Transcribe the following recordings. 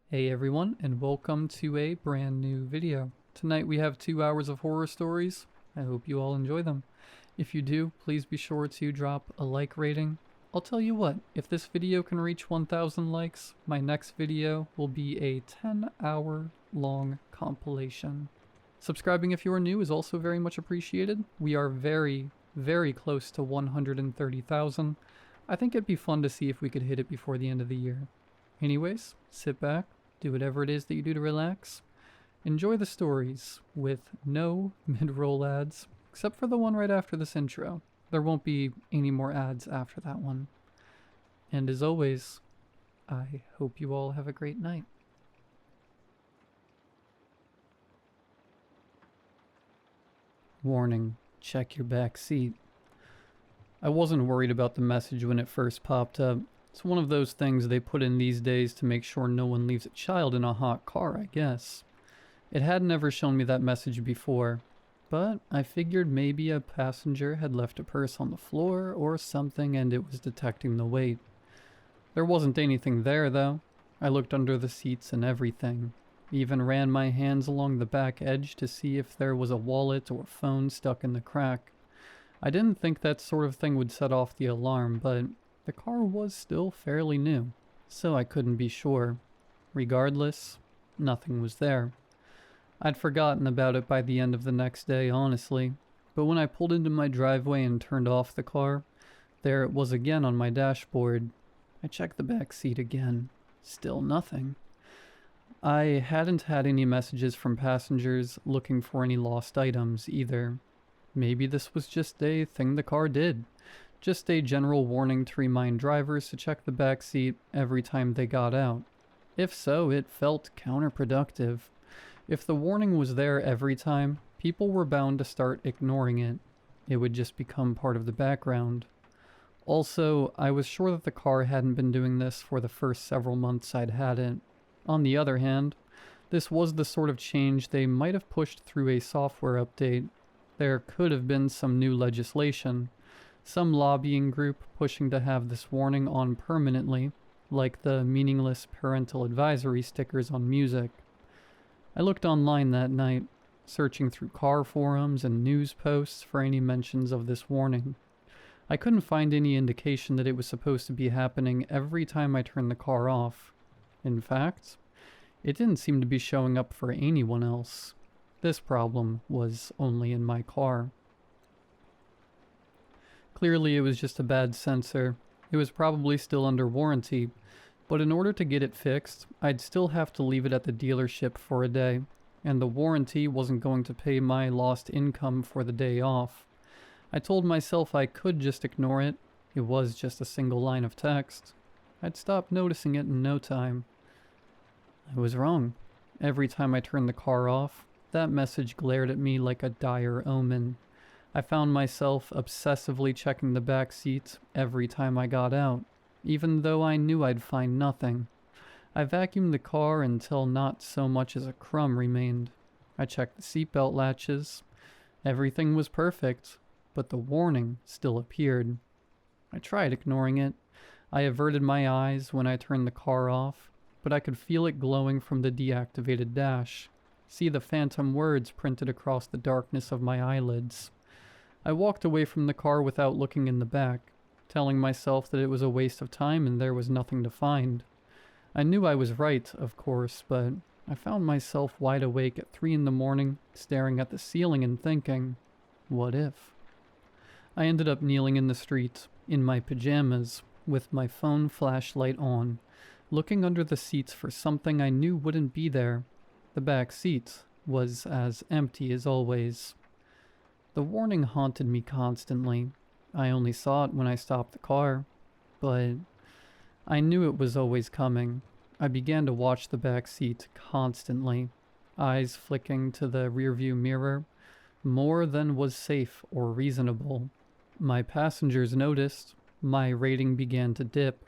Hey everyone, and welcome to a brand new video. Tonight we have 2 hours of horror stories. I hope you all enjoy them. If you do, please be sure to drop a like rating. I'll tell you what, if this video can reach 1,000 likes, my next video will be a 10-hour long compilation. Subscribing if you are new is also very much appreciated. We are very, very close to 130,000. I think it'd be fun to see if we could hit it before the end of the year. Anyways, sit back, do whatever it is that you do to relax. Enjoy the stories with no mid-roll ads, except for the one right after this intro. There won't be any more ads after that one. And as always, I hope you all have a great night. Warning, check your back seat. I wasn't worried about the message when it first popped up. It's one of those things they put in these days to make sure no one leaves a child in a hot car, I guess. It had never shown me that message before, but I figured maybe a passenger had left a purse on the floor or something and it was detecting the weight. There wasn't anything there though. I looked under the seats and everything. Even ran my hands along the back edge to see if there was a wallet or phone stuck in the crack. I didn't think that sort of thing would set off the alarm, but the car was still fairly new, so I couldn't be sure. Regardless, nothing was there. I'd forgotten about it by the end of the next day, honestly, but when I pulled into my driveway and turned off the car, there it was again on my dashboard. I checked the back seat again. Still nothing. I hadn't had any messages from passengers looking for any lost items either. Maybe this was just a thing the car did. Just a general warning to remind drivers to check the back seat every time they got out. If so, it felt counterproductive. If the warning was there every time, people were bound to start ignoring it. It would just become part of the background. Also, I was sure that the car hadn't been doing this for the first several months I'd had it. On the other hand, this was the sort of change they might have pushed through a software update. There could have been some new legislation. Some lobbying group pushing to have this warning on permanently, like the meaningless parental advisory stickers on music. I looked online that night, searching through car forums and news posts for any mentions of this warning. I couldn't find any indication that it was supposed to be happening every time I turned the car off. In fact, it didn't seem to be showing up for anyone else. This problem was only in my car. Clearly it was just a bad sensor. It was probably still under warranty, but in order to get it fixed, I'd still have to leave it at the dealership for a day, and the warranty wasn't going to pay my lost income for the day off. I told myself I could just ignore it. It was just a single line of text. I'd stop noticing it in no time. I was wrong. Every time I turned the car off, that message glared at me like a dire omen. I found myself obsessively checking the back seats every time I got out, even though I knew I'd find nothing. I vacuumed the car until not so much as a crumb remained. I checked the seatbelt latches. Everything was perfect, but the warning still appeared. I tried ignoring it. I averted my eyes when I turned the car off, but I could feel it glowing from the deactivated dash. See the phantom words printed across the darkness of my eyelids. I walked away from the car without looking in the back, telling myself that it was a waste of time and there was nothing to find. I knew I was right, of course, but I found myself wide awake at 3 in the morning, staring at the ceiling and thinking, what if? I ended up kneeling in the street, in my pajamas, with my phone flashlight on, looking under the seats for something I knew wouldn't be there. The back seat was as empty as always. The warning haunted me constantly. I only saw it when I stopped the car, but I knew it was always coming. I began to watch the back seat constantly, eyes flicking to the rearview mirror, more than was safe or reasonable. My passengers noticed. My rating began to dip,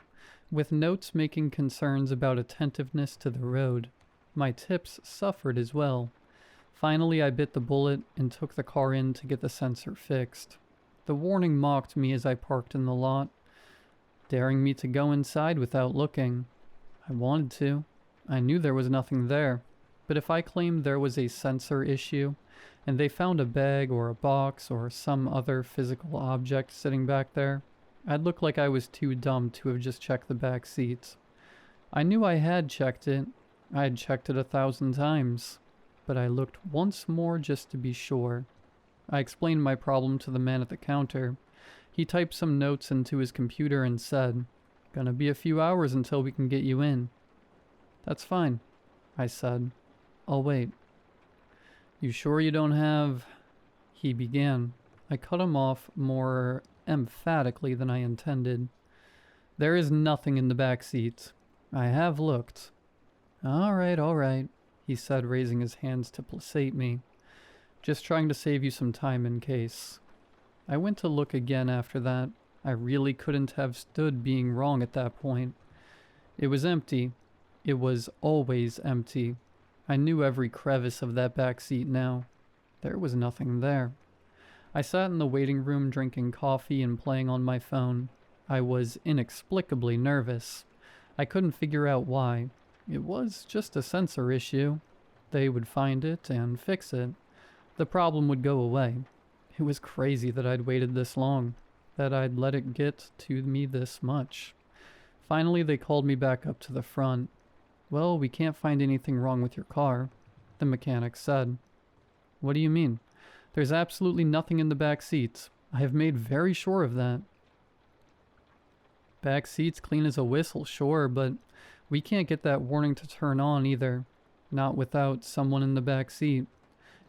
with notes making concerns about attentiveness to the road. My tips suffered as well. Finally, I bit the bullet and took the car in to get the sensor fixed. The warning mocked me as I parked in the lot, daring me to go inside without looking. I wanted to. I knew there was nothing there, but if I claimed there was a sensor issue, and they found a bag or a box or some other physical object sitting back there, I'd look like I was too dumb to have just checked the back seats. I knew I had checked it. I had checked it 1,000 times, but I looked once more just to be sure. I explained my problem to the man at the counter. He typed some notes into his computer and said, "Gonna be a few hours until we can get you in." "That's fine," I said. "I'll wait." "You sure you don't have—" he began. I cut him off more emphatically than I intended. "There is nothing in the back seat. I have looked." All right, he said, raising his hands to placate me. "Just trying to save you some time in case." I went to look again after that. I really couldn't have stood being wrong at that point. It was empty. It was always empty. I knew every crevice of that back seat now. There was nothing there. I sat in the waiting room drinking coffee and playing on my phone. I was inexplicably nervous. I couldn't figure out why. It was just a sensor issue. They would find it and fix it. The problem would go away. It was crazy that I'd waited this long, that I'd let it get to me this much. Finally, they called me back up to the front. "Well, we can't find anything wrong with your car," the mechanic said. "What do you mean?" "There's absolutely nothing in the back seats. I have made very sure of that." "Back seat's clean as a whistle, sure, but we can't get that warning to turn on either. Not without someone in the back seat.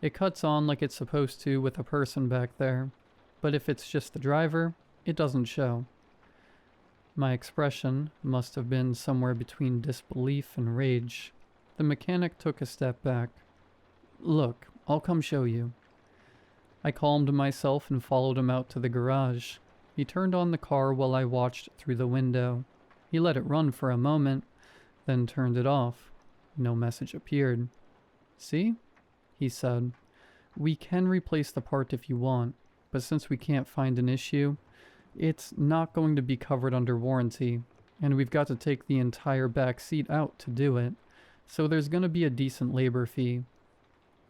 It cuts on like it's supposed to with a person back there. But if it's just the driver, it doesn't show." My expression must have been somewhere between disbelief and rage. The mechanic took a step back. "Look, I'll come show you." I calmed myself and followed him out to the garage. He turned on the car while I watched through the window. He let it run for a moment, then turned it off. No message appeared. "See?" he said. "We can replace the part if you want, but since we can't find an issue, it's not going to be covered under warranty, and we've got to take the entire back seat out to do it, so there's going to be a decent labor fee."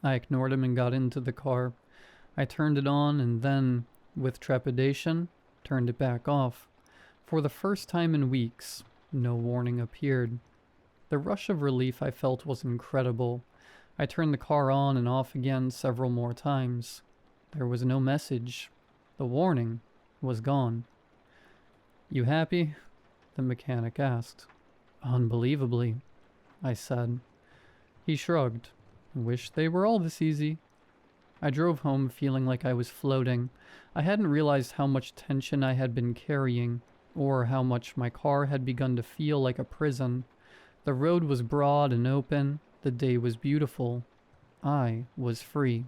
I ignored him and got into the car. I turned it on and then, with trepidation, turned it back off. For the first time in weeks, no warning appeared. The rush of relief I felt was incredible. I turned the car on and off again several more times. There was no message. The warning was gone. "You happy?" the mechanic asked. "Unbelievably," I said. He shrugged. "Wish they were all this easy." I drove home feeling like I was floating. I hadn't realized how much tension I had been carrying, or how much my car had begun to feel like a prison. The road was broad and open. The day was beautiful. I was free.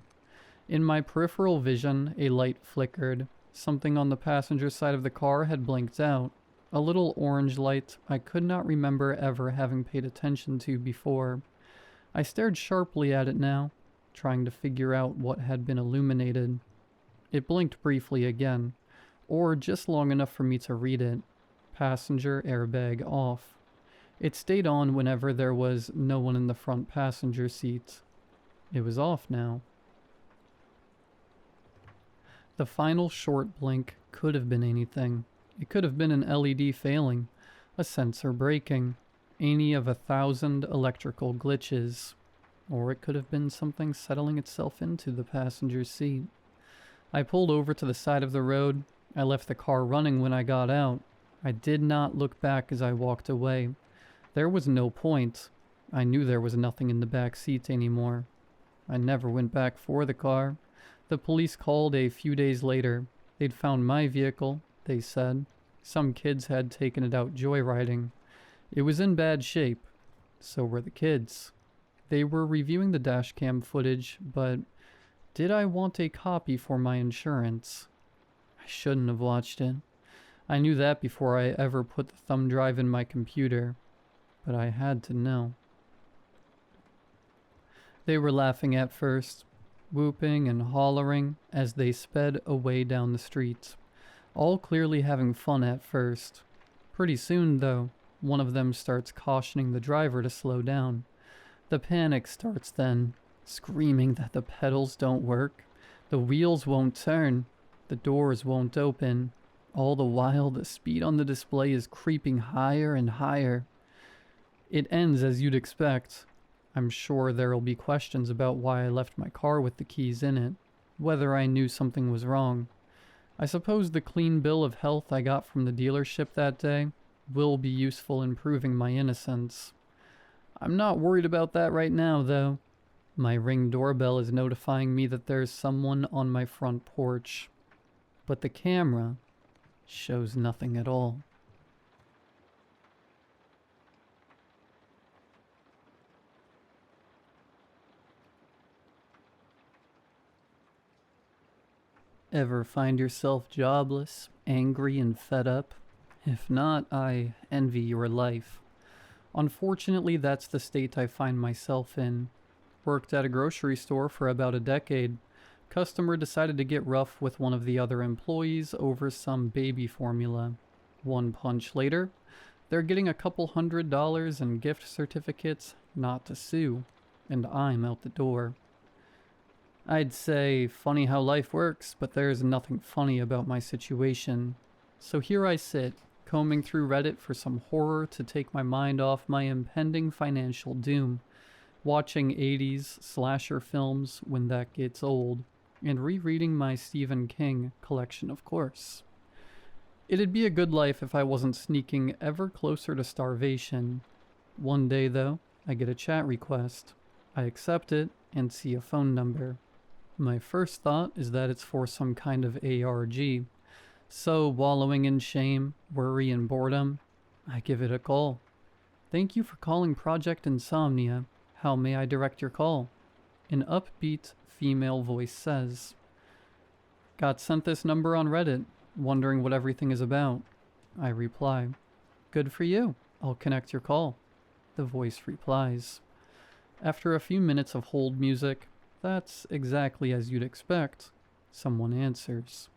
In my peripheral vision, a light flickered. Something on the passenger side of the car had blinked out. A little orange light I could not remember ever having paid attention to before. I stared sharply at it now, trying to figure out what had been illuminated. It blinked briefly again, or just long enough for me to read it. Passenger airbag off. It stayed on whenever there was no one in the front passenger seat. It was off now. The final short blink could have been anything. It could have been an LED failing, a sensor breaking, any of 1,000 electrical glitches, or it could have been something settling itself into the passenger seat. I pulled over to the side of the road. I left the car running when I got out. I did not look back as I walked away. There was no point. I knew there was nothing in the back seat anymore. I never went back for the car. The police called a few days later. They'd found my vehicle, they said. Some kids had taken it out joyriding. It was in bad shape. So were the kids. They were reviewing the dashcam footage, but did I want a copy for my insurance? I shouldn't have watched it. I knew that before I ever put the thumb drive in my computer, but I had to know. They were laughing at first, whooping and hollering as they sped away down the street, all clearly having fun at first. Pretty soon, though, One of them starts cautioning the driver to slow down. The panic starts then, screaming that the pedals don't work, the wheels won't turn, the doors won't open. All the while, the speed on the display is creeping higher and higher. It ends as you'd expect. I'm sure there'll be questions about why I left my car with the keys in it, whether I knew something was wrong. I suppose the clean bill of health I got from the dealership that day will be useful in proving my innocence. I'm not worried about that right now, though. My Ring doorbell is notifying me that there's someone on my front porch. But the camera shows nothing at all. Ever find yourself jobless, angry, and fed up? If not, I envy your life. Unfortunately, that's the state I find myself in. Worked at a grocery store for about a decade. Customer decided to get rough with one of the other employees over some baby formula. One punch later, they're getting a couple $100 in gift certificates not to sue, and I'm out the door. I'd say funny how life works, but there's nothing funny about my situation. So here I sit, combing through Reddit for some horror to take my mind off my impending financial doom, watching 80s slasher films when that gets old, and rereading my Stephen King collection, of course. It'd be a good life if I wasn't sneaking ever closer to starvation. One day, though, I get a chat request. I accept it and see a phone number. My first thought is that it's for some kind of ARG. So, wallowing in shame, worry, and boredom, I give it a call. Thank you for calling Project Insomnia. How may I direct your call? An upbeat female voice says. Got sent this number on Reddit, wondering what everything is about. I reply. Good for you. I'll connect your call. The voice replies. After a few minutes of hold music, that's exactly as you'd expect, someone answers.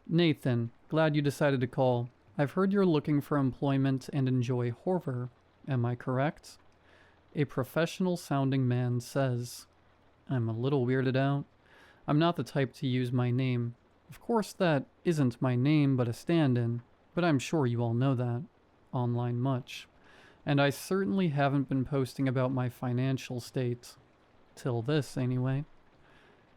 Nathan, glad you decided to call. I've heard you're looking for employment and enjoy horror. Am I correct? A professional-sounding man says. I'm a little weirded out. I'm not the type to use my name. Of course that isn't my name but a stand-in, but I'm sure you all know that. Online much. And I certainly haven't been posting about my financial state. Till this, anyway.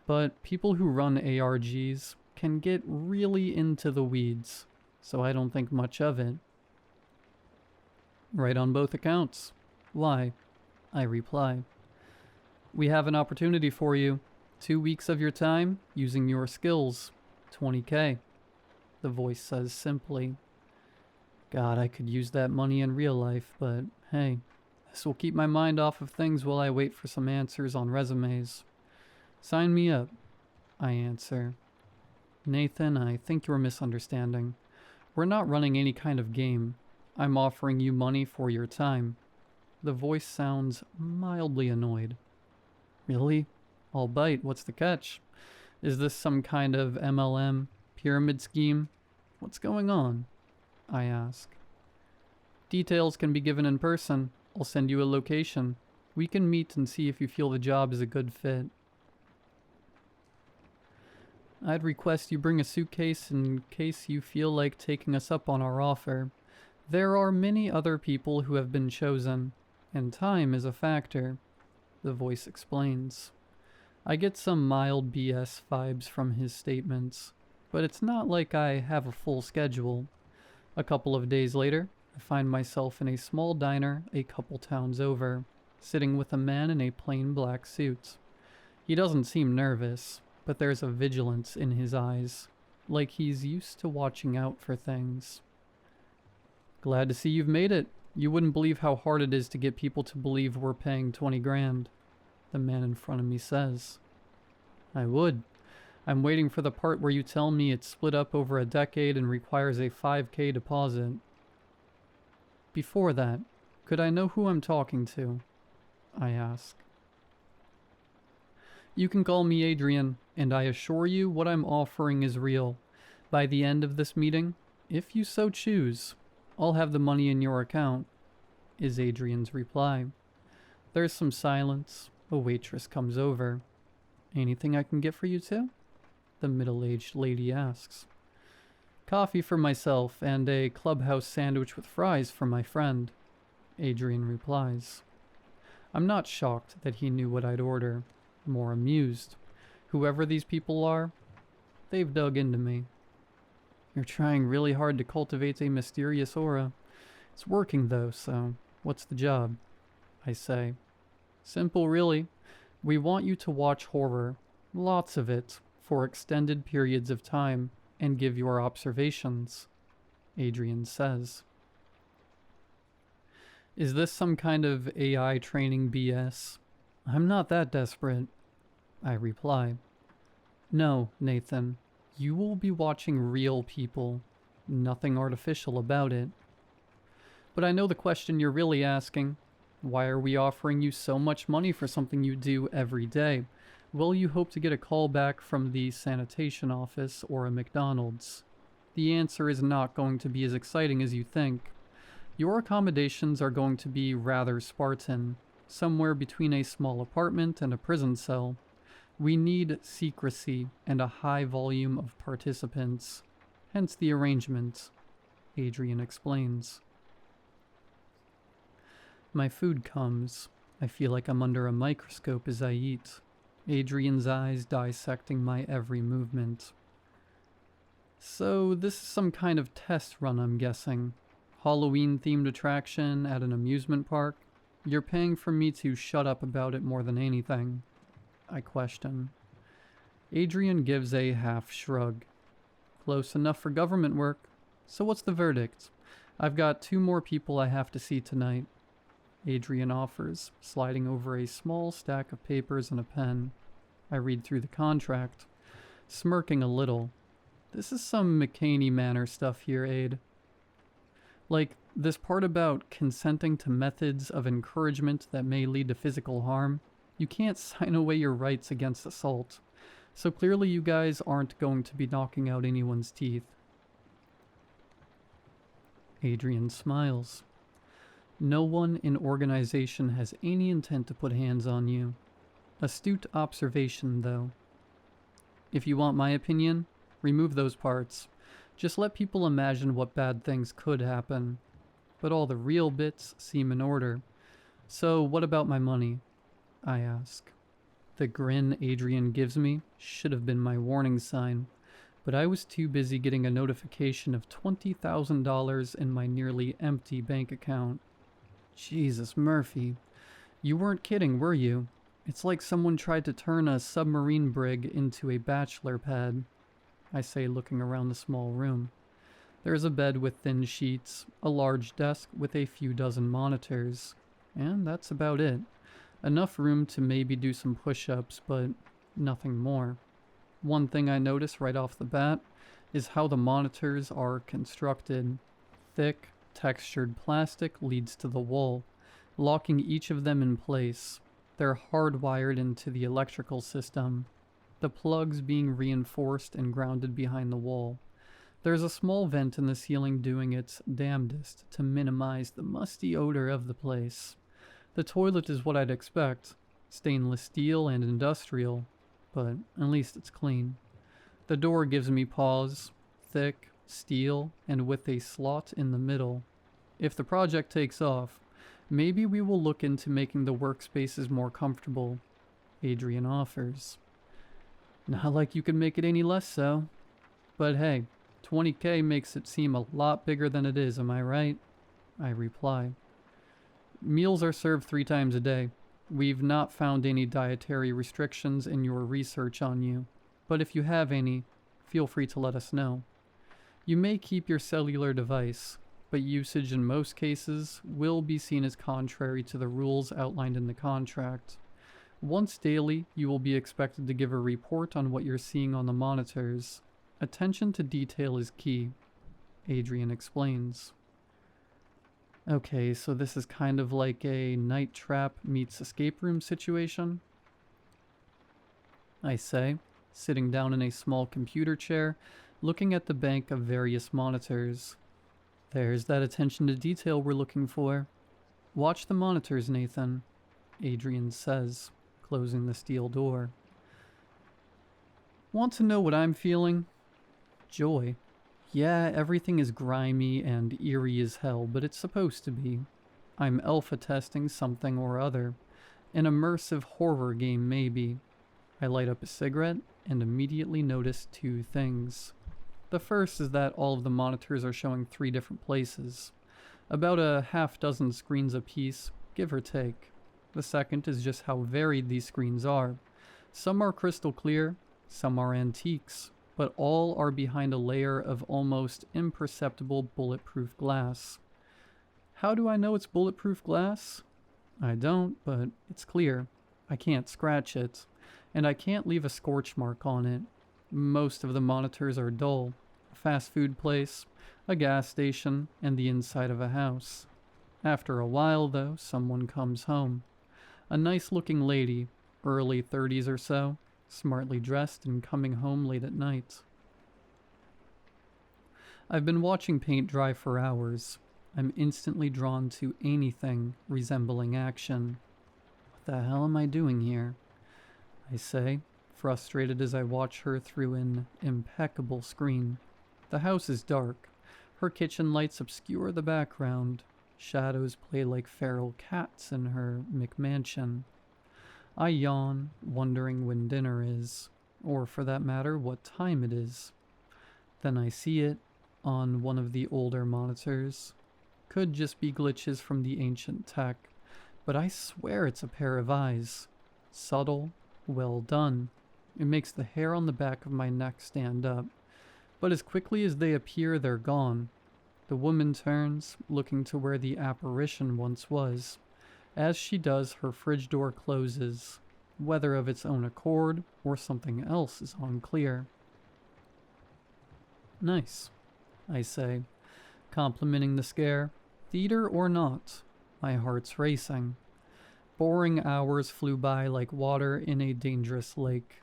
But people who run ARGs can get really into the weeds, so I don't think much of it. Right on both accounts. Why? I reply. We have an opportunity for you. 2 weeks of your time, using your skills. $20K. The voice says simply. God, I could use that money in real life, but hey, this will keep my mind off of things while I wait for some answers on resumes. Sign me up, I answer. Nathan, I think you're misunderstanding. We're not running any kind of game. I'm offering you money for your time. The voice sounds mildly annoyed. Really? I'll bite. What's the catch? Is this some kind of MLM pyramid scheme? What's going on? I ask. Details can be given in person. I'll send you a location. We can meet and see if you feel the job is a good fit. I'd request you bring a suitcase in case you feel like taking us up on our offer. There are many other people who have been chosen, and time is a factor, the voice explains. I get some mild BS vibes from his statements, but it's not like I have a full schedule. A couple of days later, I find myself in a small diner a couple towns over, sitting with a man in a plain black suit. He doesn't seem nervous, but there's a vigilance in his eyes, like he's used to watching out for things. Glad to see you've made it. You wouldn't believe how hard it is to get people to believe we're paying 20 grand, the man in front of me says. I would. I'm waiting for the part where you tell me it's split up over a decade and requires a 5K deposit. Before that, could I know who I'm talking to? I ask. You can call me Adrian, and I assure you what I'm offering is real. By the end of this meeting, if you so choose, I'll have the money in your account, is Adrian's reply. There's some silence. A waitress comes over. Anything I can get for you two? The middle-aged lady asks. Coffee for myself and a clubhouse sandwich with fries for my friend, Adrian replies. I'm not shocked that he knew what I'd order, more amused. Whoever these people are, they've dug into me. You're trying really hard to cultivate a mysterious aura. It's working though, so what's the job? I say. Simple really. We want you to watch horror, lots of it, for extended periods of time, and give your observations, Adrian says. Is this some kind of AI training BS? I'm not that desperate, I reply. No, Nathan, you will be watching real people, nothing artificial about it. But I know the question you're really asking. Why are we offering you so much money for something you do every day? Will you hope to get a call back from the sanitation office or a McDonald's? The answer is not going to be as exciting as you think. Your accommodations are going to be rather Spartan, somewhere between a small apartment and a prison cell. We need secrecy and a high volume of participants, hence the arrangement, Adrian explains. My food comes. I feel like I'm under a microscope as I eat. Adrian's eyes dissecting my every movement. So this is some kind of test run, I'm guessing. Halloween-themed attraction at an amusement park? You're paying for me to shut up about it more than anything, I question. Adrian gives a half shrug. Close enough for government work. So what's the verdict? I've got 2 more people I have to see tonight, Adrian offers, sliding over a small stack of papers and a pen. I read through the contract, smirking a little. This is some McCaney Manor stuff here, Aid. Like, this part about consenting to methods of encouragement that may lead to physical harm. You can't sign away your rights against assault. So clearly you guys aren't going to be knocking out anyone's teeth. Adrian smiles. No one in organization has any intent to put hands on you. Astute observation, though. If you want my opinion, remove those parts. Just let people imagine what bad things could happen. But all the real bits seem in order. So what about my money? I ask. The grin Adrian gives me should have been my warning sign, but I was too busy getting a notification of $20,000 in my nearly empty bank account. Jesus, Murphy. You weren't kidding, were you? It's like someone tried to turn a submarine brig into a bachelor pad, I say, looking around the small room. There's a bed with thin sheets, a large desk with a few dozen monitors, and that's about it. Enough room to maybe do some push-ups, but nothing more. One thing I notice right off the bat is how the monitors are constructed. Thick, textured plastic leads to the wall, locking each of them in place. They're hardwired into the electrical system, the plugs being reinforced and grounded behind the wall. There's a small vent in the ceiling doing its damnedest to minimize the musty odor of the place. The toilet is what I'd expect, stainless steel and industrial, but at least it's clean. The door gives me pause, thick, steel, and with a slot in the middle. If the project takes off, maybe we will look into making the workspaces more comfortable, Adrian offers. Not like you can make it any less so. But hey, $20K makes it seem a lot bigger than it is, am I right? I reply. Meals are served 3 times a day. We've not found any dietary restrictions in your research on you, but if you have any, feel free to let us know. You may keep your cellular device, but usage in most cases will be seen as contrary to the rules outlined in the contract. Once daily, you will be expected to give a report on what you're seeing on the monitors. Attention to detail is key, Adrian explains. Okay, so this is kind of like a night trap meets escape room situation, I say, sitting down in a small computer chair, looking at the bank of various monitors. There's that attention to detail we're looking for. Watch the monitors, Nathan, Adrian says, closing the steel door. Want to know what I'm feeling? Joy. Yeah, everything is grimy and eerie as hell, but it's supposed to be. I'm alpha testing something or other. An immersive horror game, maybe. I light up a cigarette and immediately notice two things. The first is that all of the monitors are showing 3 different places. About a half-dozen screens apiece, give or take. The second is just how varied these screens are. Some are crystal clear, some are antiques, but all are behind a layer of almost imperceptible bulletproof glass. How do I know it's bulletproof glass? I don't, but it's clear. I can't scratch it, and I can't leave a scorch mark on it. Most of the monitors are dull. A fast food place, a gas station, and the inside of a house. After a while, though, someone comes home. A nice-looking lady, early 30s or so, smartly dressed and coming home late at night. I've been watching paint dry for hours. I'm instantly drawn to anything resembling action. What the hell am I doing here? I say, frustrated as I watch her through an impeccable screen. The house is dark. Her kitchen lights obscure the background. Shadows play like feral cats in her McMansion. I yawn, wondering when dinner is, or for that matter, what time it is. Then I see it on one of the older monitors. Could just be glitches from the ancient tech, but I swear it's a pair of eyes. Subtle, well done. It makes the hair on the back of my neck stand up. But as quickly as they appear, they're gone. The woman turns, looking to where the apparition once was. As she does, her fridge door closes. Whether of its own accord or something else is unclear. Nice, I say, complimenting the scare. Theater or not, my heart's racing. Boring hours flew by like water in a dangerous lake.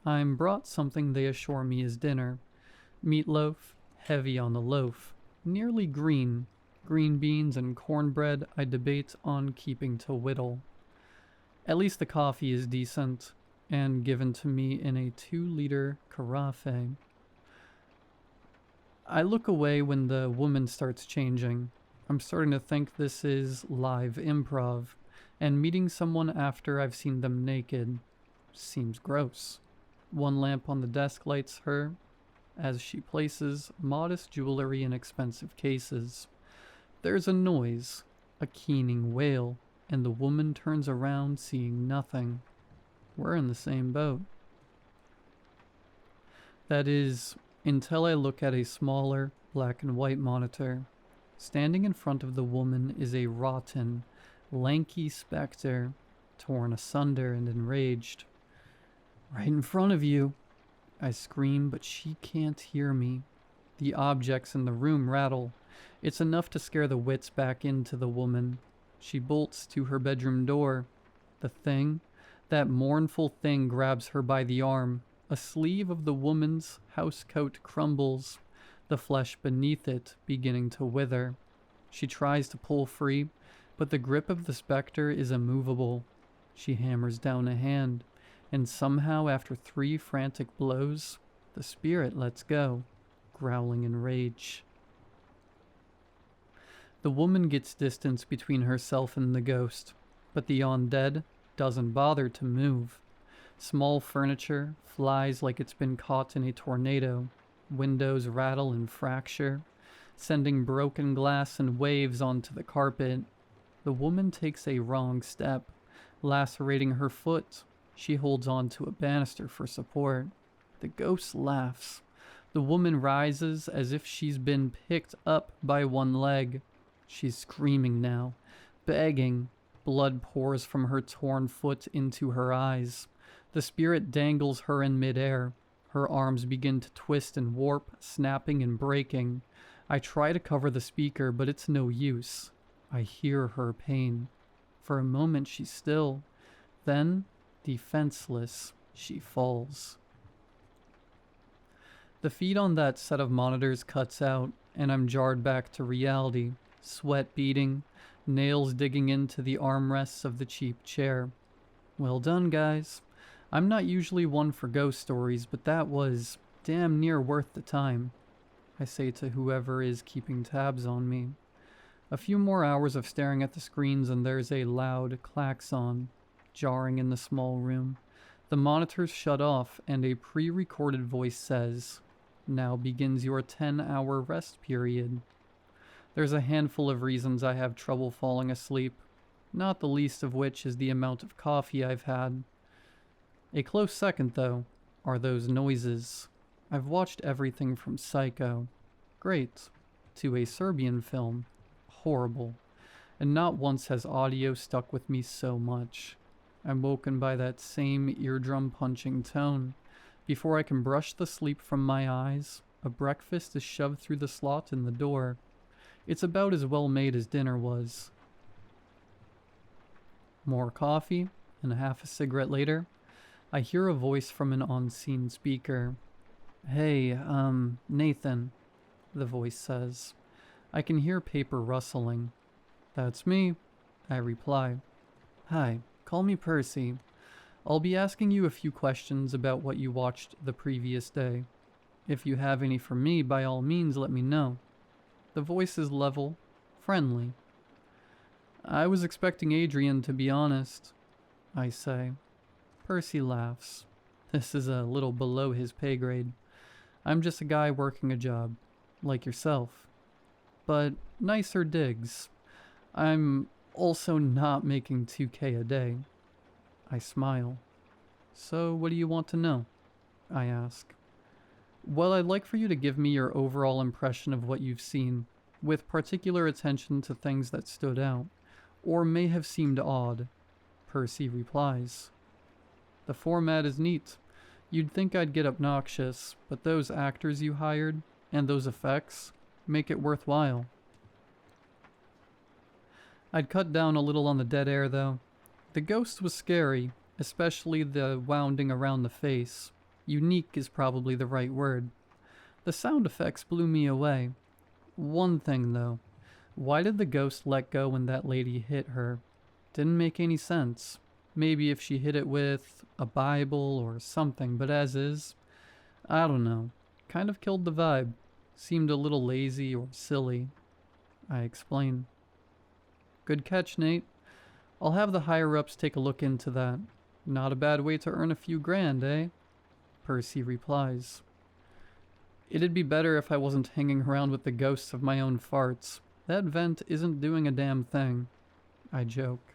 I'm brought something they assure me is dinner. Meatloaf, heavy on the loaf, nearly green. Green beans and cornbread I debate on keeping to whittle. At least the coffee is decent, and given to me in a 2-liter carafe. I look away when the woman starts changing. I'm starting to think this is live improv, and meeting someone after I've seen them naked seems gross. One lamp on the desk lights her as she places modest jewelry in expensive cases. There's a noise, a keening wail, and the woman turns around seeing nothing. We're in the same boat. That is, until I look at a smaller, black and white monitor. Standing in front of the woman is a rotten, lanky specter, torn asunder and enraged. Right in front of you, I scream, but she can't hear me. The objects in the room rattle. It's enough to scare the wits back into the woman. She bolts to her bedroom door. The thing, that mournful thing, grabs her by the arm. A sleeve of the woman's housecoat crumbles, the flesh beneath it beginning to wither. She tries to pull free, but the grip of the specter is immovable. She hammers down a hand, and somehow after 3 frantic blows, the spirit lets go, growling in rage. The woman gets distance between herself and the ghost, but the undead doesn't bother to move. Small furniture flies like it's been caught in a tornado. Windows rattle and fracture, sending broken glass in waves onto the carpet. The woman takes a wrong step, lacerating her foot. She holds on to a banister for support. The ghost laughs. The woman rises as if she's been picked up by one leg. She's screaming now, begging. Blood pours from her torn foot into her eyes. The spirit dangles her in midair. Her arms begin to twist and warp, snapping and breaking. I try to cover the speaker, but it's no use. I hear her pain. For a moment she's still. Then, defenseless, she falls. The feed on that set of monitors cuts out, and I'm jarred back to reality, sweat beading, nails digging into the armrests of the cheap chair. Well done, guys. I'm not usually one for ghost stories, but that was damn near worth the time, I say to whoever is keeping tabs on me. A few more hours of staring at the screens and there's a loud klaxon, jarring in the small room. The monitors shut off and a pre-recorded voice says, "Now begins your 10-hour rest period." There's a handful of reasons I have trouble falling asleep, not the least of which is the amount of coffee I've had. A close second, though, are those noises. I've watched everything from Psycho, great, to a Serbian film, horrible, and not once has audio stuck with me so much. I'm woken by that same eardrum-punching tone. Before I can brush the sleep from my eyes, a breakfast is shoved through the slot in the door. It's about as well made as dinner was. More coffee, and half a cigarette later, I hear a voice from an on-scene speaker. "Hey, Nathan," the voice says. I can hear paper rustling. "That's me," I reply. "Hi, call me Percy. I'll be asking you a few questions about what you watched the previous day. If you have any for me, by all means let me know." The voice is level, friendly. "I was expecting Adrian, to be honest," I say. Percy laughs. This is a little below his pay grade. I'm just a guy working a job, like yourself. But nicer digs. I'm also not making 2K a day. I smile. "So what do you want to know?" I ask. "Well, I'd like for you to give me your overall impression of what you've seen, with particular attention to things that stood out, or may have seemed odd," Percy replies. "The format is neat. You'd think I'd get obnoxious, but those actors you hired, and those effects, make it worthwhile." I'd cut down a little on the dead air, though. The ghost was scary, especially the wounding around the face. Unique is probably the right word. The sound effects blew me away. One thing, though. Why did the ghost let go when that lady hit her? Didn't make any sense. Maybe if she hit it with a Bible or something, but as is, I don't know. Kind of killed the vibe. Seemed a little lazy or silly. I explain. "Good catch, Nate. I'll have the higher-ups take a look into that. Not a bad way to earn a few grand, eh?" Percy replies. "It'd be better if I wasn't hanging around with the ghosts of my own farts. That vent isn't doing a damn thing," I joke.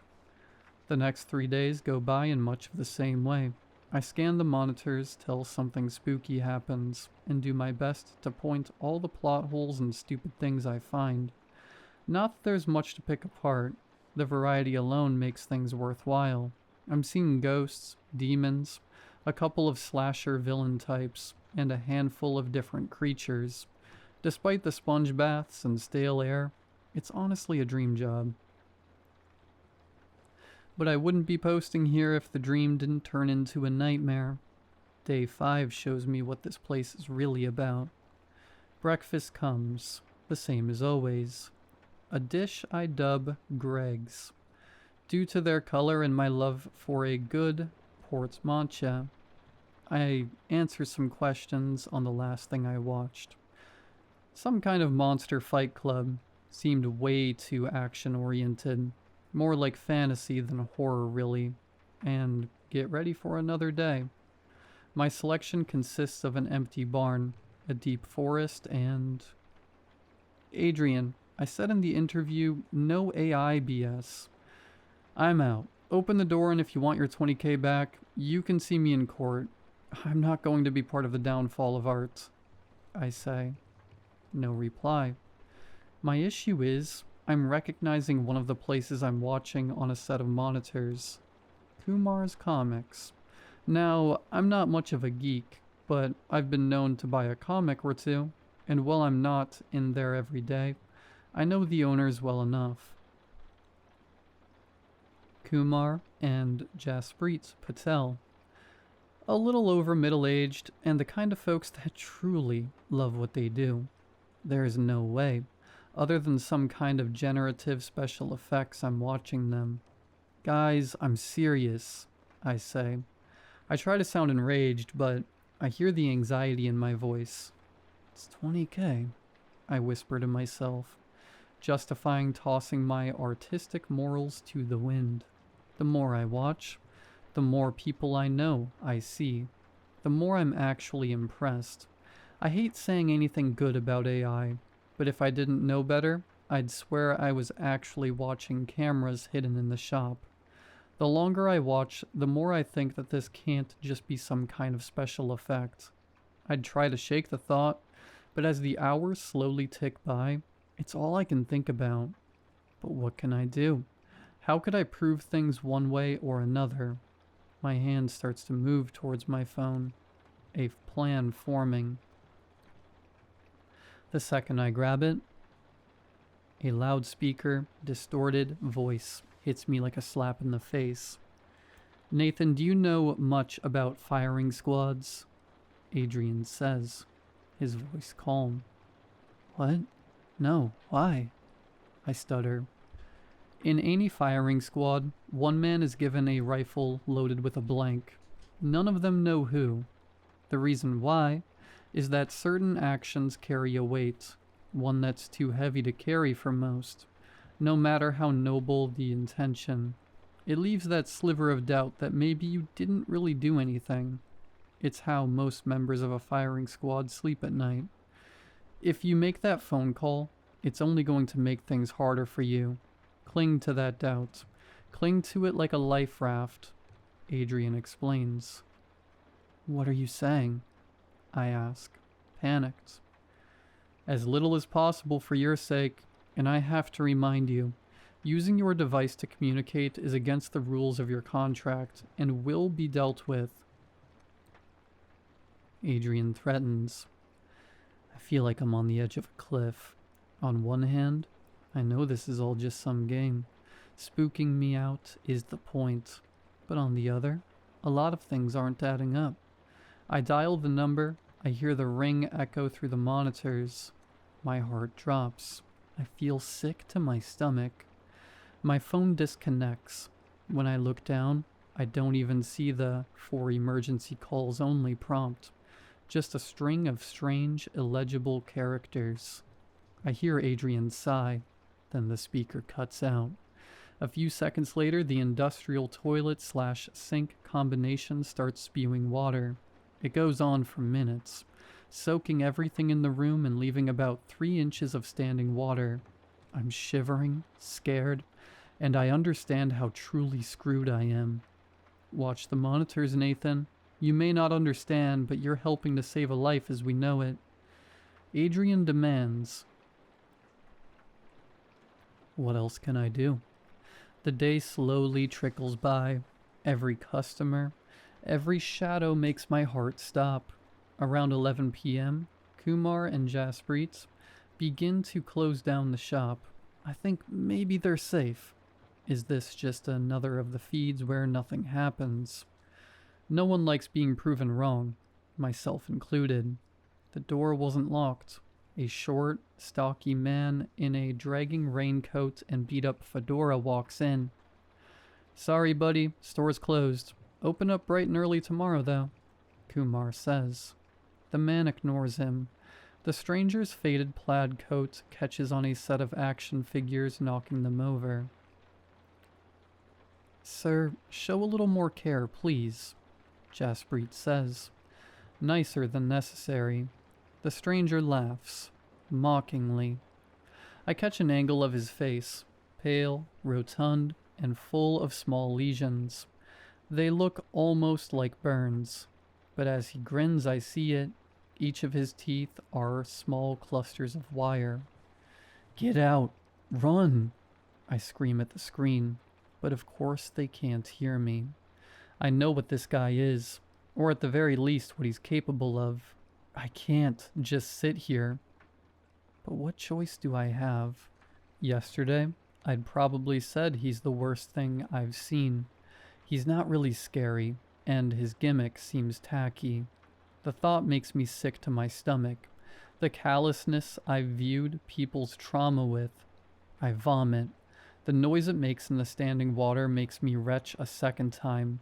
The next 3 days go by in much of the same way. I scan the monitors till something spooky happens, and do my best to point all the plot holes and stupid things I find. Not that there's much to pick apart. The variety alone makes things worthwhile. I'm seeing ghosts, demons, a couple of slasher villain types, and a handful of different creatures. Despite the sponge baths and stale air, it's honestly a dream job. But I wouldn't be posting here if the dream didn't turn into a nightmare. Day 5 shows me what this place is really about. Breakfast comes, the same as always. A dish I dub Greg's, due to their color and my love for a good port matcha. I answer some questions on the last thing I watched. Some kind of monster fight club. Seemed way too action-oriented. More like fantasy than horror, really. And get ready for another day. My selection consists of an empty barn, a deep forest, and... Adrian, I said in the interview, no AI BS. I'm out. Open the door, and if you want your 20K back, you can see me in court. I'm not going to be part of the downfall of art, I say. No reply. My issue is, I'm recognizing one of the places I'm watching on a set of monitors. Kumar's Comics. Now, I'm not much of a geek, but I've been known to buy a comic or two, and while I'm not in there every day, I know the owners well enough. Kumar and Jasprit Patel. A little over middle-aged, and the kind of folks that truly love what they do. There's no way. Other than some kind of generative special effects, I'm watching them. Guys, I'm serious, I say. I try to sound enraged, but I hear the anxiety in my voice. It's 20K, I whisper to myself, justifying tossing my artistic morals to the wind. The more I watch, the more people I know I see, the more I'm actually impressed. I hate saying anything good about AI, but if I didn't know better, I'd swear I was actually watching cameras hidden in the shop. The longer I watch, the more I think that this can't just be some kind of special effect. I'd try to shake the thought, but as the hours slowly tick by, it's all I can think about. But what can I do? How could I prove things one way or another? My hand starts to move towards my phone, a plan forming. The second I grab it, a loudspeaker, distorted voice hits me like a slap in the face. Nathan, do you know much about firing squads? Adrian says, his voice calm. What? No, why? I stutter. In any firing squad, one man is given a rifle loaded with a blank. None of them know who. The reason why is that certain actions carry a weight, one that's too heavy to carry for most, no matter how noble the intention. It leaves that sliver of doubt that maybe you didn't really do anything. It's how most members of a firing squad sleep at night. If you make that phone call, it's only going to make things harder for you. Cling to that doubt. Cling to it like a life raft, Adrian explains. What are you saying? I ask, panicked. As little as possible for your sake, and I have to remind you, using your device to communicate is against the rules of your contract and will be dealt with. Adrian threatens. I feel like I'm on the edge of a cliff. On one hand, I know this is all just some game. Spooking me out is the point. But on the other, a lot of things aren't adding up. I dial the number, I hear the ring echo through the monitors. My heart drops. I feel sick to my stomach. My phone disconnects. When I look down, I don't even see the "for emergency calls only" prompt. Just a string of strange, illegible characters. I hear Adrian sigh, then the speaker cuts out. A few seconds later, the industrial toilet/sink combination starts spewing water. It goes on for minutes, soaking everything in the room and leaving about 3 inches of standing water. I'm shivering, scared, and I understand how truly screwed I am. Watch the monitors, Nathan. You may not understand, but you're helping to save a life as we know it. Adrian demands. What else can I do? The day slowly trickles by. Every customer, every shadow makes my heart stop. Around 11 p.m., Kumar and Jasprit begin to close down the shop. I think maybe they're safe. Is this just another of the feeds where nothing happens? No one likes being proven wrong, myself included. The door wasn't locked. A short, stocky man in a dragging raincoat and beat-up fedora walks in. Sorry, buddy, store's closed. Open up bright and early tomorrow, though, Kumar says. The man ignores him. The stranger's faded plaid coat catches on a set of action figures, knocking them over. Sir, show a little more care, please, Jasprit says. Nicer than necessary. The stranger laughs, mockingly. I catch an angle of his face, pale, rotund, and full of small lesions. They look almost like burns, but as he grins I see it. Each of his teeth are small clusters of wire. Get out! Run! I scream at the screen, but of course they can't hear me. I know what this guy is, or at the very least what he's capable of. I can't just sit here. But what choice do I have? Yesterday, I'd probably said he's the worst thing I've seen. He's not really scary, and his gimmick seems tacky. The thought makes me sick to my stomach. The callousness I viewed people's trauma with. I vomit. The noise it makes in the standing water makes me retch a second time.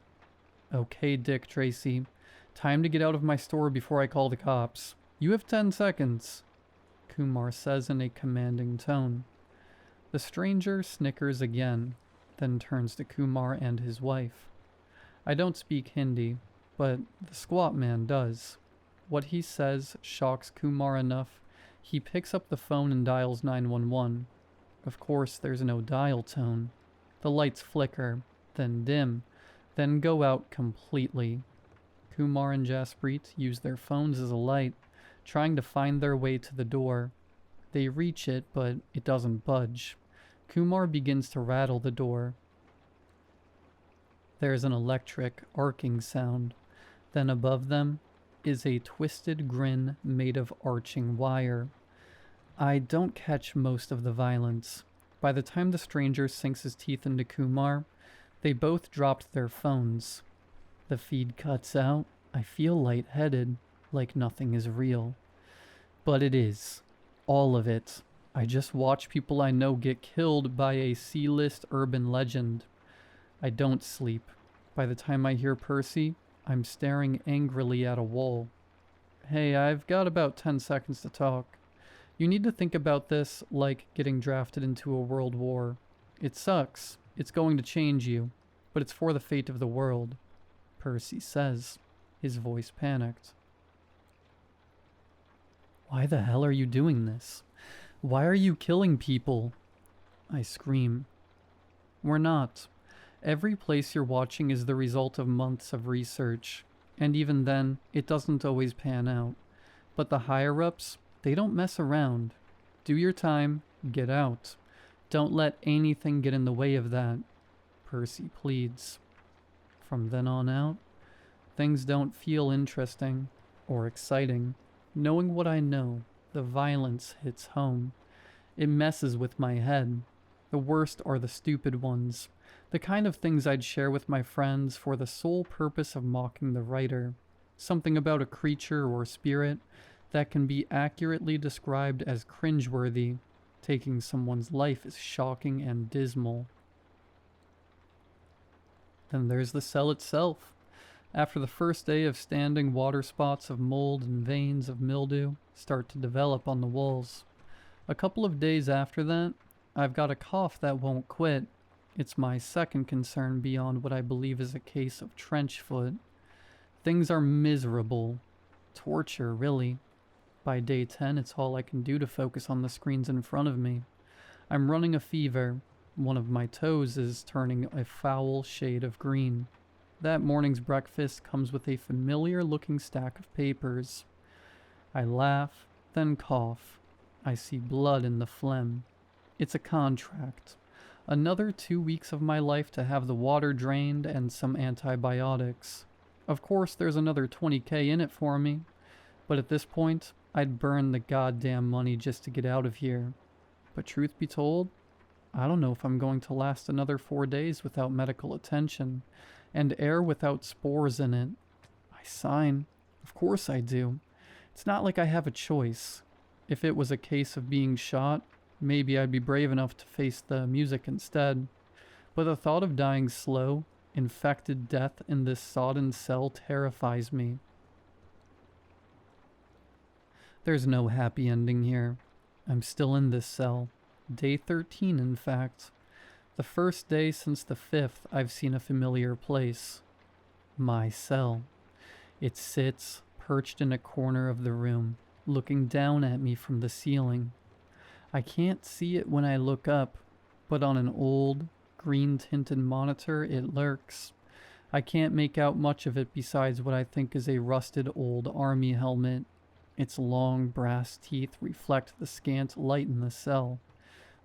Okay, Dick Tracy. Time to get out of my store before I call the cops. You have 10 seconds, Kumar says in a commanding tone. The stranger snickers again, then turns to Kumar and his wife. I don't speak Hindi, but the squat man does. What he says shocks Kumar enough. He picks up the phone and dials 911. Of course, there's no dial tone. The lights flicker, then dim, then go out completely. Kumar and Jasprit use their phones as a light, trying to find their way to the door. They reach it, but it doesn't budge. Kumar begins to rattle the door. There's an electric, arcing sound. Then above them is a twisted grin made of arching wire. I don't catch most of the violence. By the time the stranger sinks his teeth into Kumar, they both dropped their phones. The feed cuts out. I feel lightheaded, like nothing is real. But it is. All of it. I just watch people I know get killed by a C-list urban legend. I don't sleep. By the time I hear Percy, I'm staring angrily at a wall. Hey, I've got about 10 seconds to talk. You need to think about this like getting drafted into a world war. It sucks. It's going to change you. But it's for the fate of the world, Percy says, his voice panicked. Why the hell are you doing this? Why are you killing people? I scream. We're not. Every place you're watching is the result of months of research, and even then, it doesn't always pan out. But the higher-ups, they don't mess around. Do your time, get out. Don't let anything get in the way of that, Percy pleads. From then on out, things don't feel interesting or exciting. Knowing what I know, the violence hits home. It messes with my head. The worst are the stupid ones. The kind of things I'd share with my friends for the sole purpose of mocking the writer. Something about a creature or spirit that can be accurately described as cringeworthy. Taking someone's life is shocking and dismal. Then there's the cell itself. After the first day of standing, water spots of mold and veins of mildew start to develop on the walls. A couple of days after that, I've got a cough that won't quit. It's my second concern beyond what I believe is a case of trench foot. Things are miserable. Torture, really. By day 10, it's all I can do to focus on the screens in front of me. I'm running a fever. One of my toes is turning a foul shade of green. That morning's breakfast comes with a familiar-looking stack of papers. I laugh, then cough. I see blood in the phlegm. It's a contract. Another 2 weeks of my life to have the water drained and some antibiotics. Of course, there's another $20K in it for me. But at this point, I'd burn the goddamn money just to get out of here. But truth be told, I don't know if I'm going to last another 4 days without medical attention. And air without spores in it. I sign. Of course I do. It's not like I have a choice. If it was a case of being shot, maybe I'd be brave enough to face the music instead. But the thought of dying slow, infected death in this sodden cell terrifies me. There's no happy ending here. I'm still in this cell. Day 13, in fact. The first day since the 5th, I've seen a familiar place. My cell. It sits, perched in a corner of the room, looking down at me from the ceiling. I can't see it when I look up, but on an old, green-tinted monitor it lurks. I can't make out much of it besides what I think is a rusted old army helmet. Its long brass teeth reflect the scant light in the cell.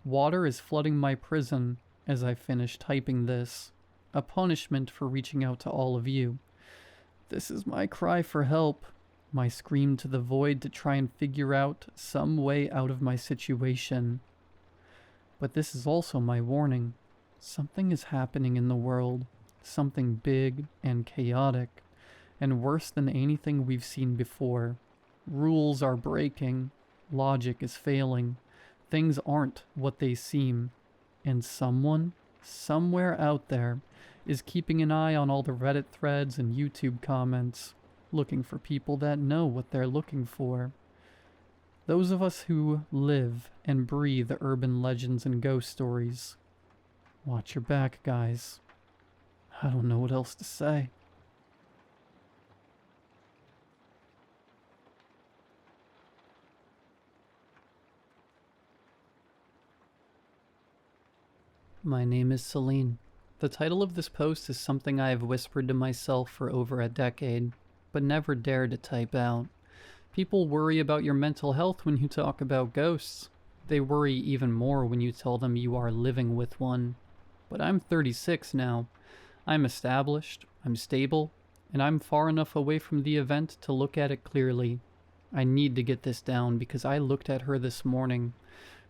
Water is flooding my prison as I finish typing this, a punishment for reaching out to all of you. This is my cry for help, my scream to the void to try and figure out some way out of my situation. But this is also my warning. Something is happening in the world, something big and chaotic, and worse than anything we've seen before. Rules are breaking, Logic is failing. Things aren't what they seem. And someone, somewhere out there, is keeping an eye on all the Reddit threads and YouTube comments, looking for people that know what they're looking for. Those of us who live and breathe urban legends and ghost stories. Watch your back, guys. I don't know what else to say. My name is Celine. The title of this post is something I have whispered to myself for over a decade, but never dared to type out. People worry about your mental health when you talk about ghosts. They worry even more when you tell them you are living with one. But I'm 36 now. I'm established, I'm stable, and I'm far enough away from the event to look at it clearly. I need to get this down because I looked at her this morning,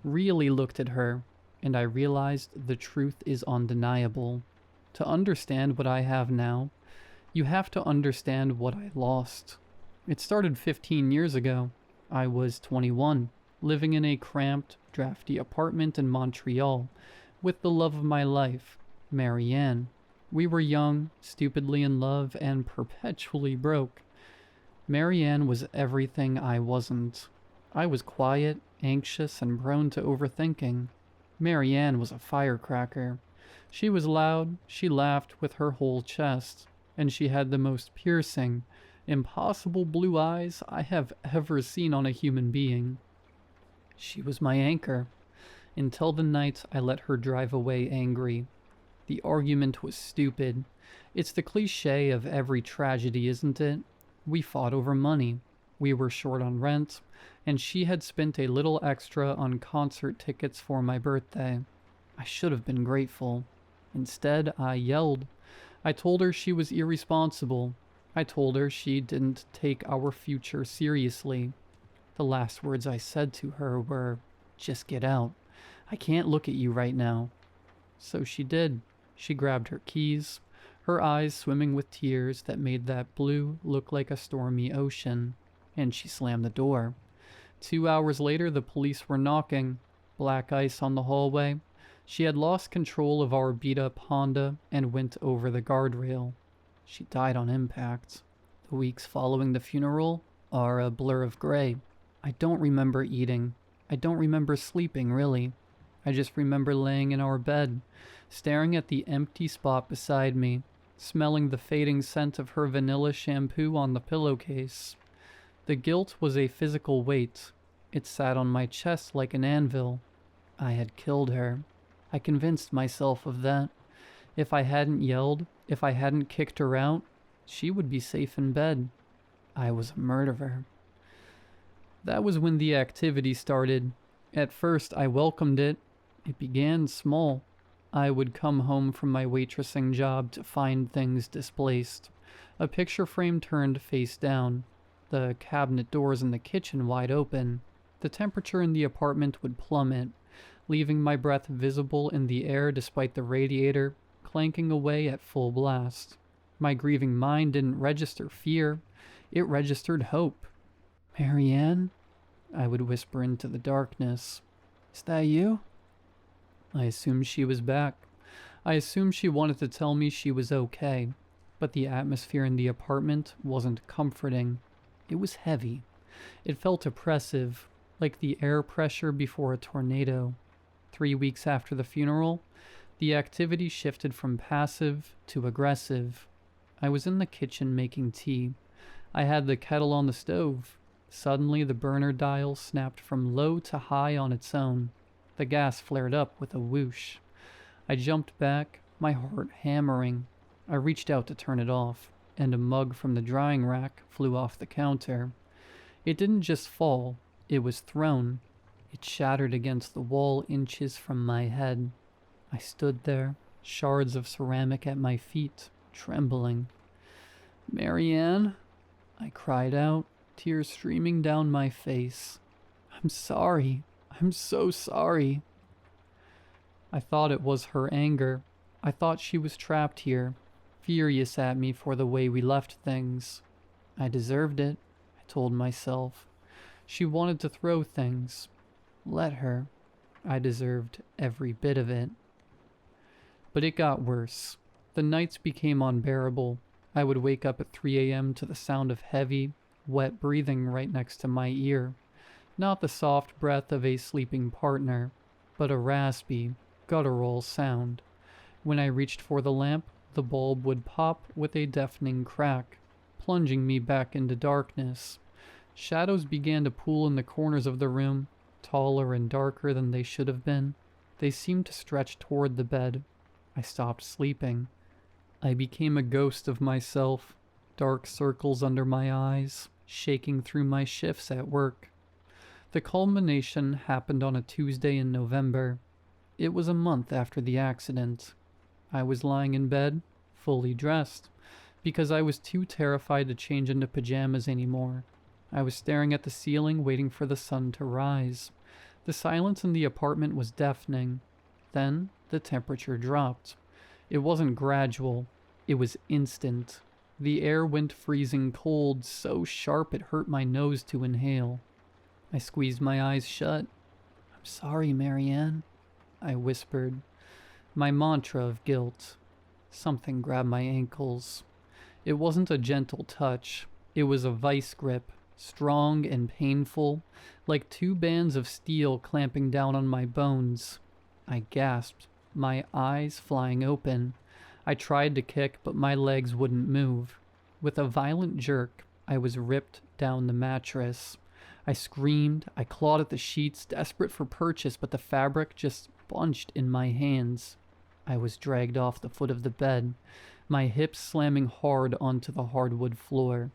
really looked at her, and I realized the truth is undeniable. To understand what I have now, you have to understand what I lost. It started 15 years ago. I was 21, living in a cramped, drafty apartment in Montreal, with the love of my life, Marianne. We were young, stupidly in love, and perpetually broke. Marianne was everything I wasn't. I was quiet, anxious, and prone to overthinking. Marianne was a firecracker. She was loud, she laughed with her whole chest, and she had the most piercing, impossible blue eyes I have ever seen on a human being. She was my anchor, until the night I let her drive away angry. The argument was stupid. It's the cliche of every tragedy, isn't it? We fought over money. We were short on rent, and she had spent a little extra on concert tickets for my birthday. I should have been grateful. Instead, I yelled. I told her she was irresponsible. I told her she didn't take our future seriously. The last words I said to her were, "Just get out. I can't look at you right now." So she did. She grabbed her keys, her eyes swimming with tears that made that blue look like a stormy ocean, and she slammed the door. 2 hours later, the police were knocking. Black ice on the hallway. She had lost control of our beat-up Honda and went over the guardrail. She died on impact. The weeks following the funeral are a blur of gray. I don't remember eating. I don't remember sleeping, really. I just remember laying in our bed, staring at the empty spot beside me, smelling the fading scent of her vanilla shampoo on the pillowcase. The guilt was a physical weight. It sat on my chest like an anvil. I had killed her. I convinced myself of that. If I hadn't yelled, if I hadn't kicked her out, she would be safe in bed. I was a murderer. That was when the activity started. At first, I welcomed it. It began small. I would come home from my waitressing job to find things displaced. A picture frame turned face down. The cabinet doors in the kitchen wide open. The temperature in the apartment would plummet, leaving my breath visible in the air despite the radiator clanking away at full blast. My grieving mind didn't register fear. It registered hope. "Marianne?" I would whisper into the darkness. "Is that you?" I assumed she was back. I assumed she wanted to tell me she was okay, but the atmosphere in the apartment wasn't comforting. It was heavy. It felt oppressive, like the air pressure before a tornado. 3 weeks after the funeral, the activity shifted from passive to aggressive. I was in the kitchen making tea. I had the kettle on the stove. Suddenly, the burner dial snapped from low to high on its own. The gas flared up with a whoosh. I jumped back, my heart hammering. I reached out to turn it off, and a mug from the drying rack flew off the counter. It didn't just fall, it was thrown. It shattered against the wall inches from my head. I stood there, shards of ceramic at my feet, trembling. "Marianne?" I cried out, tears streaming down my face. "I'm sorry. I'm so sorry." I thought it was her anger. I thought she was trapped here, furious at me for the way we left things. I deserved it, I told myself. She wanted to throw things. Let her. I deserved every bit of it. But it got worse. The nights became unbearable. I would wake up at 3 a.m. to the sound of heavy, wet breathing right next to my ear. Not the soft breath of a sleeping partner, but a raspy, guttural sound. When I reached for the lamp, the bulb would pop with a deafening crack, plunging me back into darkness. Shadows began to pool in the corners of the room, taller and darker than they should have been. They seemed to stretch toward the bed. I stopped sleeping. I became a ghost of myself, dark circles under my eyes, shaking through my shifts at work. The culmination happened on a Tuesday in November. It was a month after the accident. I was lying in bed, fully dressed, because I was too terrified to change into pajamas anymore. I was staring at the ceiling, waiting for the sun to rise. The silence in the apartment was deafening. Then the temperature dropped. It wasn't gradual. It was instant. The air went freezing cold, so sharp it hurt my nose to inhale. I squeezed my eyes shut. "I'm sorry, Marianne," I whispered. My mantra of guilt. Something grabbed my ankles. It wasn't a gentle touch. It was a vice grip, strong and painful, like two bands of steel clamping down on my bones. I gasped, my eyes flying open. I tried to kick, but my legs wouldn't move. With a violent jerk, I was ripped down the mattress. I screamed, I clawed at the sheets, desperate for purchase, but the fabric just bunched in my hands. I was dragged off the foot of the bed, my hips slamming hard onto the hardwood floor.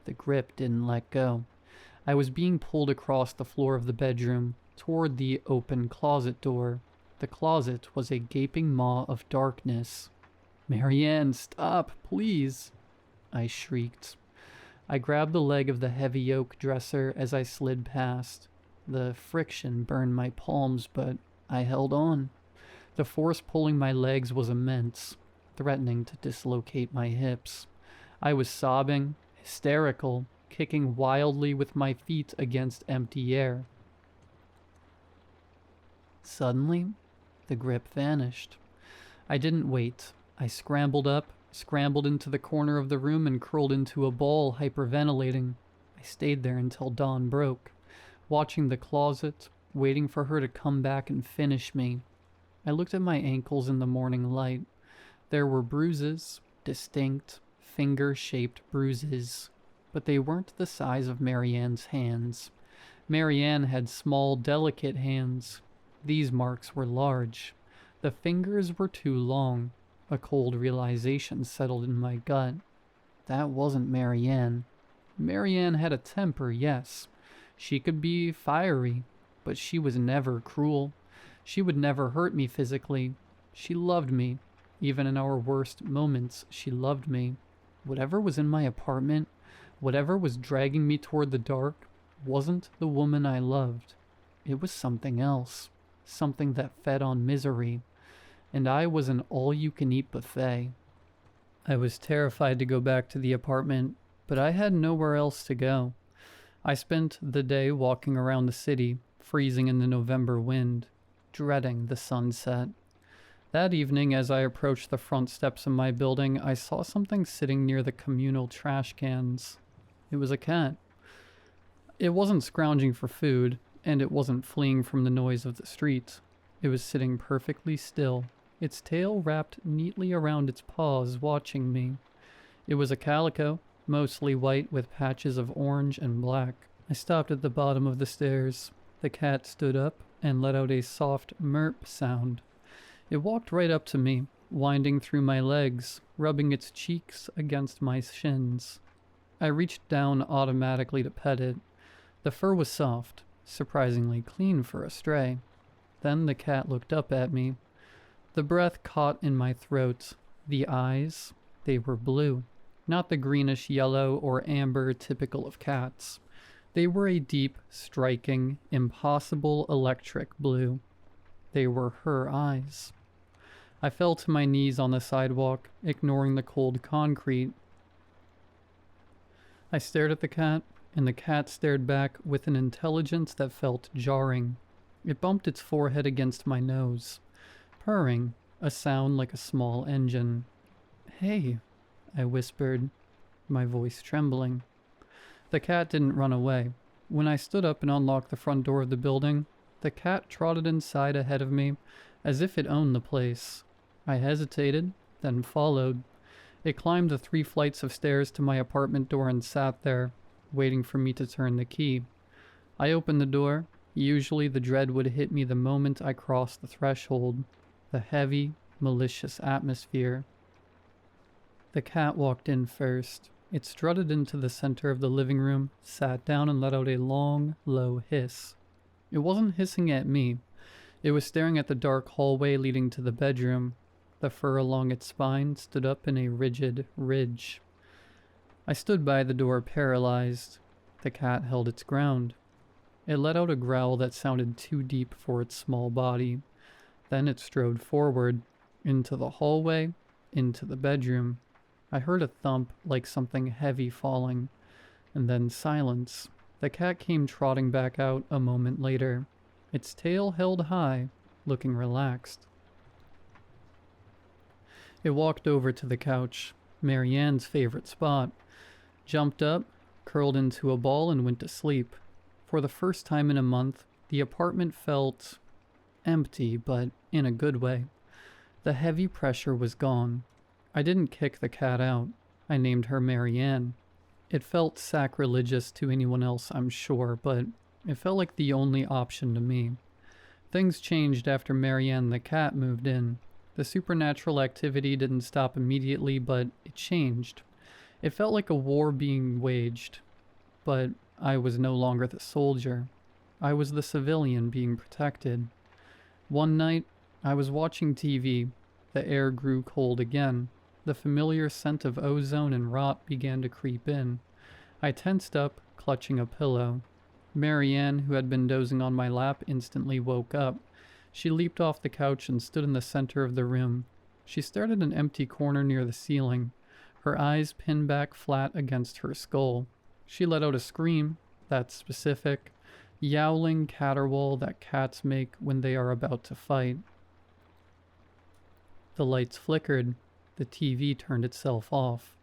The grip didn't let go. I was being pulled across the floor of the bedroom, toward the open closet door. The closet was a gaping maw of darkness. "Marianne, stop, please!" I shrieked. I grabbed the leg of the heavy oak dresser as I slid past. The friction burned my palms, but I held on. The force pulling my legs was immense, threatening to dislocate my hips. I was sobbing, hysterical, kicking wildly with my feet against empty air. Suddenly, the grip vanished. I didn't wait. I scrambled up, scrambled into the corner of the room and curled into a ball, hyperventilating. I stayed there until dawn broke, watching the closet, waiting for her to come back and finish me. I looked at my ankles in the morning light. There were bruises, distinct, finger-shaped bruises, but they weren't the size of Marianne's hands. Marianne had small, delicate hands. These marks were large. The fingers were too long. A cold realization settled in my gut. That wasn't Marianne. Marianne had a temper, yes. She could be fiery, but she was never cruel. She would never hurt me physically. She loved me. Even in our worst moments, she loved me. Whatever was in my apartment, whatever was dragging me toward the dark, wasn't the woman I loved. It was something else. Something that fed on misery. And I was an all-you-can-eat buffet. I was terrified to go back to the apartment, but I had nowhere else to go. I spent the day walking around the city, freezing in the November wind, dreading the sunset. That evening, as I approached the front steps of my building, I saw something sitting near the communal trash cans. It was a cat. It wasn't scrounging for food, and it wasn't fleeing from the noise of the street. It was sitting perfectly still, its tail wrapped neatly around its paws, watching me. It was a calico, mostly white with patches of orange and black. I stopped at the bottom of the stairs. The cat stood up and let out a soft merp sound. It walked right up to me, winding through my legs, rubbing its cheeks against my shins. I reached down automatically to pet it. The fur was soft, surprisingly clean for a stray. Then the cat looked up at me. The breath caught in my throat. The eyes, they were blue. Not the greenish yellow or amber typical of cats. They were a deep, striking, impossible electric blue. They were her eyes. I fell to my knees on the sidewalk, ignoring the cold concrete. I stared at the cat, and the cat stared back with an intelligence that felt jarring. It bumped its forehead against my nose, purring, a sound like a small engine. "Hey," I whispered, my voice trembling. The cat didn't run away. When I stood up and unlocked the front door of the building, the cat trotted inside ahead of me, as if it owned the place. I hesitated, then followed. It climbed the 3 flights of stairs to my apartment door and sat there, waiting for me to turn the key. I opened the door. Usually the dread would hit me the moment I crossed the threshold. The heavy, malicious atmosphere. The cat walked in first. It strutted into the center of the living room, sat down and let out a long, low hiss. It wasn't hissing at me. It was staring at the dark hallway leading to the bedroom. The fur along its spine stood up in a rigid ridge. I stood by the door paralyzed. The cat held its ground. It let out a growl that sounded too deep for its small body. Then it strode forward, into the hallway, into the bedroom. I heard a thump like something heavy falling, and then silence. The cat came trotting back out a moment later, its tail held high, looking relaxed. It walked over to the couch, Marianne's favorite spot, jumped up, curled into a ball, and went to sleep. For the first time in a month, the apartment felt empty, but in a good way. The heavy pressure was gone. I didn't kick the cat out. I named her Marianne. It felt sacrilegious to anyone else, I'm sure, but it felt like the only option to me. Things changed after Marianne the cat moved in. The supernatural activity didn't stop immediately, but it changed. It felt like a war being waged, but I was no longer the soldier. I was the civilian being protected. One night, I was watching TV. The air grew cold again. The familiar scent of ozone and rot began to creep in. I tensed up, clutching a pillow. Marianne, who had been dozing on my lap, instantly woke up. She leaped off the couch and stood in the center of the room. She stared at an empty corner near the ceiling, her eyes pinned back flat against her skull. She let out a scream, that specific, yowling caterwaul that cats make when they are about to fight. The lights flickered. The TV turned itself off.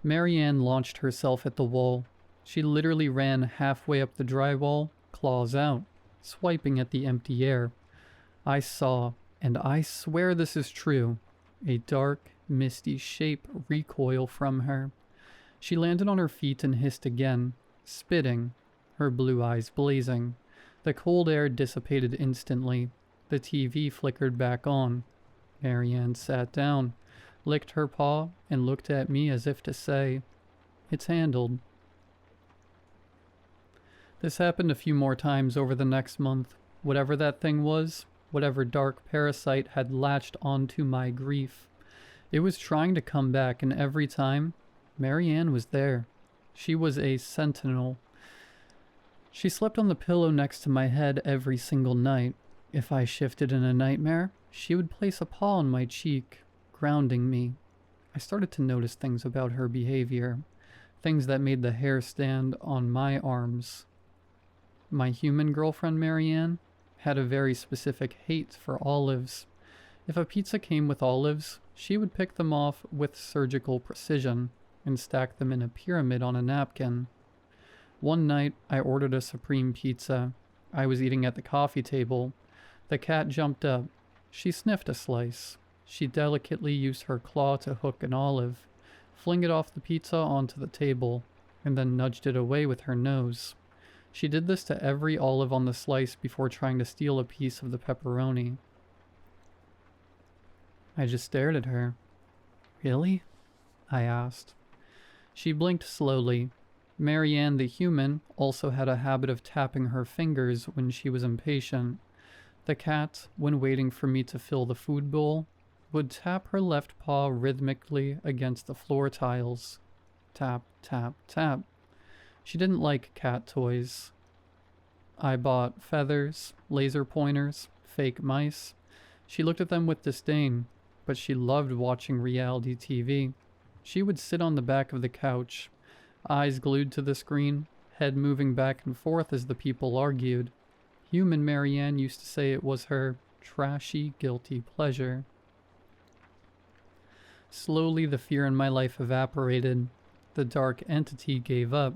Marianne launched herself at the wall. She literally ran halfway up the drywall, claws out, swiping at the empty air. I saw, and I swear this is true, a dark, misty shape recoil from her. She landed on her feet and hissed again, spitting, her blue eyes blazing. The cold air dissipated instantly. The TV flickered back on. Marianne sat down, licked her paw, and looked at me as if to say, "It's handled." This happened a few more times over the next month. Whatever that thing was, whatever dark parasite had latched onto my grief, it was trying to come back, and every time, Marianne was there. She was a sentinel. She slept on the pillow next to my head every single night. If I shifted in a nightmare, she would place a paw on my cheek, grounding me. I started to notice things about her behavior, things that made the hair stand on my arms. My human girlfriend Marianne had a very specific hate for olives. If a pizza came with olives, she would pick them off with surgical precision and stack them in a pyramid on a napkin. One night, I ordered a supreme pizza. I was eating at the coffee table. The cat jumped up. She sniffed a slice. She delicately used her claw to hook an olive, fling it off the pizza onto the table, and then nudged it away with her nose. She did this to every olive on the slice before trying to steal a piece of the pepperoni. I just stared at her. "Really?" I asked. She blinked slowly. Marianne the human also had a habit of tapping her fingers when she was impatient. The cat, when waiting for me to fill the food bowl, would tap her left paw rhythmically against the floor tiles. Tap, tap, tap. She didn't like cat toys. I bought feathers, laser pointers, fake mice. She looked at them with disdain, but she loved watching reality TV. She would sit on the back of the couch, eyes glued to the screen, head moving back and forth as the people argued. Human Marianne used to say it was her trashy, guilty pleasure. Slowly, the fear in my life evaporated. The dark entity gave up.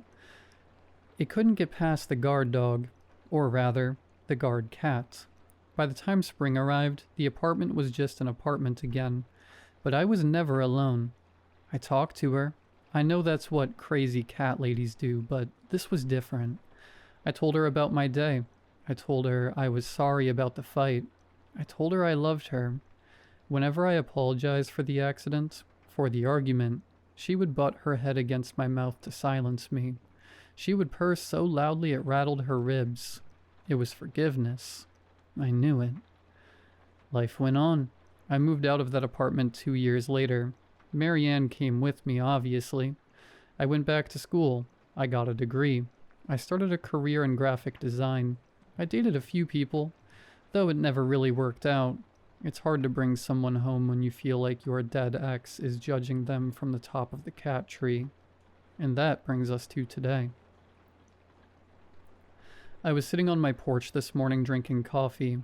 It couldn't get past the guard dog, or rather, the guard cat. By the time spring arrived, the apartment was just an apartment again, but I was never alone. I talked to her. I know that's what crazy cat ladies do, but this was different. I told her about my day. I told her I was sorry about the fight. I told her I loved her. Whenever I apologized for the accident, for the argument, she would butt her head against my mouth to silence me. She would purr so loudly it rattled her ribs. It was forgiveness. I knew it. Life went on. I moved out of that apartment 2 years later. Marianne came with me, obviously. I went back to school. I got a degree. I started a career in graphic design. I dated a few people, though it never really worked out. It's hard to bring someone home when you feel like your dead ex is judging them from the top of the cat tree. And that brings us to today. I was sitting on my porch this morning drinking coffee.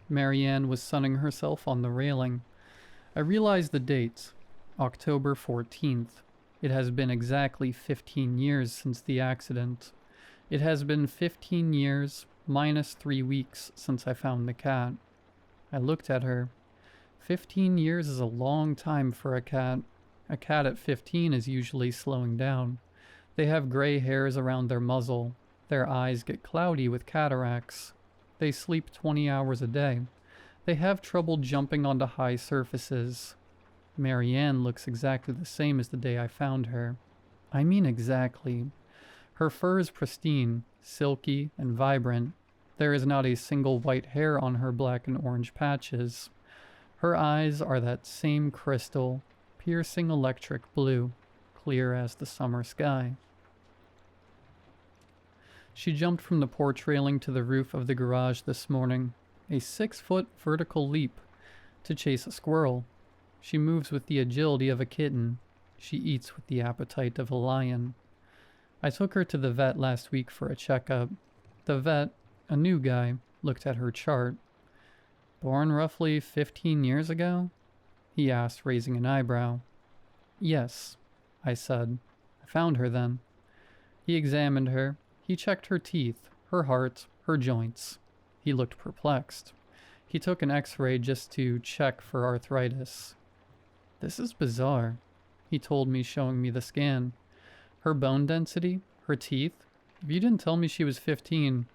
Marianne was sunning herself on the railing. I realized the date, October 14th. It has been exactly 15 years since the accident. It has been 15 years minus 3 weeks since I found the cat. I looked at her. 15 years is a long time for a cat. A cat at 15 is usually slowing down. They have gray hairs around their muzzle. Their eyes get cloudy with cataracts. They sleep 20 hours a day. They have trouble jumping onto high surfaces. Marianne looks exactly the same as the day I found her. I mean exactly. Her fur is pristine, silky, and vibrant. There is not a single white hair on her black and orange patches. Her eyes are that same crystal, piercing electric blue, clear as the summer sky. She jumped from the porch railing to the roof of the garage this morning, a 6-foot vertical leap, to chase a squirrel. She moves with the agility of a kitten. She eats with the appetite of a lion. I took her to the vet last week for a checkup. The vet, a new guy, looked at her chart. Born roughly 15 years ago? He asked, raising an eyebrow. Yes, I said. I found her then. He examined her. He checked her teeth, her heart, her joints. He looked perplexed. He took an x-ray just to check for arthritis. This is bizarre, he told me, showing me the scan. Her bone density, her teeth. If you didn't tell me she was 15,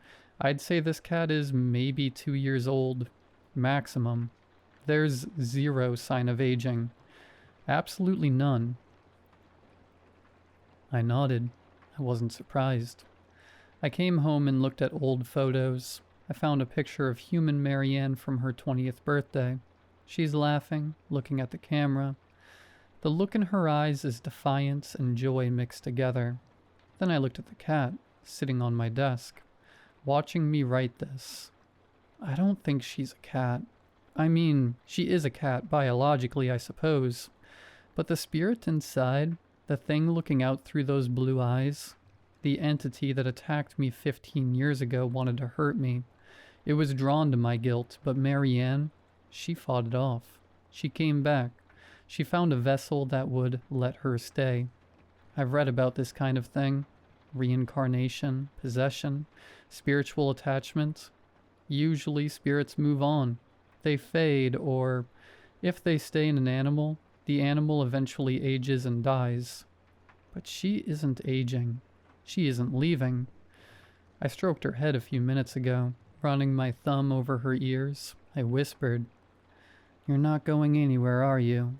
I'd say this cat is maybe 2 years old, maximum. There's zero sign of aging. Absolutely none. I nodded. I wasn't surprised. I came home and looked at old photos. I found a picture of human Marianne from her 20th birthday. She's laughing, looking at the camera. The look in her eyes is defiance and joy mixed together. Then I looked at the cat, sitting on my desk, watching me write this. I don't think she's a cat. I mean, she is a cat biologically, I suppose. But the spirit inside, the thing looking out through those blue eyes, the entity that attacked me 15 years ago wanted to hurt me. It was drawn to my guilt, but Marianne, she fought it off. She came back. She found a vessel that would let her stay. I've read about this kind of thing. Reincarnation, possession, spiritual attachment. Usually spirits move on. They fade, or if they stay in an animal, the animal eventually ages and dies. But she isn't aging. She isn't leaving. I stroked her head a few minutes ago, running my thumb over her ears. I whispered, "You're not going anywhere, are you?"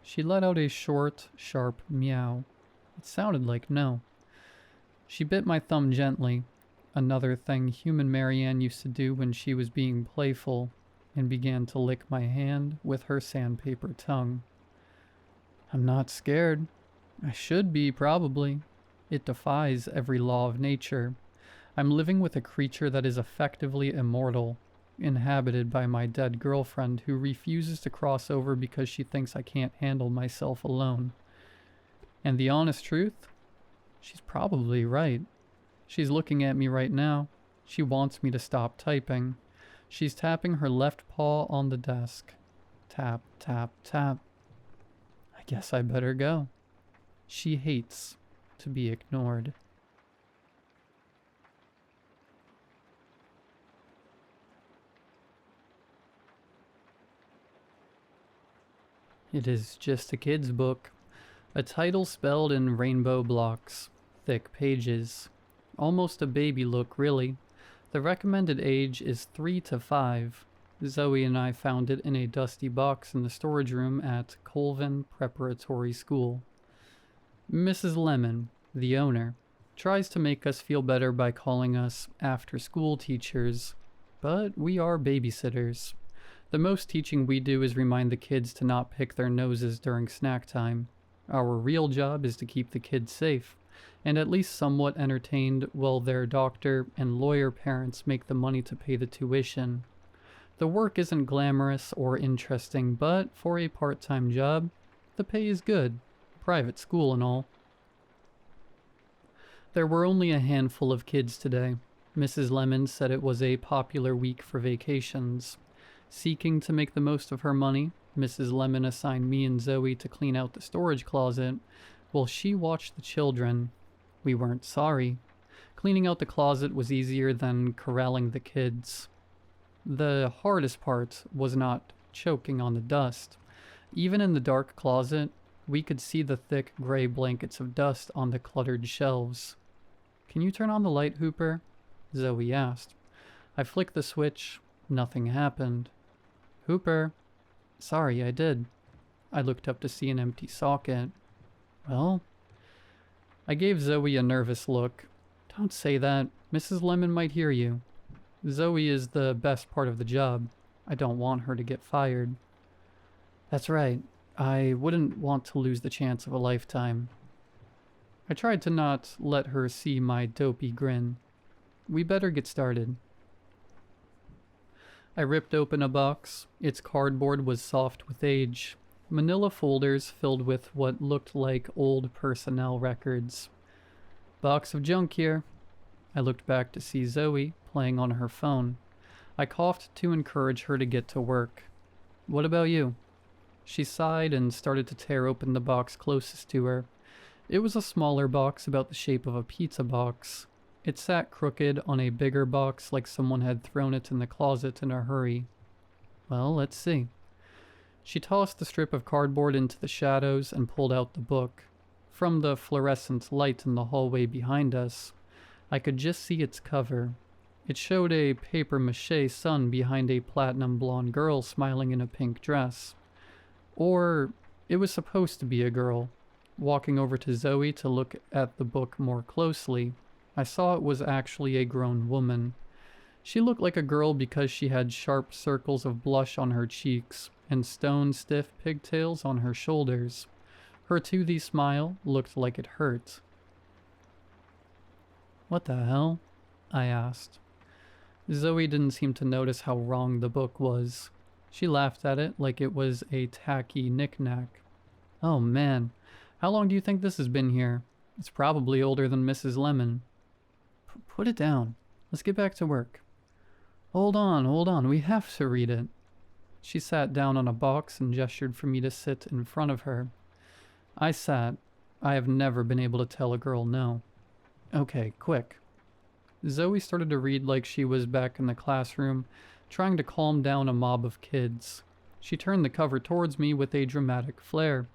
She let out a short, sharp meow. It sounded like no. She bit my thumb gently, another thing human Marianne used to do when she was being playful, and began to lick my hand with her sandpaper tongue. I'm not scared. I should be, probably. It defies every law of nature. I'm living with a creature that is effectively immortal, inhabited by my dead girlfriend who refuses to cross over because she thinks I can't handle myself alone. And the honest truth? She's probably right. She's looking at me right now. She wants me to stop typing. She's tapping her left paw on the desk. Tap, tap, tap. I guess I better go. She hates to be ignored. It is just a kid's book. A title spelled in rainbow blocks. Thick pages. Almost a baby look, really. The recommended age is 3 to 5. Zoe and I found it in a dusty box in the storage room at Colvin Preparatory School. Mrs. Lemon, the owner, tries to make us feel better by calling us after-school teachers, but we are babysitters. The most teaching we do is remind the kids to not pick their noses during snack time. Our real job is to keep the kids safe, and at least somewhat entertained while their doctor and lawyer parents make the money to pay the tuition. The work isn't glamorous or interesting, but for a part-time job, the pay is good. Private school and all. There were only a handful of kids today. Mrs. Lemon said it was a popular week for vacations. Seeking to make the most of her money, Mrs. Lemon assigned me and Zoe to clean out the storage closet while she watched the children. We weren't sorry. Cleaning out the closet was easier than corralling the kids. The hardest part was not choking on the dust. Even in the dark closet, we could see the thick gray blankets of dust on the cluttered shelves. "Can you turn on the light, Hooper?" Zoe asked. I flicked the switch. Nothing happened. "Hooper." "Sorry, I did." I looked up to see an empty socket. "Well?" I gave Zoe a nervous look. "Don't say that. Mrs. Lemon might hear you. Zoe is the best part of the job. I don't want her to get fired." "That's right. I wouldn't want to lose the chance of a lifetime." I tried to not let her see my dopey grin. "We better get started." I ripped open a box. Its cardboard was soft with age. Manila folders filled with what looked like old personnel records. "Box of junk here." I looked back to see Zoe playing on her phone. I coughed to encourage her to get to work. "What about you?" She sighed and started to tear open the box closest to her. It was a smaller box about the shape of a pizza box. It sat crooked on a bigger box like someone had thrown it in the closet in a hurry. "Well, let's see." She tossed the strip of cardboard into the shadows and pulled out the book. From the fluorescent light in the hallway behind us, I could just see its cover. It showed a papier-mâché sun behind a platinum blonde girl smiling in a pink dress. Or it was supposed to be a girl. Walking over to Zoe to look at the book more closely, I saw it was actually a grown woman. She looked like a girl because she had sharp circles of blush on her cheeks and stone-stiff pigtails on her shoulders. Her toothy smile looked like it hurt. "What the hell?" I asked. Zoe didn't seem to notice how wrong the book was. She laughed at it like it was a tacky knick-knack. "Oh man, how long do you think this has been here? It's probably older than Mrs. Lemon." Put it down. Let's get back to work." Hold on, we have to read it." She sat down on a box and gestured for me to sit in front of her. I sat. I have never been able to tell a girl no. "Okay, quick." Zoe started to read like she was back in the classroom, trying to calm down a mob of kids. She turned the cover towards me with a dramatic flare.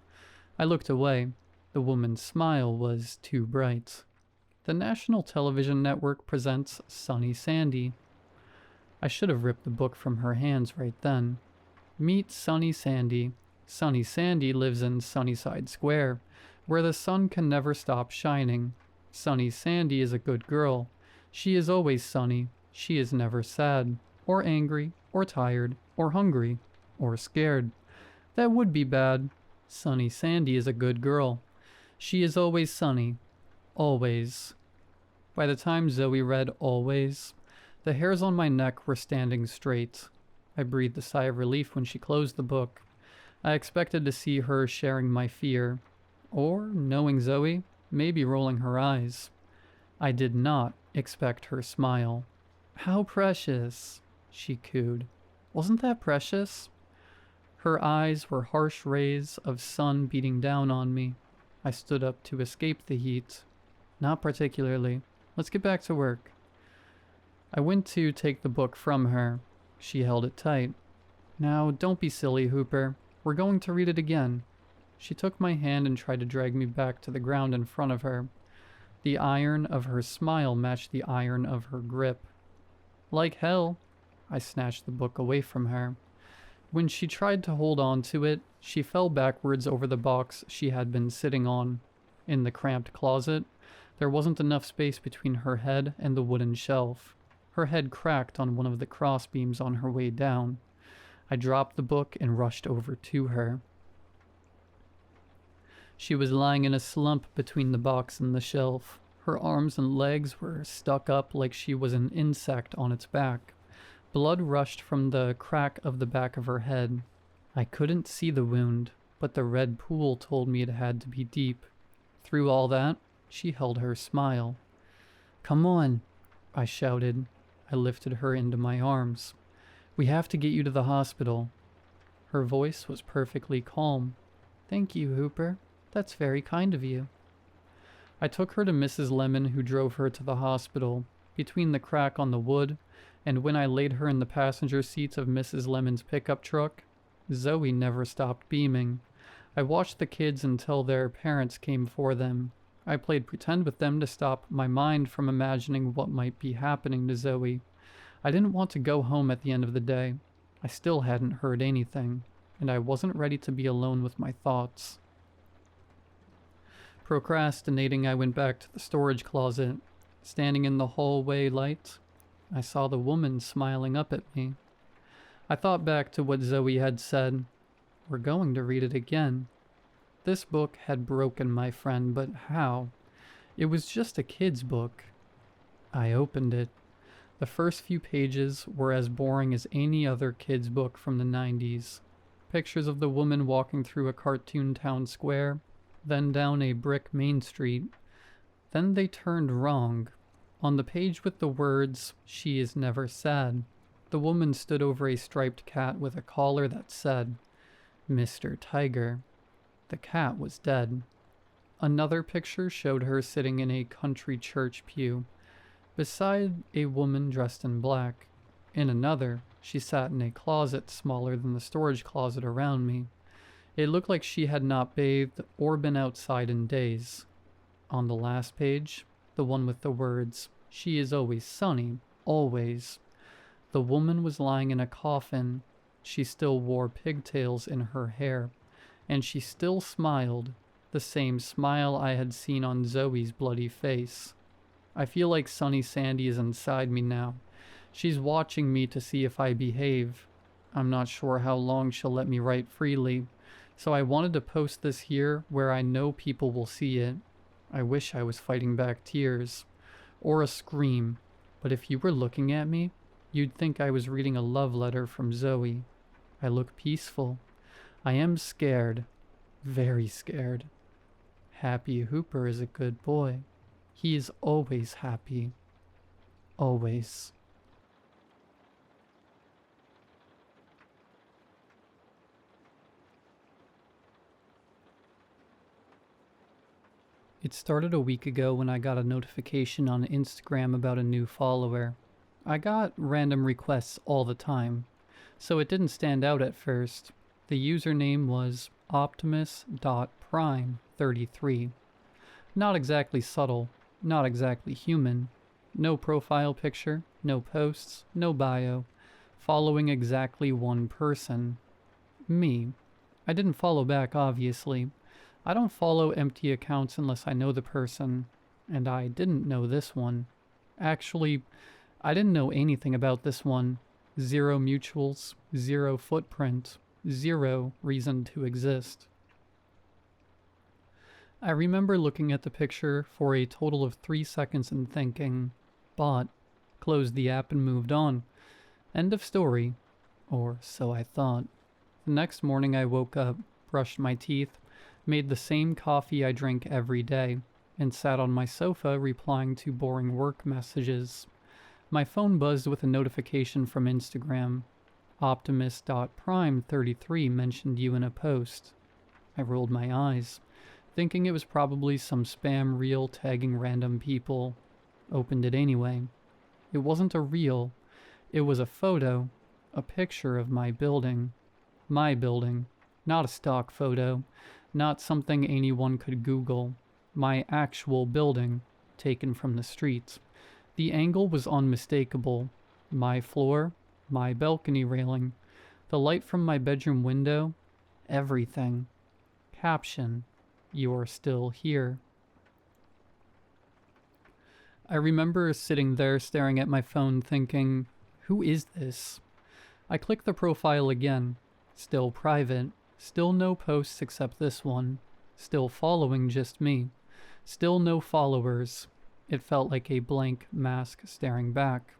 I looked away. The woman's smile was too bright. The national television network presents Sunny Sandy. I should have ripped the book from her hands right then. Meet Sunny Sandy. Sunny Sandy lives in Sunnyside Square, where the sun can never stop shining. Sunny Sandy is a good girl. She is always sunny. She is never sad, or angry, or tired, or hungry, or scared. That would be bad. Sunny Sandy is a good girl. She is always sunny. Always. By the time Zoe read always, the hairs on my neck were standing straight. I breathed a sigh of relief when she closed the book. I expected to see her sharing my fear, or, knowing Zoe, maybe rolling her eyes. I did not. expect her smile. "How precious," she cooed. "Wasn't that precious?" Her eyes were harsh rays of sun beating down on me. I stood up to escape the heat. "Not particularly. Let's get back to work." I went to take the book from her. She held it tight. "Now, don't be silly, Hooper. We're going to read it again." She took my hand and tried to drag me back to the ground in front of her. The iron of her smile matched the iron of her grip. "Like hell." I snatched the book away from her. When she tried to hold on to it, she fell backwards over the box she had been sitting on. In the cramped closet, there wasn't enough space between her head and the wooden shelf. Her head cracked on one of the crossbeams on her way down. I dropped the book and rushed over to her. She was lying in a slump between the box and the shelf. Her arms and legs were stuck up like she was an insect on its back. Blood rushed from the crack of the back of her head. I couldn't see the wound, but the red pool told me it had to be deep. Through all that, she held her smile. "Come on," I shouted. I lifted her into my arms. "We have to get you to the hospital." Her voice was perfectly calm. "Thank you, Hooper. That's very kind of you." I took her to Mrs. Lemon, who drove her to the hospital. Between the crack on the wood, and when I laid her in the passenger seats of Mrs. Lemon's pickup truck, Zoe never stopped beaming. I watched the kids until their parents came for them. I played pretend with them to stop my mind from imagining what might be happening to Zoe. I didn't want to go home at the end of the day. I still hadn't heard anything, and I wasn't ready to be alone with my thoughts. Procrastinating, I went back to the storage closet. Standing in the hallway light, I saw the woman smiling up at me. I thought back to what Zoe had said. We're going to read it again. This book had broken my friend, but how? It was just a kid's book. I opened it. The first few pages were as boring as any other kid's book from the 90s. Pictures of the woman walking through a cartoon town square, then down a brick main street. Then they turned wrong. On the page with the words, "She is never sad," the woman stood over a striped cat with a collar that said, "Mr. Tiger." The cat was dead. Another picture showed her sitting in a country church pew, beside a woman dressed in black. In another, she sat in a closet smaller than the storage closet around me. It looked like she had not bathed or been outside in days. On the last page, the one with the words, "She is always sunny, always," the woman was lying in a coffin. She still wore pigtails in her hair, and she still smiled, the same smile I had seen on Zoe's bloody face. I feel like Sunny Sandy is inside me now. She's watching me to see if I behave. I'm not sure how long she'll let me write freely, so I wanted to post this here where I know people will see it. I wish I was fighting back tears, or a scream, but if you were looking at me, you'd think I was reading a love letter from Zoe. I look peaceful. I am scared, very scared. Happy Hooper is a good boy. He is always happy. Always. It started a week ago when I got a notification on Instagram about a new follower. I got random requests all the time, so it didn't stand out at first. The username was Optimus.Prime33. Not exactly subtle, not exactly human. No profile picture, no posts, no bio. Following exactly one person. Me. I didn't follow back, obviously. I don't follow empty accounts unless I know the person, and I didn't know this one. Actually, I didn't know anything about this one. 0 mutuals, 0 footprint, 0 reason to exist. I remember looking at the picture for a total of 3 seconds and thinking, bought, closed the app and moved on. End of story. Or so I thought. The next morning I woke up, brushed my teeth, made the same coffee I drink every day, and sat on my sofa replying to boring work messages. My phone buzzed with a notification from Instagram. Optimus.Prime33 mentioned you in a post. I rolled my eyes, thinking it was probably some spam reel tagging random people. Opened it anyway. It wasn't a reel. It was a photo, a picture of my building. My building. Not a stock photo. Not something anyone could Google. My actual building, taken from the street. The angle was unmistakable. My floor, my balcony railing, the light from my bedroom window, everything. Caption, you're still here. I remember sitting there staring at my phone thinking, who is this? I clicked the profile again. Still private. Still no posts except this one. Still following just me. Still no followers. It felt like a blank mask staring back.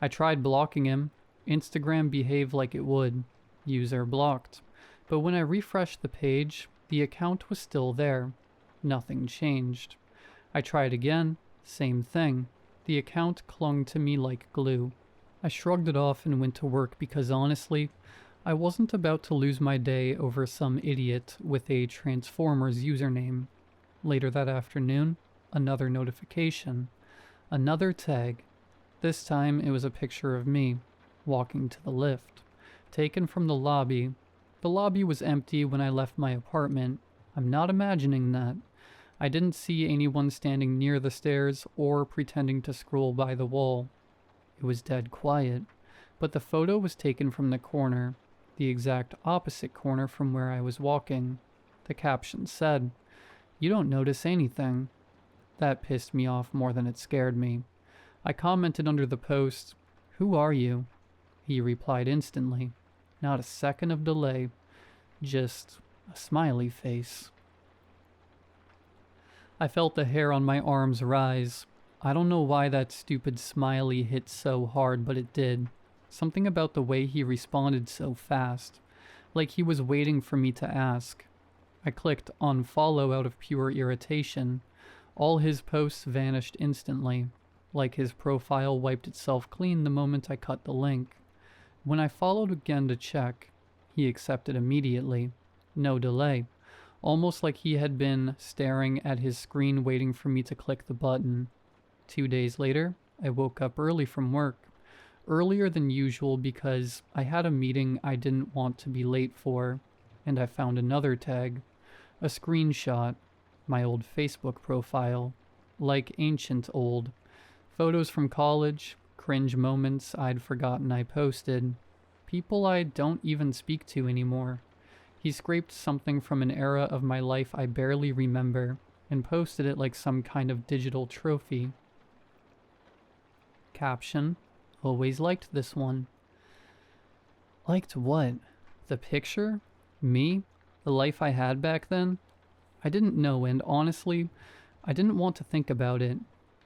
I tried blocking him. Instagram behaved like it would. User blocked. But when I refreshed the page, the account was still there. Nothing changed. I tried again. Same thing. The account clung to me like glue. I shrugged it off and went to work because honestly, I wasn't about to lose my day over some idiot with a Transformers username. Later that afternoon, another notification. Another tag. This time it was a picture of me, walking to the lift, taken from the lobby. The lobby was empty when I left my apartment. I'm not imagining that. I didn't see anyone standing near the stairs or pretending to scroll by the wall. It was dead quiet, but the photo was taken from the corner, the exact opposite corner from where I was walking. The caption said, "You don't notice anything." That pissed me off more than it scared me. I commented under the post, "Who are you?" He replied instantly. Not a second of delay. Just a smiley face. I felt the hair on my arms rise. I don't know why that stupid smiley hit so hard, but it did. Something about the way he responded so fast. Like he was waiting for me to ask. I clicked unfollow out of pure irritation. All his posts vanished instantly. Like his profile wiped itself clean the moment I cut the link. When I followed again to check, he accepted immediately. No delay. Almost like he had been staring at his screen waiting for me to click the button. 2 days later, I woke up early from work. Earlier than usual because I had a meeting I didn't want to be late for, and I found another tag. A screenshot. My old Facebook profile. Like ancient old. Photos from college, cringe moments I'd forgotten I posted. People I don't even speak to anymore. He scraped something from an era of my life I barely remember and posted it like some kind of digital trophy. Caption, always liked this one. Liked what? The picture? Me? The life I had back then? I didn't know, and honestly, I didn't want to think about it.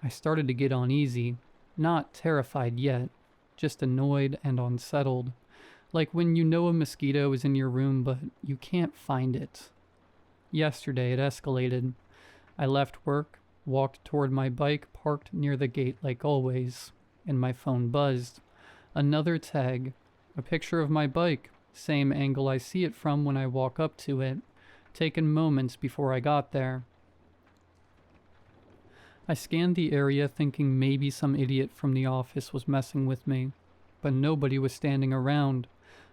I started to get uneasy. Not terrified yet, just annoyed and unsettled. Like when you know a mosquito is in your room but you can't find it. Yesterday it escalated. I left work, walked toward my bike parked near the gate like always, and my phone buzzed. Another tag. A picture of my bike, same angle I see it from when I walk up to it, taken moments before I got there. I scanned the area thinking maybe some idiot from the office was messing with me, but nobody was standing around.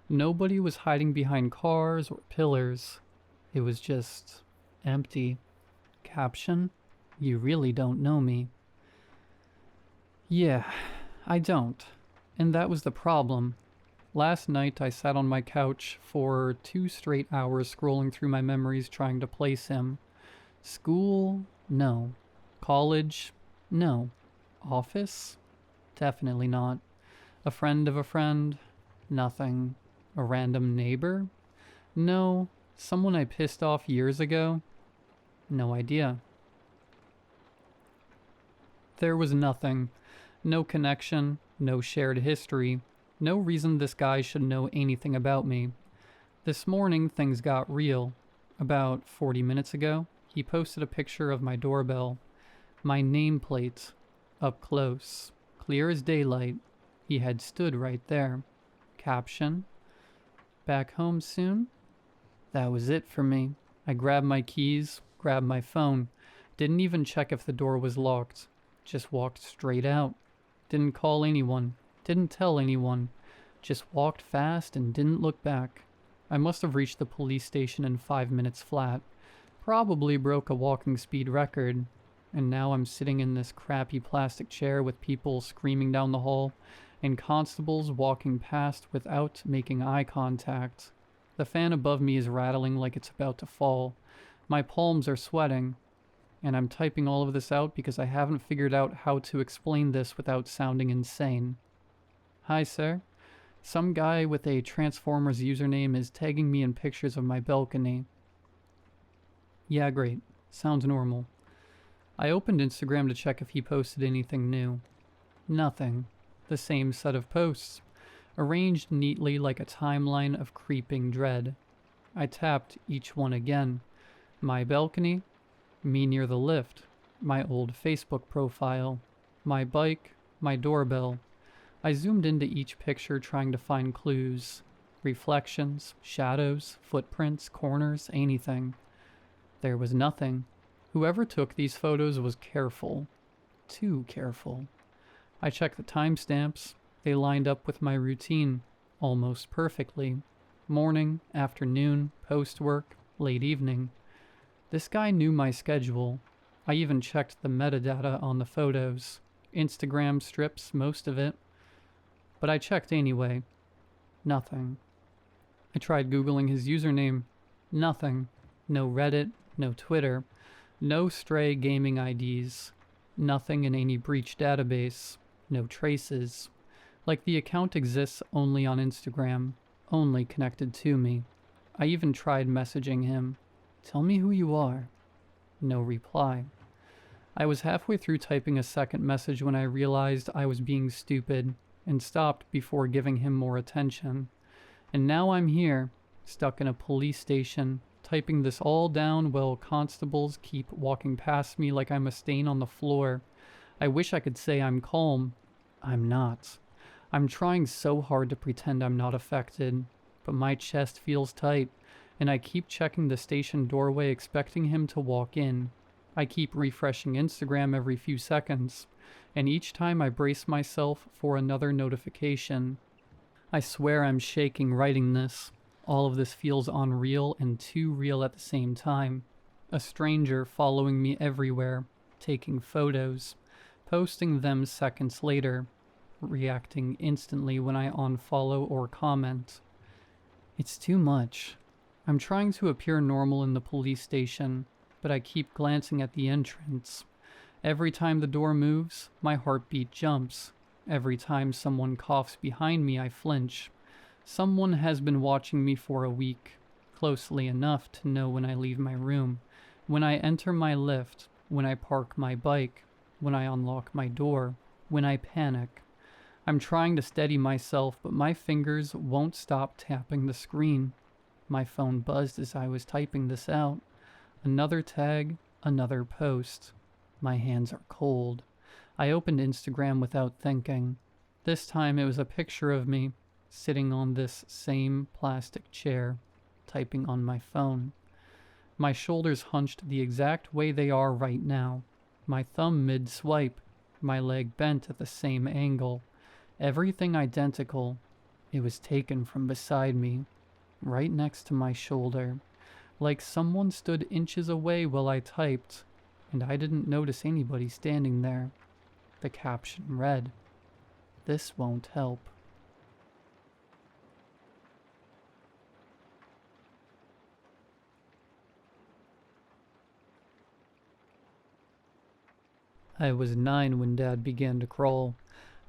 Nobody was hiding behind cars or pillars. It was just empty. Caption, you really don't know me. Yeah, I don't. And that was the problem. Last night I sat on my couch for 2 straight hours scrolling through my memories trying to place him. School? No. College? No. Office? Definitely not. A friend of a friend? Nothing. A random neighbor? No. Someone I pissed off years ago? No idea. There was nothing. No connection, no shared history, no reason this guy should know anything about me. This morning, things got real. About 40 minutes ago, he posted a picture of my doorbell. My nameplate, up close, clear as daylight. He had stood right there. Caption, back home soon? That was it for me. I grabbed my keys, grabbed my phone, didn't even check if the door was locked. Just walked straight out. Didn't call anyone, didn't tell anyone. Just walked fast and didn't look back. I must have reached the police station in 5 minutes flat. Probably broke a walking speed record. And now I'm sitting in this crappy plastic chair with people screaming down the hall and constables walking past without making eye contact. The fan above me is rattling like it's about to fall. My palms are sweating. And I'm typing all of this out because I haven't figured out how to explain this without sounding insane. Hi, sir. Some guy with a Transformers username is tagging me in pictures of my balcony. Yeah, great. Sounds normal. I opened Instagram to check if he posted anything new. Nothing. The same set of posts, arranged neatly like a timeline of creeping dread. I tapped each one again. My balcony, me near the lift, my old Facebook profile, my bike, my doorbell. I zoomed into each picture trying to find clues. Reflections, shadows, footprints, corners, anything. There was nothing. Whoever took these photos was careful. Too careful. I checked the timestamps. They lined up with my routine, almost perfectly. Morning, afternoon, post-work, late evening. This guy knew my schedule. I even checked the metadata on the photos. Instagram strips, most of it. But I checked anyway. Nothing. I tried Googling his username. Nothing. No Reddit, no Twitter. No stray gaming IDs. Nothing in any breach database. No traces. Like the account exists only on Instagram. Only connected to me. I even tried messaging him. Tell me who you are. No reply. I was halfway through typing a second message when I realized I was being stupid and stopped before giving him more attention. And now I'm here, stuck in a police station, typing this all down while constables keep walking past me like I'm a stain on the floor. I wish I could say I'm calm. I'm not. I'm trying so hard to pretend I'm not affected, but my chest feels tight, and I keep checking the station doorway expecting him to walk in. I keep refreshing Instagram every few seconds, and each time I brace myself for another notification. I swear I'm shaking writing this. All of this feels unreal and too real at the same time. A stranger following me everywhere, taking photos, posting them seconds later, reacting instantly when I unfollow or comment. It's too much. I'm trying to appear normal in the police station, but I keep glancing at the entrance. Every time the door moves, my heartbeat jumps. Every time someone coughs behind me, I flinch. Someone has been watching me for a week, closely enough to know when I leave my room, when I enter my lift, when I park my bike, when I unlock my door, when I panic. I'm trying to steady myself, but my fingers won't stop tapping the screen. My phone buzzed as I was typing this out. Another tag, another post. My hands are cold. I opened Instagram without thinking. This time it was a picture of me, sitting on this same plastic chair, typing on my phone. My shoulders hunched the exact way they are right now. My thumb mid-swipe, my leg bent at the same angle. Everything identical. It was taken from beside me, right next to my shoulder, like someone stood inches away while I typed, and I didn't notice anybody standing there. The caption read, "This won't help." I was 9 when Dad began to crawl.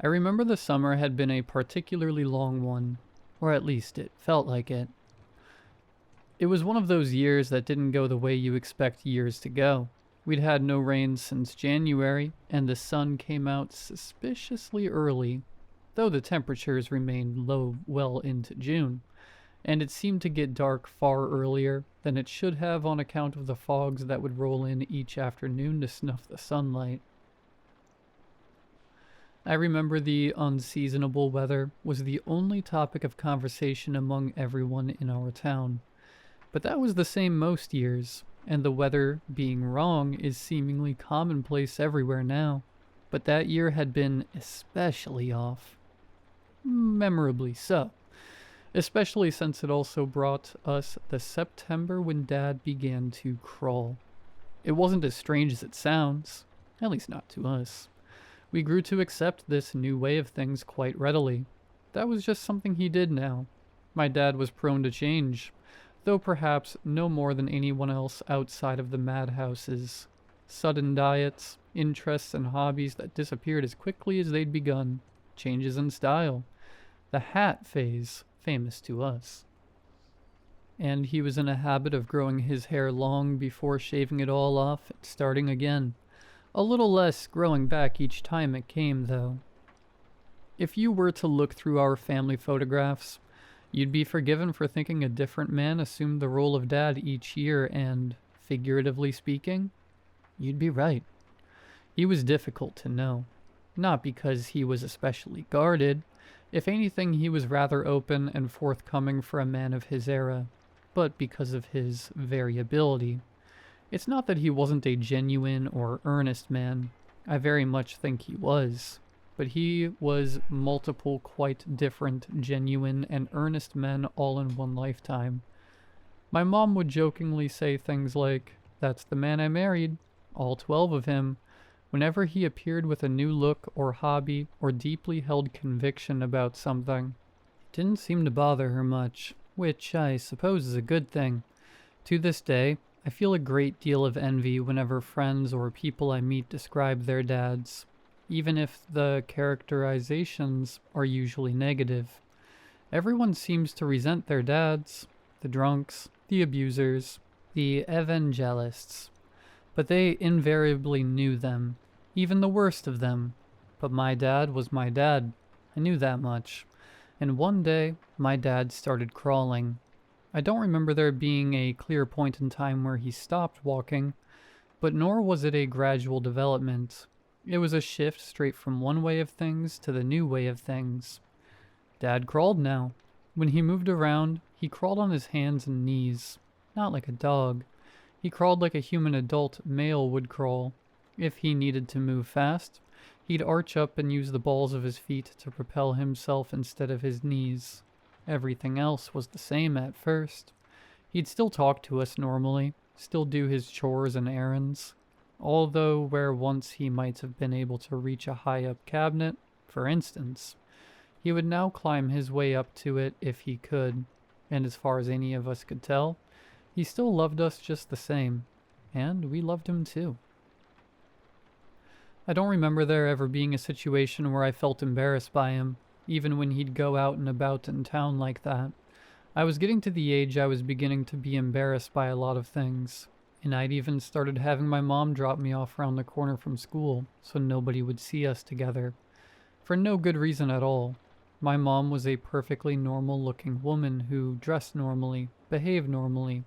I remember the summer had been a particularly long one, or at least it felt like it. It was one of those years that didn't go the way you expect years to go. We'd had no rain since January, and the sun came out suspiciously early, though the temperatures remained low well into June. and it seemed to get dark far earlier than it should have on account of the fogs that would roll in each afternoon to snuff the sunlight. I remember the unseasonable weather was the only topic of conversation among everyone in our town. But that was the same most years, and the weather being wrong is seemingly commonplace everywhere now. But that year had been especially off. Memorably so. Especially since it also brought us the September when Dad began to crawl. It wasn't as strange as it sounds, at least not to us. We grew to accept this new way of things quite readily. That was just something he did now. My dad was prone to change, though perhaps no more than anyone else outside of the madhouses. Sudden diets, interests, and hobbies that disappeared as quickly as they'd begun. Changes in style. The hat phase, famous to us. And he was in a habit of growing his hair long before shaving it all off and starting again. A little less growing back each time it came, though. If you were to look through our family photographs, you'd be forgiven for thinking a different man assumed the role of Dad each year, and, figuratively speaking, you'd be right. He was difficult to know. Not because he was especially guarded. If anything, he was rather open and forthcoming for a man of his era, but because of his variability. It's not that he wasn't a genuine or earnest man. I very much think he was. But he was multiple quite different, genuine, and earnest men all in one lifetime. My mom would jokingly say things like, "That's the man I married," all 12 of him, whenever he appeared with a new look or hobby or deeply held conviction about something. It didn't seem to bother her much, which I suppose is a good thing. To this day, I feel a great deal of envy whenever friends or people I meet describe their dads, even if the characterizations are usually negative. Everyone seems to resent their dads, the drunks, the abusers, the evangelists, but they invariably knew them, even the worst of them. But my dad was my dad. I knew that much. And one day, my dad started crawling. I don't remember there being a clear point in time where he stopped walking, but nor was it a gradual development. It was a shift straight from one way of things to the new way of things. Dad crawled now. When he moved around, he crawled on his hands and knees. Not like a dog. He crawled like a human adult male would crawl. If he needed to move fast, he'd arch up and use the balls of his feet to propel himself instead of his knees. Everything else was the same at first. He'd still talk to us normally, still do his chores and errands. Although where once he might have been able to reach a high-up cabinet, for instance, he would now climb his way up to it if he could, and as far as any of us could tell, he still loved us just the same, and we loved him too. I don't remember there ever being a situation where I felt embarrassed by him, even when he'd go out and about in town like that. I was getting to the age I was beginning to be embarrassed by a lot of things, and I'd even started having my mom drop me off around the corner from school so nobody would see us together. For no good reason at all. My mom was a perfectly normal-looking woman who dressed normally, behaved normally,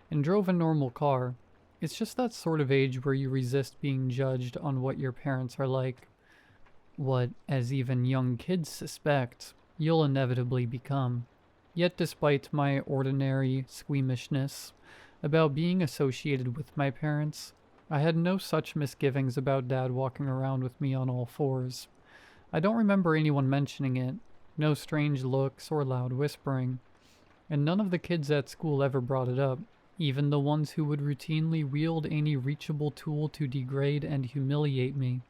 and drove a normal car. It's just that sort of age where you resist being judged on what your parents are like. What, as even young kids suspect, you'll inevitably become. Yet despite my ordinary squeamishness about being associated with my parents, I had no such misgivings about Dad walking around with me on all fours. I don't remember anyone mentioning it, no strange looks or loud whispering, and none of the kids at school ever brought it up, even the ones who would routinely wield any reachable tool to degrade and humiliate me,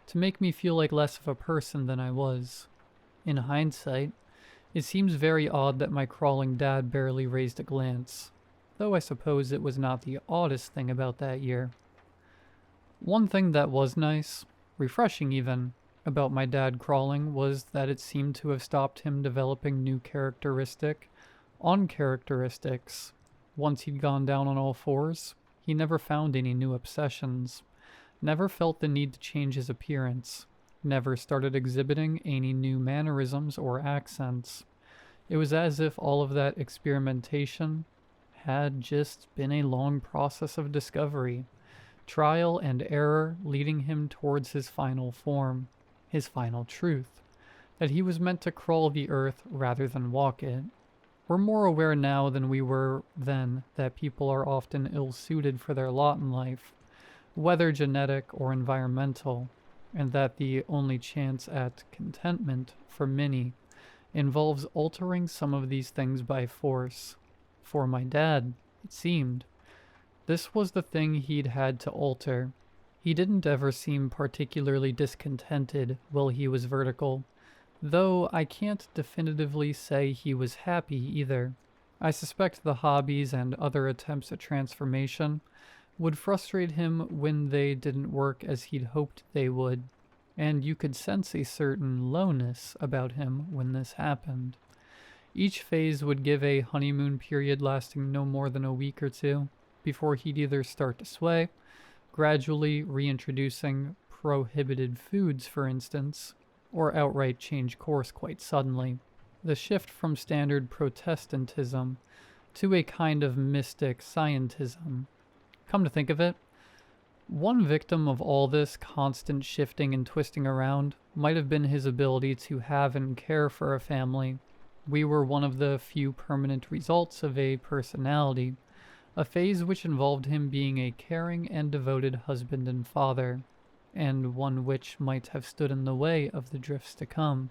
to make me feel like less of a person than I was. In hindsight, it seems very odd that my crawling dad barely raised a glance, though I suppose it was not the oddest thing about that year. One thing that was nice, refreshing even, about my dad crawling was that it seemed to have stopped him developing new uncharacteristics. Once he'd gone down on all fours, he never found any new obsessions, never felt the need to change his appearance, never started exhibiting any new mannerisms or accents. It was as if all of that experimentation had just been a long process of discovery, trial and error leading him towards his final form, his final truth, that he was meant to crawl the earth rather than walk it. We're more aware now than we were then that people are often ill-suited for their lot in life, whether genetic or environmental, and that the only chance at contentment for many involves altering some of these things by force. For my dad, it seemed, this was the thing he'd had to alter. He didn't ever seem particularly discontented while he was vertical, though I can't definitively say he was happy either. I suspect the hobbies and other attempts at transformation would frustrate him when they didn't work as he'd hoped they would, and you could sense a certain lowness about him when this happened. Each phase would give a honeymoon period lasting no more than a week or two, before he'd either start to sway, gradually reintroducing prohibited foods, for instance, or outright change course quite suddenly. The shift from standard Protestantism to a kind of mystic scientism. Come to think of it, one victim of all this constant shifting and twisting around might have been his ability to have and care for a family. We were one of the few permanent results of a personality, a phase which involved him being a caring and devoted husband and father, and one which might have stood in the way of the drifts to come.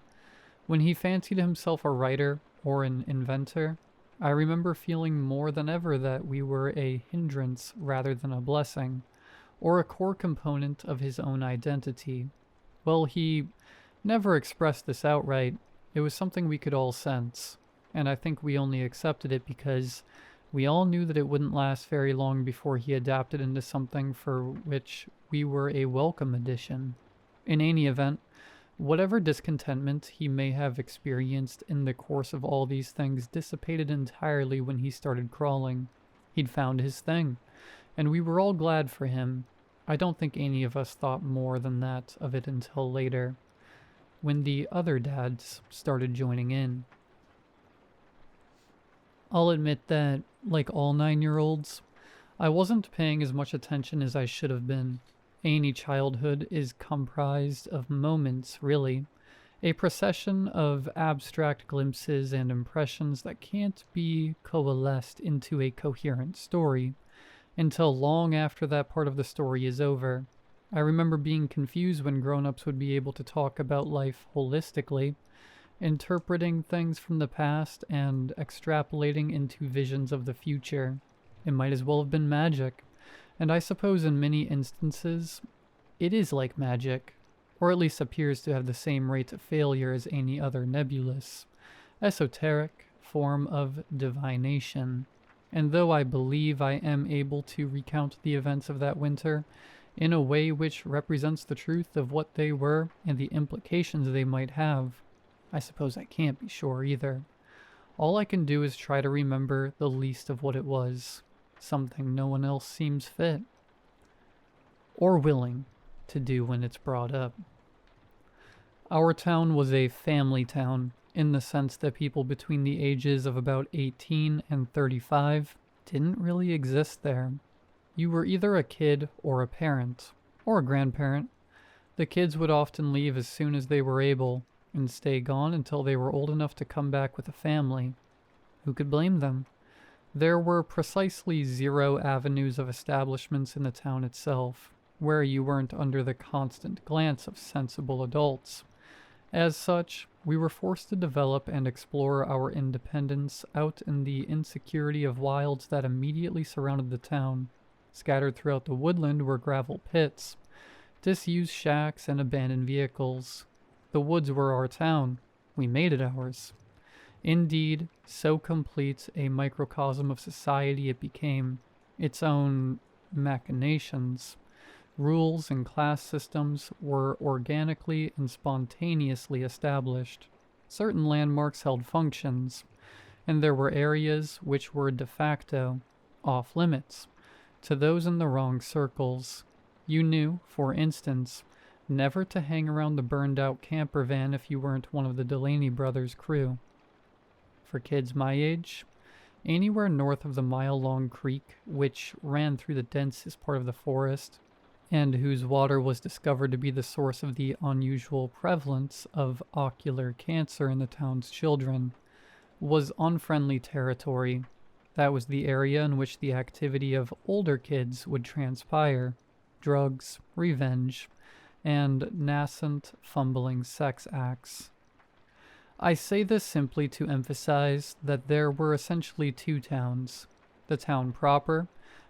When he fancied himself a writer or an inventor, I remember feeling more than ever that we were a hindrance rather than a blessing, or a core component of his own identity. Well, he never expressed this outright. It was something we could all sense, and I think we only accepted it because we all knew that it wouldn't last very long before he adapted into something for which we were a welcome addition. In any event, whatever discontentment he may have experienced in the course of all these things dissipated entirely when he started crawling. He'd found his thing, and we were all glad for him. I don't think any of us thought more than that of it until later, when the other dads started joining in. I'll admit that, like all 9-year-olds, I wasn't paying as much attention as I should have been. Any childhood is comprised of moments, really, a procession of abstract glimpses and impressions that can't be coalesced into a coherent story until long after that part of the story is over. I remember being confused when grown-ups would be able to talk about life holistically, interpreting things from the past and extrapolating into visions of the future. It might as well have been magic, and I suppose in many instances it is like magic, or at least appears to have the same rate of failure as any other nebulous, esoteric form of divination. And though I believe I am able to recount the events of that winter in a way which represents the truth of what they were and the implications they might have, I suppose I can't be sure either. All I can do is try to remember the least of what it was, something no one else seems fit or willing to do when it's brought up. Our town was a family town, in the sense that people between the ages of about 18 and 35 didn't really exist there. You were either a kid or a parent, or a grandparent. The kids would often leave as soon as they were able, and stay gone until they were old enough to come back with a family. Who could blame them? There were precisely 0 avenues of establishments in the town itself, where you weren't under the constant glance of sensible adults. As such, we were forced to develop and explore our independence out in the insecurity of wilds that immediately surrounded the town. Scattered throughout the woodland were gravel pits, disused shacks, and abandoned vehicles. The woods were our town. We made it ours. Indeed, so complete a microcosm of society it became, its own machinations. Rules and class systems were organically and spontaneously established. Certain landmarks held functions, and there were areas which were de facto off limits to those in the wrong circles. You knew, for instance, never to hang around the burned-out camper van if you weren't one of the Delaney brothers' crew. for kids my age. Anywhere north of the mile-long creek, which ran through the densest part of the forest, and whose water was discovered to be the source of the unusual prevalence of ocular cancer in the town's children, was unfriendly territory. That was the area in which the activity of older kids would transpire: drugs, revenge, and nascent, fumbling sex acts. I say this simply to emphasize that there were essentially two towns: the town proper,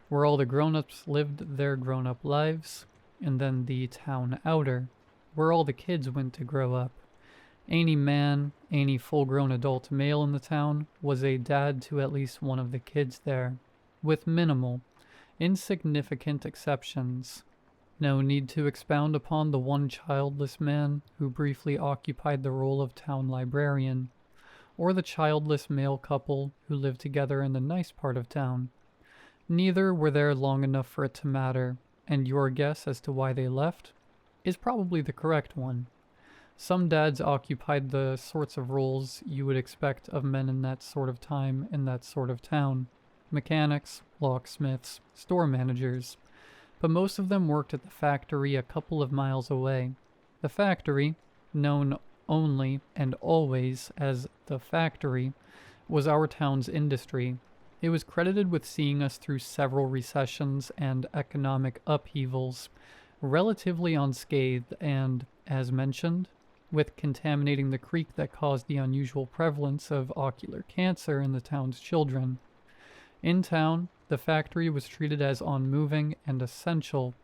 where all the grown-ups lived their grown-up lives, and then the town outer, where all the kids went to grow up. Any man, any full-grown adult male in the town was a dad to at least one of the kids there, with minimal, insignificant exceptions. No need to expound upon the one childless man who briefly occupied the role of town librarian, or the childless male couple who lived together in the nice part of town. Neither were there long enough for it to matter, and your guess as to why they left is probably the correct one. Some dads occupied the sorts of roles you would expect of men in that sort of time in that sort of town: mechanics, locksmiths, store managers. But most of them worked at the factory a couple of miles away. The factory, known only and always as the factory, was our town's industry. It was credited with seeing us through several recessions and economic upheavals, relatively unscathed, and, as mentioned, with contaminating the creek that caused the unusual prevalence of ocular cancer in the town's children. In town, the factory was treated as unmoving and essential,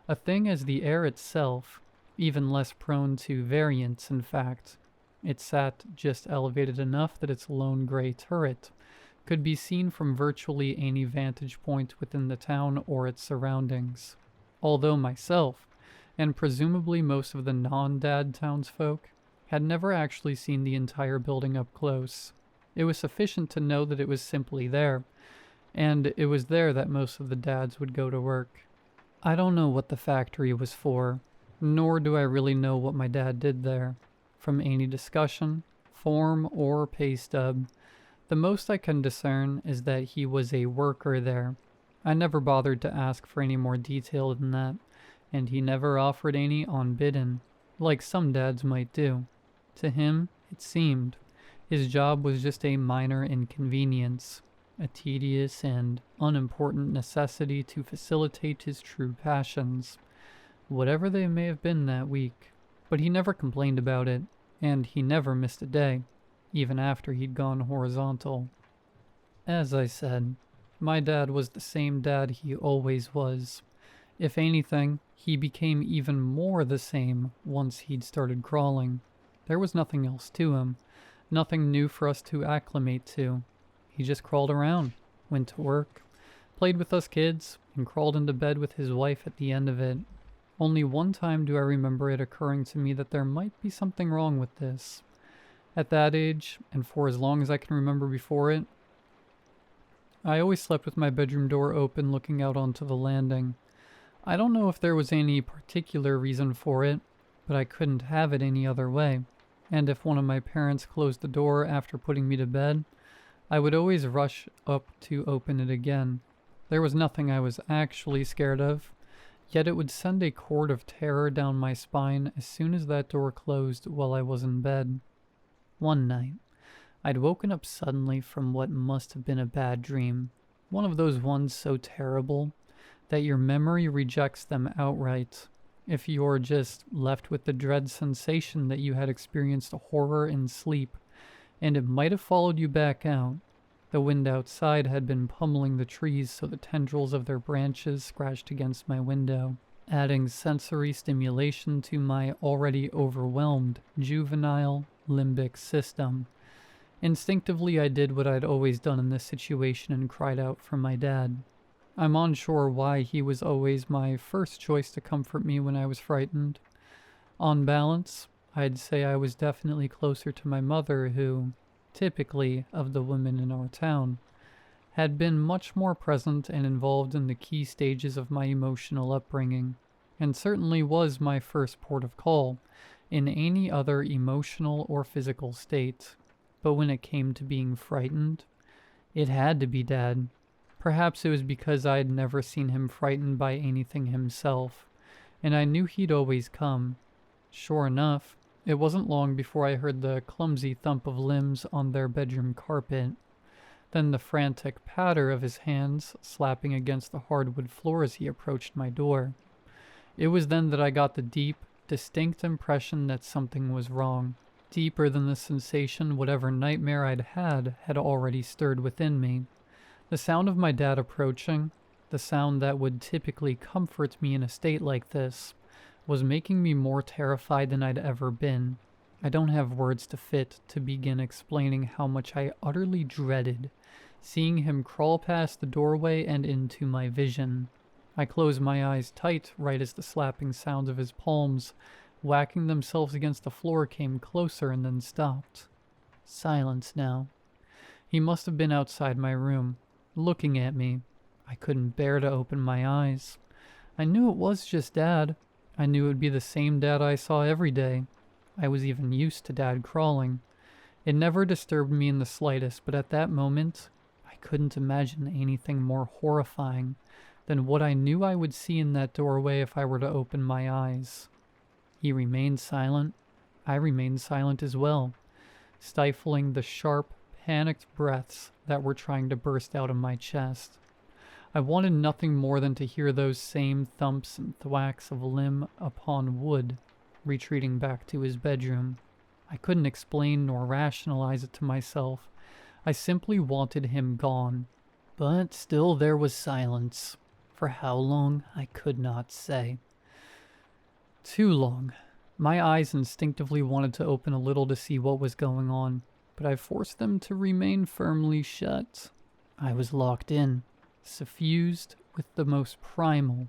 a thing as the air itself, even less prone to variance in fact. It sat just elevated enough that its lone gray turret could be seen from virtually any vantage point within the town or its surroundings. Although myself, and presumably most of the non-dad townsfolk, had never actually seen the entire building up close. It was sufficient to know that it was simply there, and it was there that most of the dads would go to work. I don't know what the factory was for, nor do I really know what my dad did there. From any discussion, form, or pay stub, the most I can discern is that he was a worker there. I never bothered to ask for any more detail than that, and he never offered any unbidden, like some dads might do. To him, it seemed, his job was just a minor inconvenience, a tedious and unimportant necessity to facilitate his true passions, whatever they may have been that week. But he never complained about it, and he never missed a day, even after he'd gone horizontal. As I said, my dad was the same dad he always was. If anything, he became even more the same once he'd started crawling. There was nothing else to him, nothing new for us to acclimate to. He just crawled around, went to work, played with us kids, and crawled into bed with his wife at the end of it. Only one time do I remember it occurring to me that there might be something wrong with this. At that age, and for as long as I can remember before it, I always slept with my bedroom door open looking out onto the landing. I don't know if there was any particular reason for it, but I couldn't have it any other way. And if one of my parents closed the door after putting me to bed, I would always rush up to open it again. There was nothing I was actually scared of, yet it would send a cord of terror down my spine as soon as that door closed while I was in bed. One night, I'd woken up suddenly from what must have been a bad dream, one of those ones so terrible that your memory rejects them outright. If you're just left with the dread sensation that you had experienced a horror in sleep, and it might have followed you back out. The wind outside had been pummeling the trees so the tendrils of their branches scratched against my window, adding sensory stimulation to my already overwhelmed juvenile limbic system. Instinctively, I did what I'd always done in this situation and cried out for my dad. I'm unsure why he was always my first choice to comfort me when I was frightened. On balance, I'd say I was definitely closer to my mother who, typically of the women in our town, had been much more present and involved in the key stages of my emotional upbringing, and certainly was my first port of call in any other emotional or physical state. But when it came to being frightened, it had to be Dad. Perhaps it was because I had never seen him frightened by anything himself, and I knew he'd always come. Sure enough, it wasn't long before I heard the clumsy thump of limbs on their bedroom carpet, then the frantic patter of his hands slapping against the hardwood floor as he approached my door. It was then that I got the deep, distinct impression that something was wrong. Deeper than the sensation whatever nightmare I'd had already stirred within me. The sound of my dad approaching, the sound that would typically comfort me in a state like this, was making me more terrified than I'd ever been. I don't have words to begin explaining how much I utterly dreaded seeing him crawl past the doorway and into my vision. I closed my eyes tight right as the slapping sounds of his palms whacking themselves against the floor came closer and then stopped. Silence now. He must have been outside my room, looking at me. I couldn't bear to open my eyes. I knew it was just Dad. I knew it would be the same Dad I saw every day. I was even used to Dad crawling. It never disturbed me in the slightest, but at that moment, I couldn't imagine anything more horrifying than what I knew I would see in that doorway if I were to open my eyes. He remained silent. I remained silent as well, stifling the sharp, panicked breaths that were trying to burst out of my chest. I wanted nothing more than to hear those same thumps and thwacks of limb upon wood, retreating back to his bedroom. I couldn't explain nor rationalize it to myself. I simply wanted him gone. But still there was silence. For how long, I could not say. Too long. My eyes instinctively wanted to open a little to see what was going on, but I forced them to remain firmly shut. I was locked in, suffused with the most primal,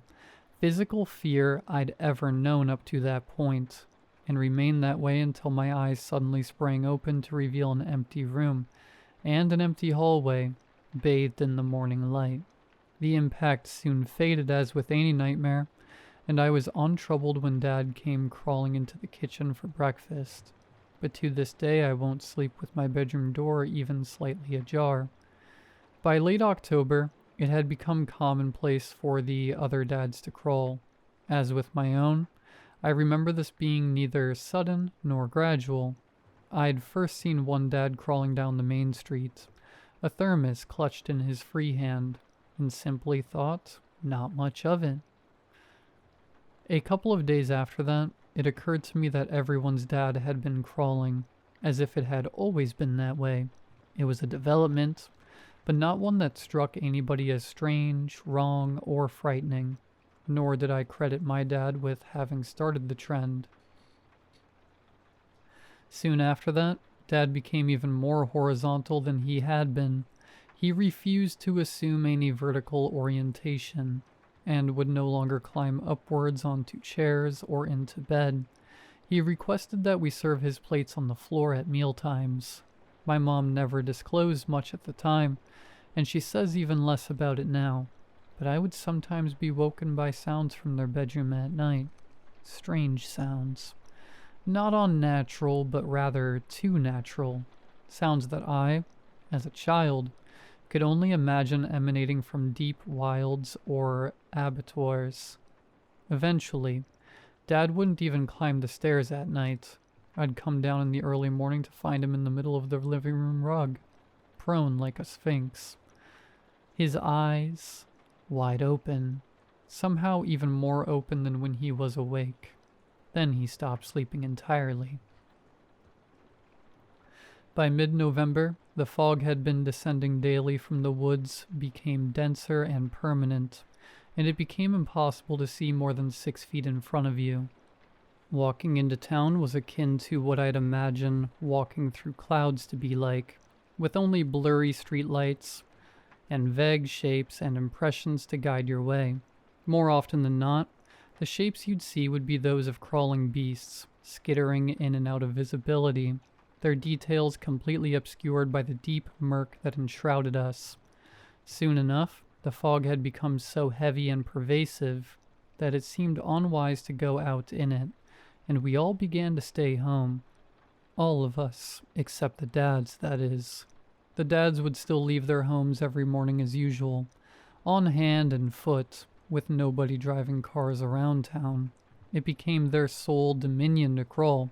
physical fear I'd ever known up to that point, and remained that way until my eyes suddenly sprang open to reveal an empty room and an empty hallway, bathed in the morning light. The impact soon faded as with any nightmare, and I was untroubled when Dad came crawling into the kitchen for breakfast. But to this day I won't sleep with my bedroom door even slightly ajar. By late October, it had become commonplace for the other dads to crawl. As with my own, I remember this being neither sudden nor gradual. I'd first seen one dad crawling down the main street, a thermos clutched in his free hand, and simply thought, not much of it. A couple of days after that, it occurred to me that everyone's dad had been crawling, as if it had always been that way. It was a development, but not one that struck anybody as strange, wrong, or frightening, nor did I credit my dad with having started the trend. Soon after that, Dad became even more horizontal than he had been. He refused to assume any vertical orientation, and would no longer climb upwards onto chairs or into bed. He requested that we serve his plates on the floor at mealtimes. My mom never disclosed much at the time, and she says even less about it now, but I would sometimes be woken by sounds from their bedroom at night. Strange sounds. Not unnatural, but rather too natural. Sounds that I, as a child, could only imagine emanating from deep wilds or abattoirs. Eventually, Dad wouldn't even climb the stairs at night. I'd come down in the early morning to find him in the middle of the living room rug, prone like a sphinx. His eyes wide open, somehow even more open than when he was awake. Then he stopped sleeping entirely. By mid-November, the fog had been descending daily from the woods, became denser and permanent, and it became impossible to see more than 6 feet in front of you. Walking into town was akin to what I'd imagine walking through clouds to be like, with only blurry streetlights and vague shapes and impressions to guide your way. More often than not, the shapes you'd see would be those of crawling beasts, skittering in and out of visibility, their details completely obscured by the deep murk that enshrouded us. Soon enough, the fog had become so heavy and pervasive that it seemed unwise to go out in it, and we all began to stay home. All of us, except the dads, that is. The dads would still leave their homes every morning as usual, on hand and foot, with nobody driving cars around town. It became their sole dominion to crawl.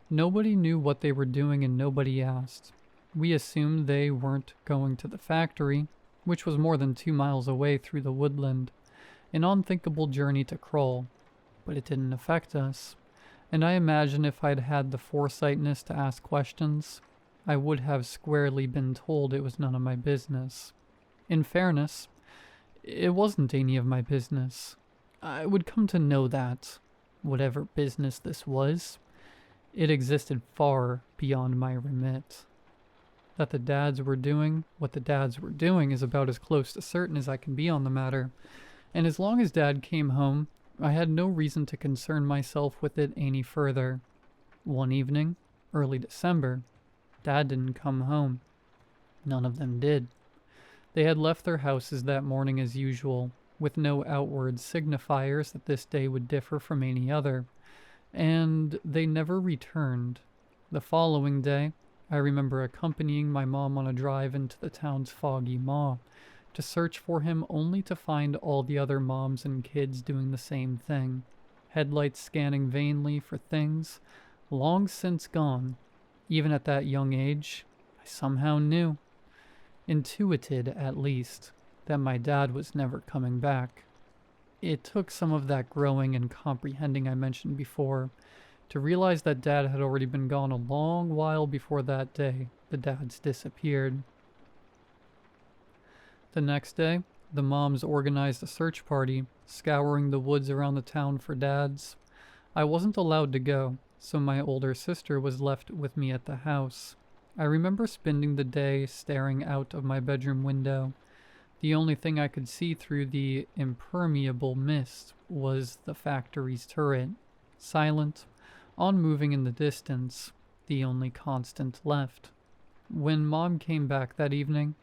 Nobody knew what they were doing and nobody asked. We assumed they weren't going to the factory, which was more than 2 miles away through the woodland. An unthinkable journey to crawl, but it didn't affect us. And I imagine if I'd had the foresightness to ask questions, I would have squarely been told it was none of my business. In fairness, it wasn't any of my business. I would come to know that, whatever business this was, it existed far beyond my remit. That the dads were doing what the dads were doing is about as close to certain as I can be on the matter, and as long as Dad came home, I had no reason to concern myself with it any further. One evening, early December, Dad didn't come home. None of them did. They had left their houses that morning as usual, with no outward signifiers that this day would differ from any other, and they never returned. The following day, I remember accompanying my mom on a drive into the town's foggy maw, to search for him only to find all the other moms and kids doing the same thing, headlights scanning vainly for things long since gone. Even at that young age, I somehow knew, intuited at least, that my dad was never coming back. It took some of that growing and comprehending I mentioned before to realize that Dad had already been gone a long while before that day the dads disappeared. The next day, the moms organized a search party, scouring the woods around the town for dads. I wasn't allowed to go, so my older sister was left with me at the house. I remember spending the day staring out of my bedroom window. The only thing I could see through the impermeable mist was the factory's turret, silent, unmoving in the distance, the only constant left. When Mom came back that evening,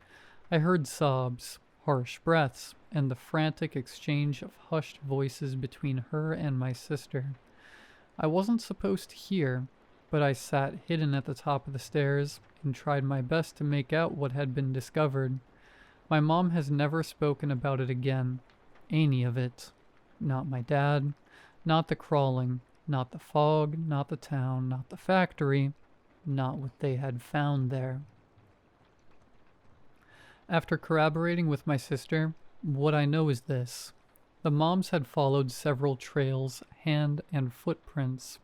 I heard sobs, harsh breaths, and the frantic exchange of hushed voices between her and my sister. I wasn't supposed to hear, but I sat hidden at the top of the stairs and tried my best to make out what had been discovered. My mom has never spoken about it again. Any of it. Not my dad, not the crawling, not the fog, not the town, not the factory, not what they had found there. After corroborating with my sister, what I know is this. The moms had followed several trails, hand and footprints,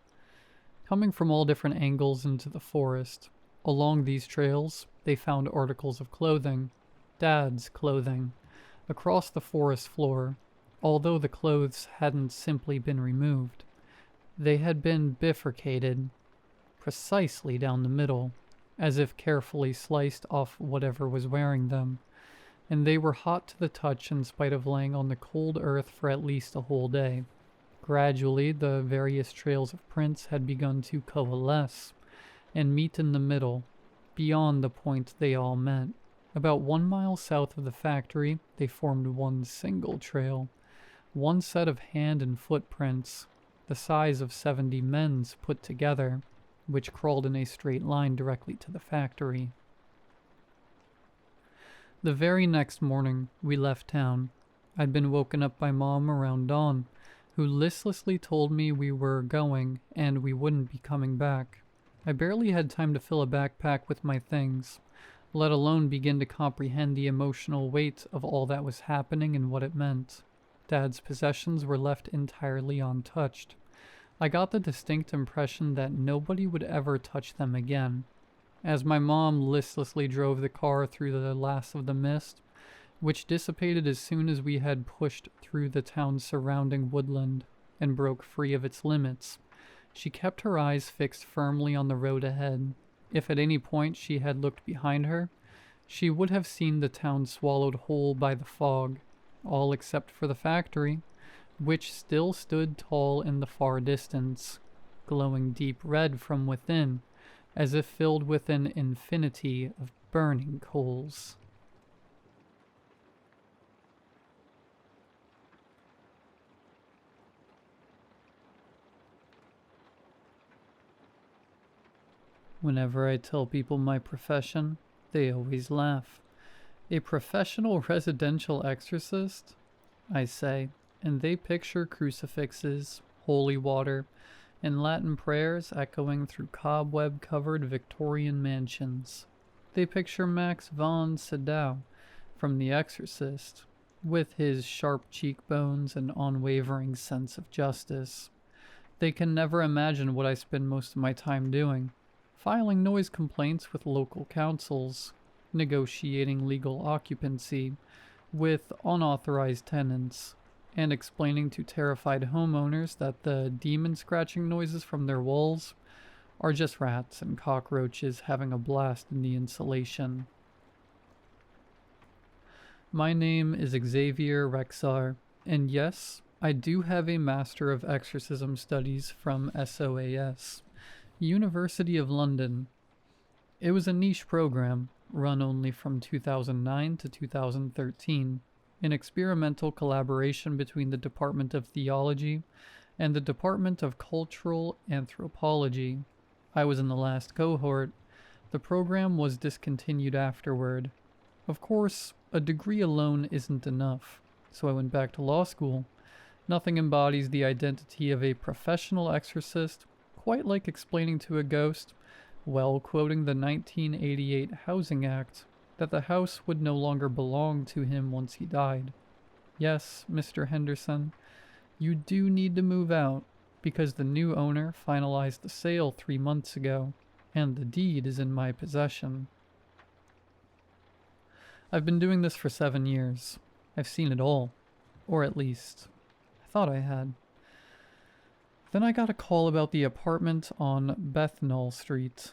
coming from all different angles into the forest. Along these trails, they found articles of clothing, Dad's clothing, across the forest floor, although the clothes hadn't simply been removed. They had been bifurcated, precisely down the middle, as if carefully sliced off whatever was wearing them, and they were hot to the touch in spite of laying on the cold earth for at least a whole day. Gradually, the various trails of prints had begun to coalesce and meet in the middle, beyond the point they all met. About 1 mile south of the factory, they formed one single trail, one set of hand and footprints, the size of 70 men's put together, which crawled in a straight line directly to the factory. The very next morning, we left town. I'd been woken up by Mom around dawn, who listlessly told me we were going and we wouldn't be coming back. I barely had time to fill a backpack with my things, let alone begin to comprehend the emotional weight of all that was happening and what it meant. Dad's possessions were left entirely untouched. I got the distinct impression that nobody would ever touch them again. As my mom listlessly drove the car through the last of the mist, which dissipated as soon as we had pushed through the town's surrounding woodland and broke free of its limits, she kept her eyes fixed firmly on the road ahead. If at any point she had looked behind her, she would have seen the town swallowed whole by the fog, all except for the factory, which still stood tall in the far distance, glowing deep red from within, as if filled with an infinity of burning coals. Whenever I tell people my profession, they always laugh. A professional residential exorcist? I say, and they picture crucifixes, holy water, and Latin prayers echoing through cobweb-covered Victorian mansions. They picture Max von Sydow from The Exorcist, with his sharp cheekbones and unwavering sense of justice. They can never imagine what I spend most of my time doing: filing noise complaints with local councils, negotiating legal occupancy with unauthorized tenants, and explaining to terrified homeowners that the demon scratching noises from their walls are just rats and cockroaches having a blast in the insulation. My name is Xavier Rexar, and yes, I do have a Master of Exorcism Studies from SOAS, University of London. It was a niche program, run only from 2009 to 2013, an experimental collaboration between the Department of Theology and the Department of Cultural Anthropology. I was in the last cohort. The program was discontinued afterward. Of course, a degree alone isn't enough, so I went back to law school. Nothing embodies the identity of a professional exorcist quite like explaining to a ghost, while quoting the 1988 Housing Act, that the house would no longer belong to him once he died. Yes, Mr. Henderson, you do need to move out, because the new owner finalized the sale 3 months ago, and the deed is in my possession. I've been doing this for 7 years. I've seen it all. Or at least, I thought I had. Then I got a call about the apartment on Bethnal Street.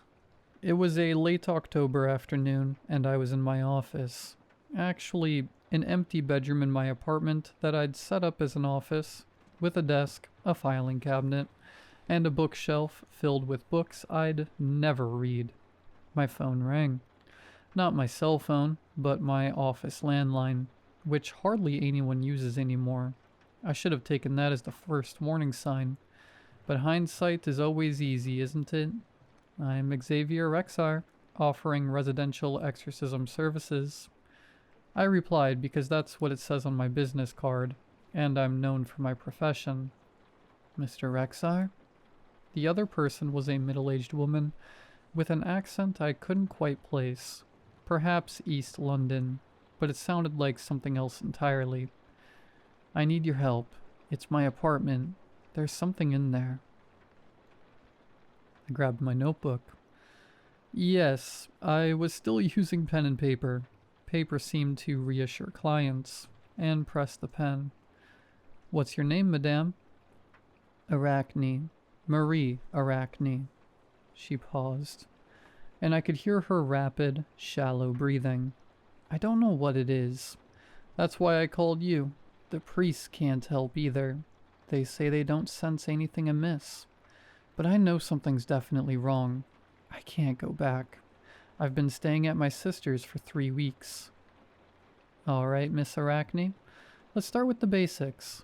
It was a late October afternoon, and I was in my office. Actually, an empty bedroom in my apartment that I'd set up as an office, with a desk, a filing cabinet, and a bookshelf filled with books I'd never read. My phone rang. Not my cell phone, but my office landline, which hardly anyone uses anymore. I should have taken that as the first warning sign. But hindsight is always easy, isn't it? I'm Xavier Rexar, offering residential exorcism services. I replied because that's what it says on my business card, and I'm known for my profession. Mr. Rexar? The other person was a middle-aged woman with an accent I couldn't quite place. Perhaps East London, but it sounded like something else entirely. I need your help. It's my apartment. There's something in there. I grabbed my notebook. Yes, I was still using pen and paper. Paper seemed to reassure clients, and pressed the pen. What's your name, madame? Arachne. Marie Arachne. She paused, and I could hear her rapid, shallow breathing. I don't know what it is. That's why I called you. The priests can't help either. They say they don't sense anything amiss. But I know something's definitely wrong. I can't go back. I've been staying at my sister's for 3 weeks. All right, Miss Arachne. Let's start with the basics.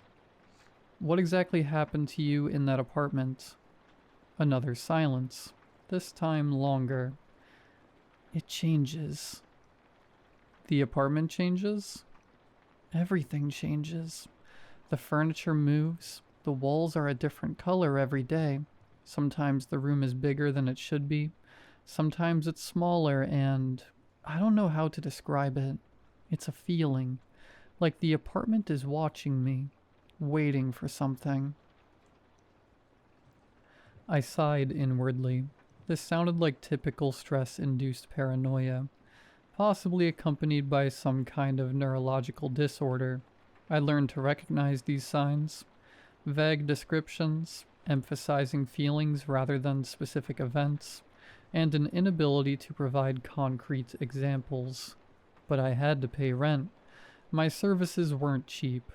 What exactly happened to you in that apartment? Another silence. This time longer. It changes. The apartment changes? Everything changes. The furniture moves. The walls are a different color every day. Sometimes the room is bigger than it should be. Sometimes it's smaller and I don't know how to describe it. It's a feeling. Like the apartment is watching me. Waiting for something. I sighed inwardly. This sounded like typical stress-induced paranoia, possibly accompanied by some kind of neurological disorder. I learned to recognize these signs. Vague descriptions, emphasizing feelings rather than specific events, and an inability to provide concrete examples. But I had to pay rent. My services weren't cheap.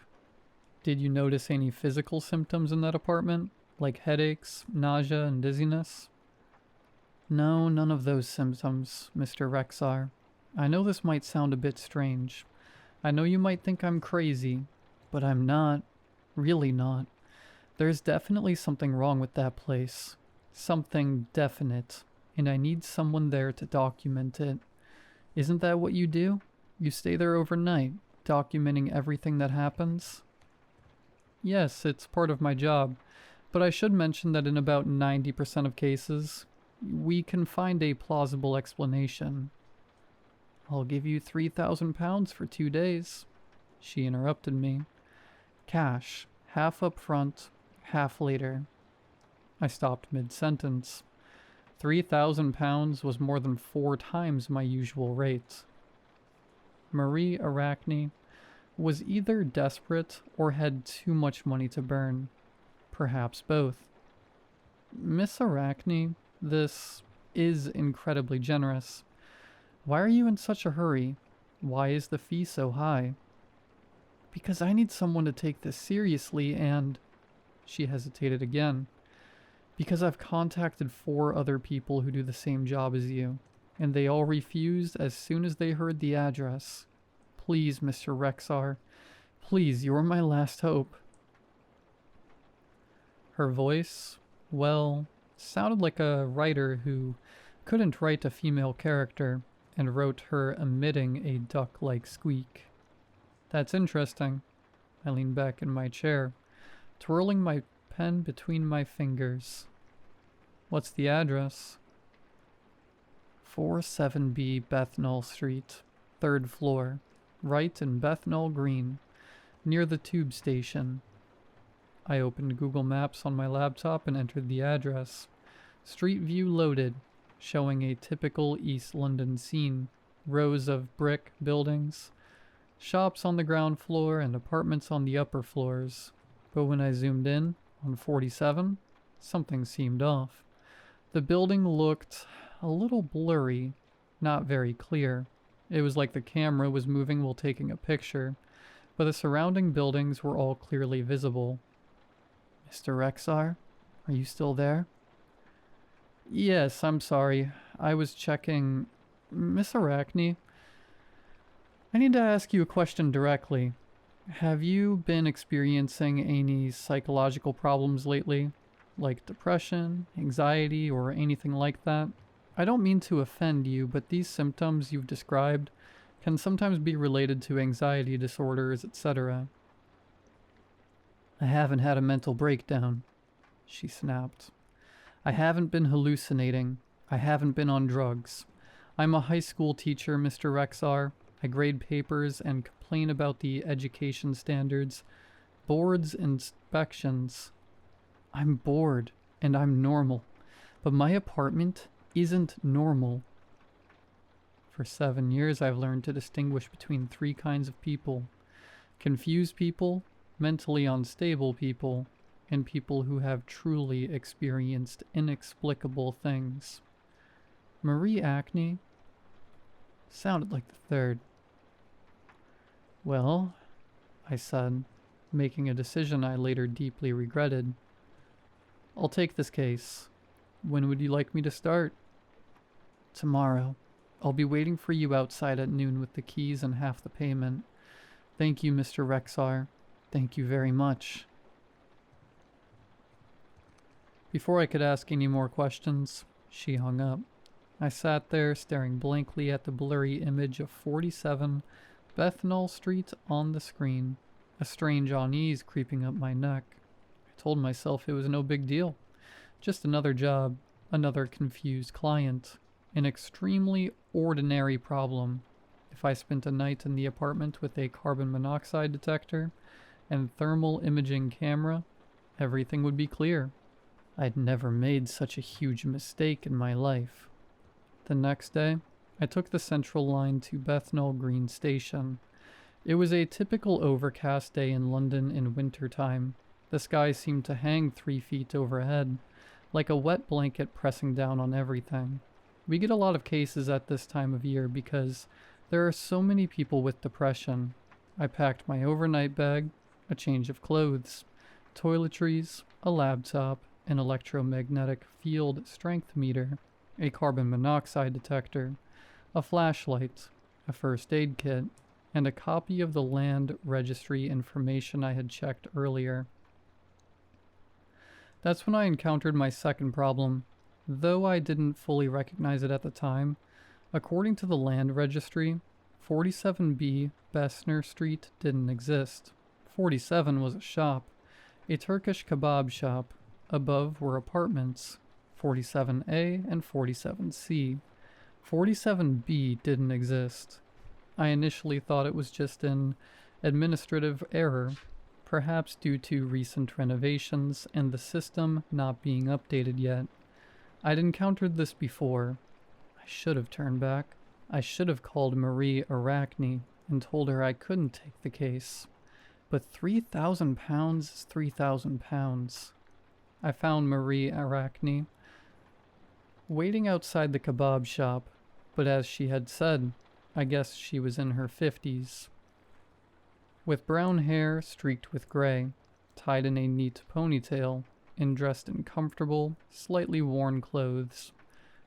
Did you notice any physical symptoms in that apartment? Like headaches, nausea, and dizziness? No, none of those symptoms, Mr. Rexar. I know this might sound a bit strange. I know you might think I'm crazy, but I'm not. Really not. There's definitely something wrong with that place. Something definite. and I need someone there to document it. Isn't that what you do? You stay there overnight, documenting everything that happens? Yes, it's part of my job, but I should mention that in about 90% of cases, we can find a plausible explanation. I'll give you £3,000 for 2 days. She interrupted me. Cash, half up front, half later. I stopped mid-sentence. £3,000 was more than 4 times my usual rate. Marie Arachne was either desperate or had too much money to burn. Perhaps both. Miss Arachne, this is incredibly generous. Why are you in such a hurry? Why is the fee so high? Because I need someone to take this seriously and... She hesitated again. Because I've contacted 4 other people who do the same job as you, and they all refused as soon as they heard the address. Please, Mr. Rexar. Please, you're my last hope. Her voice, well, sounded like a writer who couldn't write a female character and wrote her emitting a duck-like squeak. That's interesting. I leaned back in my chair, twirling my pen between my fingers. What's the address? 47B Bethnal Street, 3rd floor, right in Bethnal Green, near the tube station. I opened Google Maps on my laptop and entered the address. Street view loaded, showing a typical East London scene. Rows of brick buildings, shops on the ground floor and apartments on the upper floors. But when I zoomed in on 47, something seemed off. The building looked a little blurry, not very clear. It was like the camera was moving while taking a picture, but the surrounding buildings were all clearly visible. Mr. Rexar, are you still there? Yes, I'm sorry. I was checking... Miss Arachne, I need to ask you a question directly. Have you been experiencing any psychological problems lately? Like depression, anxiety, or anything like that? I don't mean to offend you, but these symptoms you've described can sometimes be related to anxiety disorders, etc. I haven't had a mental breakdown, she snapped. I haven't been hallucinating. I haven't been on drugs. I'm a high school teacher, Mr. Rexar. I grade papers and complain about the education standards, boards, inspections. I'm bored, and I'm normal, but my apartment isn't normal. For 7 years, I've learned to distinguish between 3 kinds of people: confused people, mentally unstable people, and people who have truly experienced inexplicable things. Marie Acne sounded like the 3rd. Well, I said, making a decision I later deeply regretted. I'll take this case. When would you like me to start? Tomorrow. I'll be waiting for you outside at noon with the keys and half the payment. Thank you, Mr. Rexar. Thank you very much. Before I could ask any more questions, she hung up. I sat there staring blankly at the blurry image of 47 Bethnal Street on the screen, a strange unease creeping up my neck. I told myself it was no big deal. Just another job, another confused client, an extremely ordinary problem. If I spent a night in the apartment with a carbon monoxide detector and thermal imaging camera, everything would be clear. I'd never made such a huge mistake in my life. The next day, I took the Central Line to Bethnal Green Station. It was a typical overcast day in London in wintertime. The sky seemed to hang 3 feet overhead, like a wet blanket pressing down on everything. We get a lot of cases at this time of year because there are so many people with depression. I packed my overnight bag, a change of clothes, toiletries, a laptop, an electromagnetic field strength meter, a carbon monoxide detector, a flashlight, a first aid kit, and a copy of the land registry information I had checked earlier. That's when I encountered my second problem. Though I didn't fully recognize it at the time, according to the land registry, 47B Bessner Street didn't exist. 47 was a shop, a Turkish kebab shop. Above were apartments, 47A and 47C. 47B didn't exist. I initially thought it was just an administrative error, perhaps due to recent renovations and the system not being updated yet. I'd encountered this before. I should have turned back. I should have called Marie Arachne and told her I couldn't take the case. But 3,000 pounds is 3,000 pounds. I found Marie Arachne waiting outside the kebab shop, but as she had said, I guess she was in her 50s. With brown hair streaked with gray, tied in a neat ponytail, and dressed in comfortable, slightly worn clothes.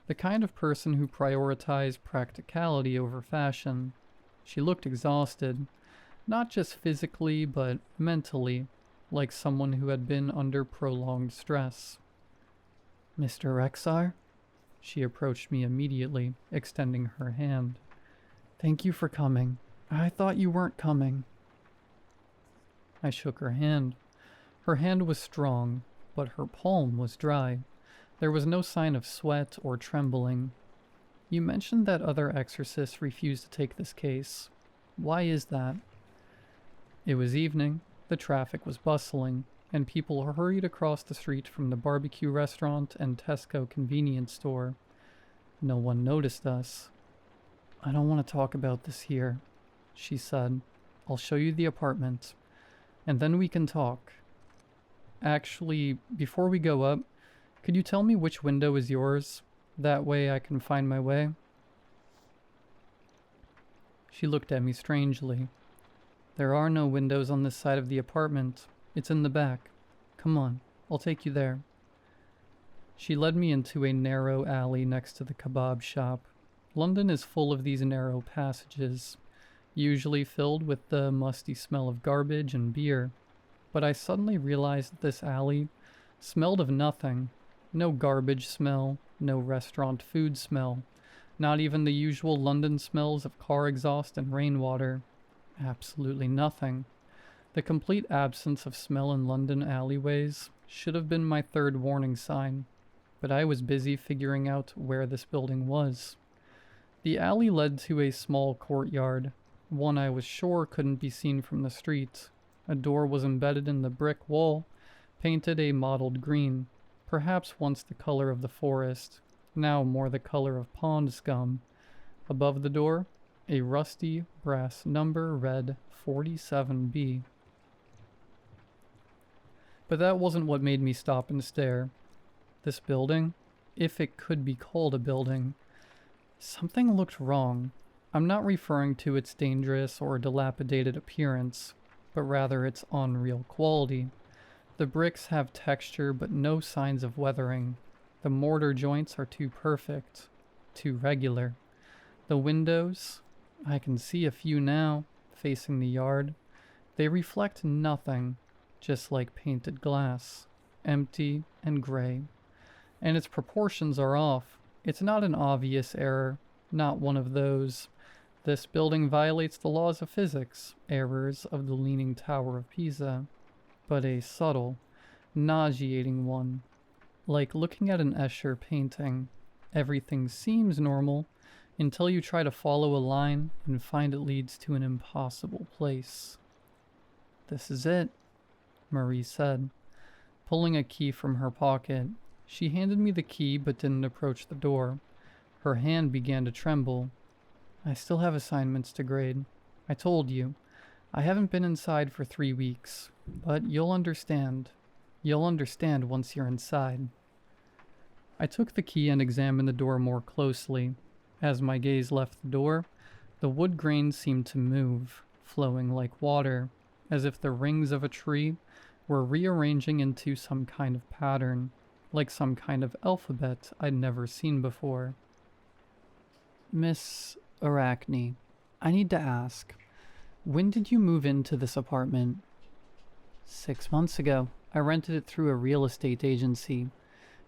The kind of person who prioritized practicality over fashion. She looked exhausted, not just physically but mentally, like someone who had been under prolonged stress. "Mr. Rexar?" She approached me immediately, extending her hand. "Thank you for coming. I thought you weren't coming." I shook her hand. Her hand was strong, but her palm was dry. There was no sign of sweat or trembling. "You mentioned that other exorcists refused to take this case. Why is that?" It was evening, the traffic was bustling, and people hurried across the street from the barbecue restaurant and Tesco convenience store. No one noticed us. "I don't want to talk about this here," she said. "I'll show you the apartment, and then we can talk. Actually, before we go up, could you tell me which window is yours? That way I can find my way." She looked at me strangely. "There are no windows on this side of the apartment. It's in the back. Come on, I'll take you there." She led me into a narrow alley next to the kebab shop. London is full of these narrow passages, usually filled with the musty smell of garbage and beer. But I suddenly realized that this alley smelled of nothing. No garbage smell, no restaurant food smell, not even the usual London smells of car exhaust and rainwater. Absolutely nothing. The complete absence of smell in London alleyways should have been my third warning sign, but I was busy figuring out where this building was. The alley led to a small courtyard, one I was sure couldn't be seen from the street. A door was embedded in the brick wall, painted a mottled green, perhaps once the color of the forest, now more the color of pond scum. Above the door, a rusty brass number read 47B. But that wasn't what made me stop and stare. This building, if it could be called a building, something looked wrong. I'm not referring to its dangerous or dilapidated appearance, but rather its unreal quality. The bricks have texture but no signs of weathering. The mortar joints are too perfect, too regular. The windows, I can see a few now, facing the yard. They reflect nothing, just like painted glass, empty and gray. And its proportions are off. It's not an obvious error, not one of those "this building violates the laws of physics" errors of the Leaning Tower of Pisa, but a subtle, nauseating one. Like looking at an Escher painting. Everything seems normal until you try to follow a line and find it leads to an impossible place. "This is it," Marie said, pulling a key from her pocket. She handed me the key but didn't approach the door. Her hand began to tremble. "I still have assignments to grade. I told you. I haven't been inside for 3 weeks, but you'll understand. You'll understand once you're inside." I took the key and examined the door more closely. As my gaze left the door, the wood grain seemed to move, flowing like water, as if the rings of a tree were rearranging into some kind of pattern, like some kind of alphabet I'd never seen before. "Miss Arachne, I need to ask, when did you move into this apartment?" 6 months ago. I rented it through a real estate agency.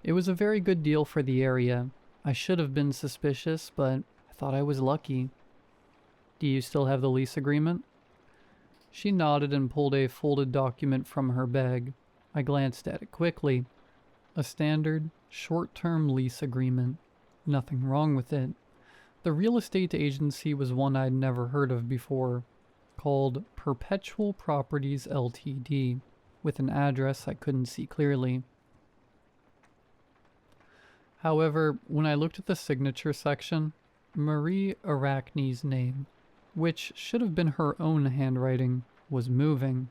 It was a very good deal for the area. I should have been suspicious, but I thought I was lucky. Do you still have the lease agreement? She nodded and pulled a folded document from her bag. I glanced at it quickly. A standard, short-term lease agreement. Nothing wrong with it. The real estate agency was one I'd never heard of before, called Perpetual Properties Ltd., with an address I couldn't see clearly. However, when I looked at the signature section, Marie Arachne's name, which should have been her own handwriting, was moving.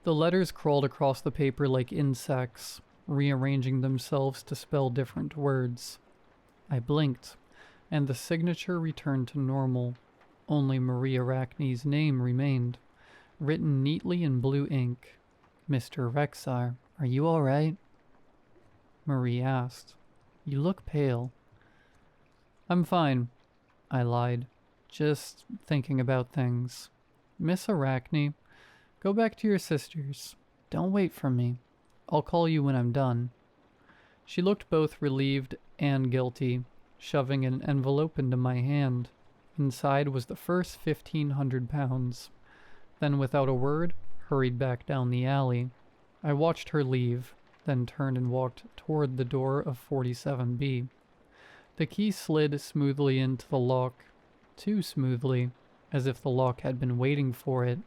The letters crawled across the paper like insects, rearranging themselves to spell different words. I blinked, and the signature returned to normal. Only Marie Arachne's name remained, written neatly in blue ink. Mr. Rexar, are you all right? Marie asked. You look pale. I'm fine, I lied. Just thinking about things. Miss Arachne, go back to your sisters. Don't wait for me. I'll call you when I'm done. She looked both relieved and guilty, shoving an envelope into my hand. Inside was the first 1,500 pounds. Then, without a word, hurried back down the alley. I watched her leave, then turned and walked toward the door of 47B. The key slid smoothly into the lock, too smoothly, as if the lock had been waiting for it,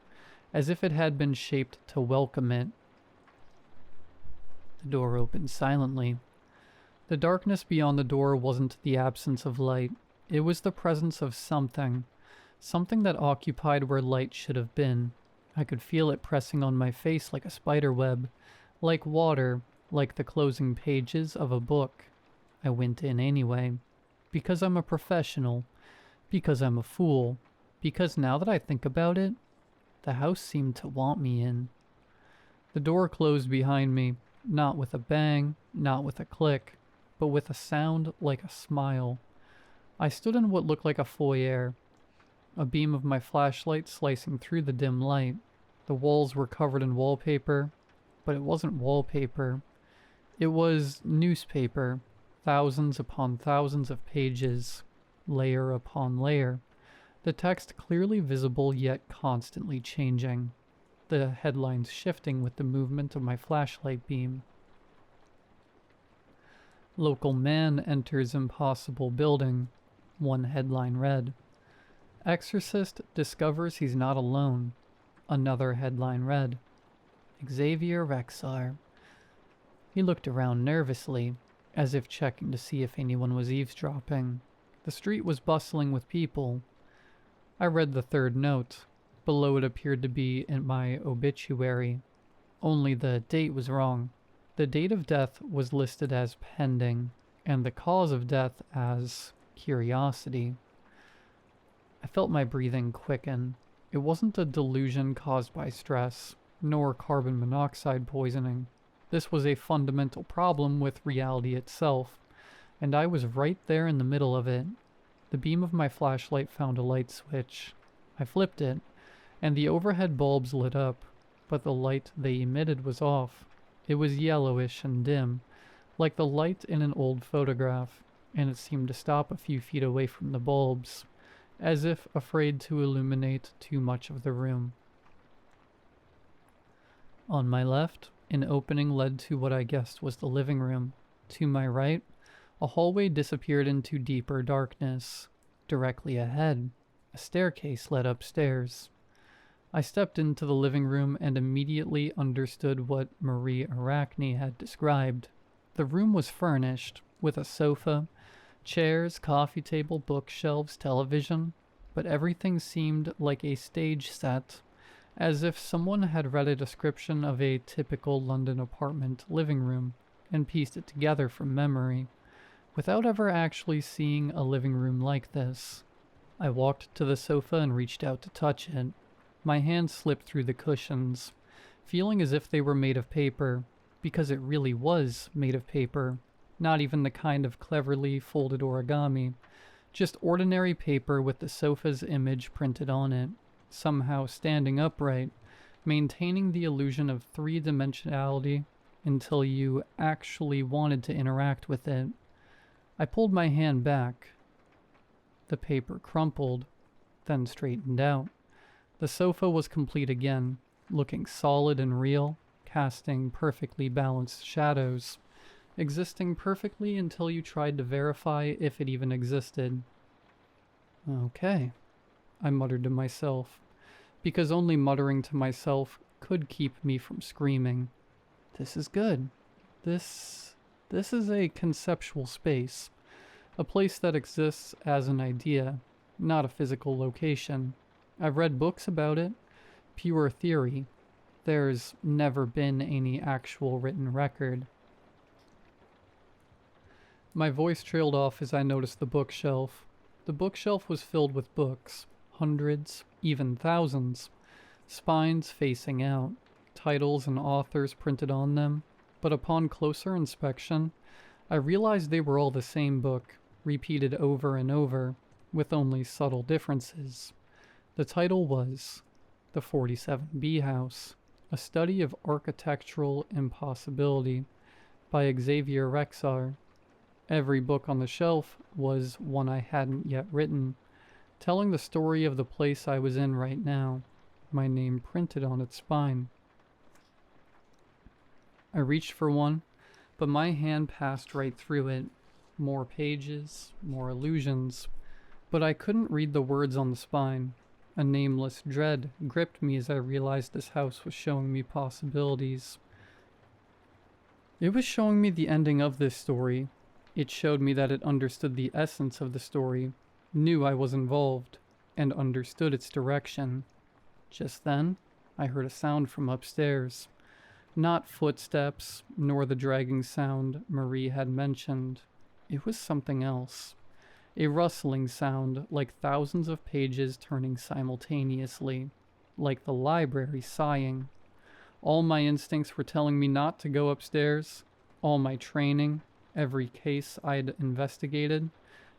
as if it had been shaped to welcome it. The door opened silently. The darkness beyond the door wasn't the absence of light. It was the presence of something that occupied where light should have been. I could feel it pressing on my face like a spider web, like water, like the closing pages of a book. I went in anyway, because I'm a professional, because I'm a fool, because now that I think about it, the house seemed to want me in. The door closed behind me, not with a bang, not with a click, but with a sound like a smile. I stood in what looked like a foyer, a beam of my flashlight slicing through the dim light. The walls were covered in wallpaper, but it wasn't wallpaper. It was newspaper, thousands upon thousands of pages, layer upon layer. The text clearly visible yet constantly changing, the headlines shifting with the movement of my flashlight beam. Local man enters impossible building, one headline read. Exorcist discovers he's not alone, another headline read. Xavier Rexar. He looked around nervously, as if checking to see if anyone was eavesdropping. The street was bustling with people. I read the third note. Below it appeared to be in my obituary. Only the date was wrong. The date of death was listed as pending, and the cause of death as curiosity. I felt my breathing quicken. It wasn't a delusion caused by stress, nor carbon monoxide poisoning. This was a fundamental problem with reality itself, and I was right there in the middle of it. The beam of my flashlight found a light switch. I flipped it, and the overhead bulbs lit up, but the light they emitted was off. It was yellowish and dim, like the light in an old photograph, and it seemed to stop a few feet away from the bulbs, as if afraid to illuminate too much of the room. On my left, an opening led to what I guessed was the living room. To my right, a hallway disappeared into deeper darkness. Directly ahead, a staircase led upstairs. I stepped into the living room and immediately understood what Marie Arachne had described. The room was furnished, with a sofa, chairs, coffee table, bookshelves, television, but everything seemed like a stage set, as if someone had read a description of a typical London apartment living room and pieced it together from memory, without ever actually seeing a living room like this. I walked to the sofa and reached out to touch it. My hand slipped through the cushions, feeling as if they were made of paper, because it really was made of paper, not even the kind of cleverly folded origami, just ordinary paper with the sofa's image printed on it, somehow standing upright, maintaining the illusion of three-dimensionality until you actually wanted to interact with it. I pulled my hand back. The paper crumpled, then straightened out. The sofa was complete again, looking solid and real, casting perfectly balanced shadows, existing perfectly until you tried to verify if it even existed. Okay, I muttered to myself, because only muttering to myself could keep me from screaming. This is good. This is a conceptual space, a place that exists as an idea, not a physical location. I've read books about it, pure theory. There's never been any actual written record. My voice trailed off as I noticed the bookshelf. The bookshelf was filled with books, hundreds, even thousands, spines facing out, titles and authors printed on them, but upon closer inspection, I realized they were all the same book, repeated over and over, with only subtle differences. The title was The 47B House, a study of architectural impossibility by Xavier Rexar. Every book on the shelf was one I hadn't yet written, telling the story of the place I was in right now, my name printed on its spine. I reached for one, but my hand passed right through it. More pages, more illusions, but I couldn't read the words on the spine. A nameless dread gripped me as I realized this house was showing me possibilities. It was showing me the ending of this story. It showed me that it understood the essence of the story, knew I was involved, and understood its direction. Just then, I heard a sound from upstairs. Not footsteps, nor the dragging sound Marie had mentioned. It was something else. A rustling sound, like thousands of pages turning simultaneously, like the library sighing. All my instincts were telling me not to go upstairs. All my training, every case I'd investigated,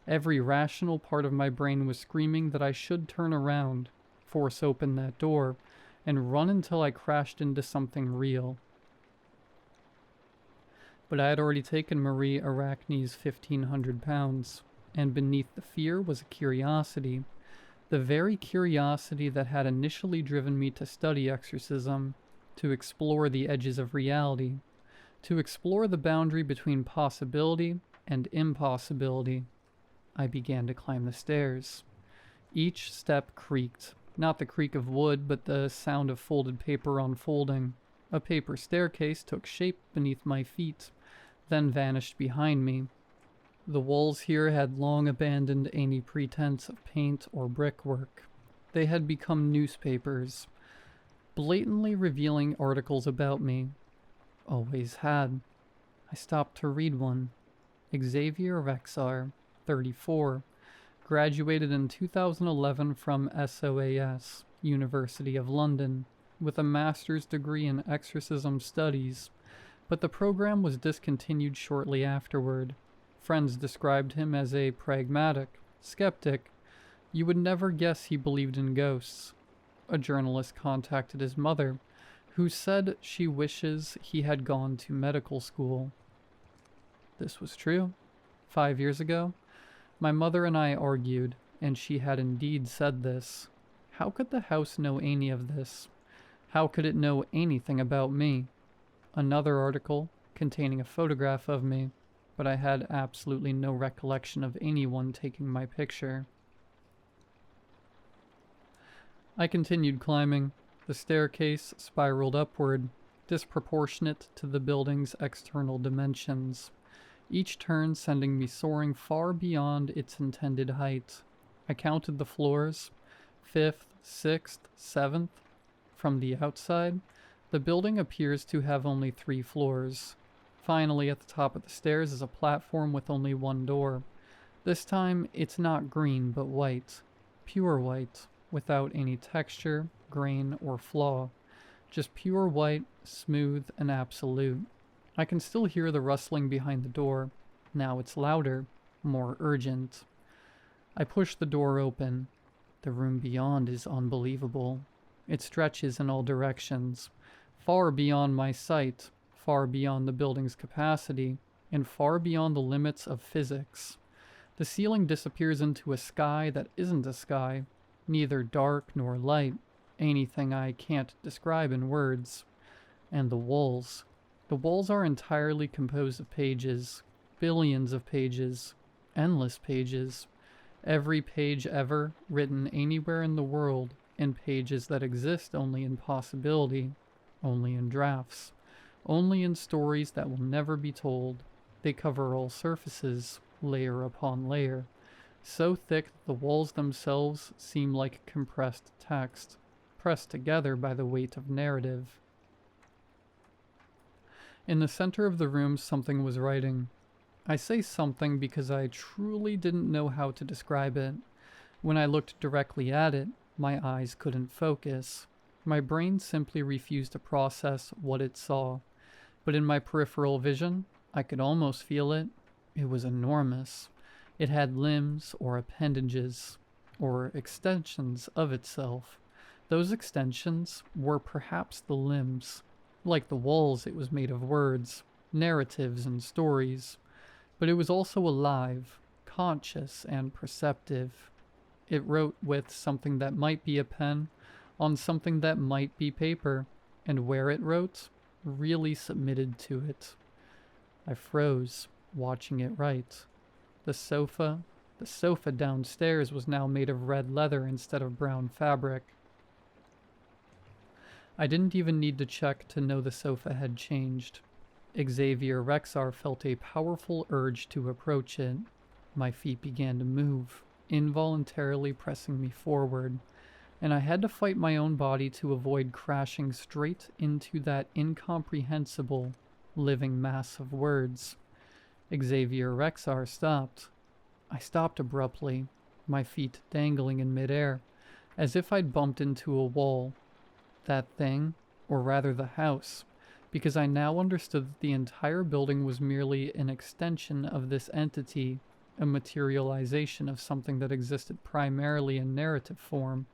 every rational part of my brain was screaming that I should turn around, force open that door, and run until I crashed into something real. But I had already taken Marie Arachne's 1,500 pounds, and beneath the fear was a curiosity, the very curiosity that had initially driven me to study exorcism, to explore the edges of reality, to explore the boundary between possibility and impossibility. I began to climb the stairs. Each step creaked, not the creak of wood, but the sound of folded paper unfolding. A paper staircase took shape beneath my feet, then vanished behind me. The walls here had long abandoned any pretense of paint or brickwork. They had become newspapers, blatantly revealing articles about me. Always had. I stopped to read one. Xavier Rexar, 34, graduated in 2011 from SOAS, University of London, with a master's degree in exorcism studies, but the program was discontinued shortly afterward. Friends described him as a pragmatic skeptic. You would never guess he believed in ghosts. A journalist contacted his mother, who said she wishes he had gone to medical school. This was true. 5 years ago, my mother and I argued, and she had indeed said this. How could the house know any of this? How could it know anything about me? Another article containing a photograph of me, but I had absolutely no recollection of anyone taking my picture. I continued climbing. The staircase spiraled upward, disproportionate to the building's external dimensions, each turn sending me soaring far beyond its intended height. I counted the floors, 5th, 6th, 7th. From the outside, the building appears to have only 3 floors. Finally, at the top of the stairs is a platform with only one door. This time, it's not green, but white. Pure white, without any texture, grain, or flaw. Just pure white, smooth, and absolute. I can still hear the rustling behind the door. Now it's louder, more urgent. I push the door open. The room beyond is unbelievable. It stretches in all directions, far beyond my sight, far beyond the building's capacity, and far beyond the limits of physics. The ceiling disappears into a sky that isn't a sky, neither dark nor light, anything I can't describe in words. And the walls. The walls are entirely composed of pages, billions of pages, endless pages. Every page ever written anywhere in the world, in pages that exist only in possibility, only in drafts, only in stories that will never be told. They cover all surfaces, layer upon layer, so thick that the walls themselves seem like compressed text, pressed together by the weight of narrative. In the center of the room, something was writing. I say something because I truly didn't know how to describe it. When I looked directly at it, my eyes couldn't focus. My brain simply refused to process what it saw. But in my peripheral vision, I could almost feel it. It was enormous. It had limbs or appendages, or extensions of itself. Those extensions were perhaps the limbs. Like the walls, it was made of words, narratives, and stories. But it was also alive, conscious, and perceptive. It wrote with something that might be a pen, on something that might be paper, and where it wrote, really submitted to it. I froze, watching it write. The sofa downstairs was now made of red leather instead of brown fabric. I didn't even need to check to know the sofa had changed. Xavier Rexar felt a powerful urge to approach it. My feet began to move, involuntarily pressing me forward, and I had to fight my own body to avoid crashing straight into that incomprehensible, living mass of words. Xavier Rexar stopped. I stopped abruptly, my feet dangling in midair, as if I'd bumped into a wall. That thing, or rather the house, because I now understood that the entire building was merely an extension of this entity, a materialization of something that existed primarily in narrative form.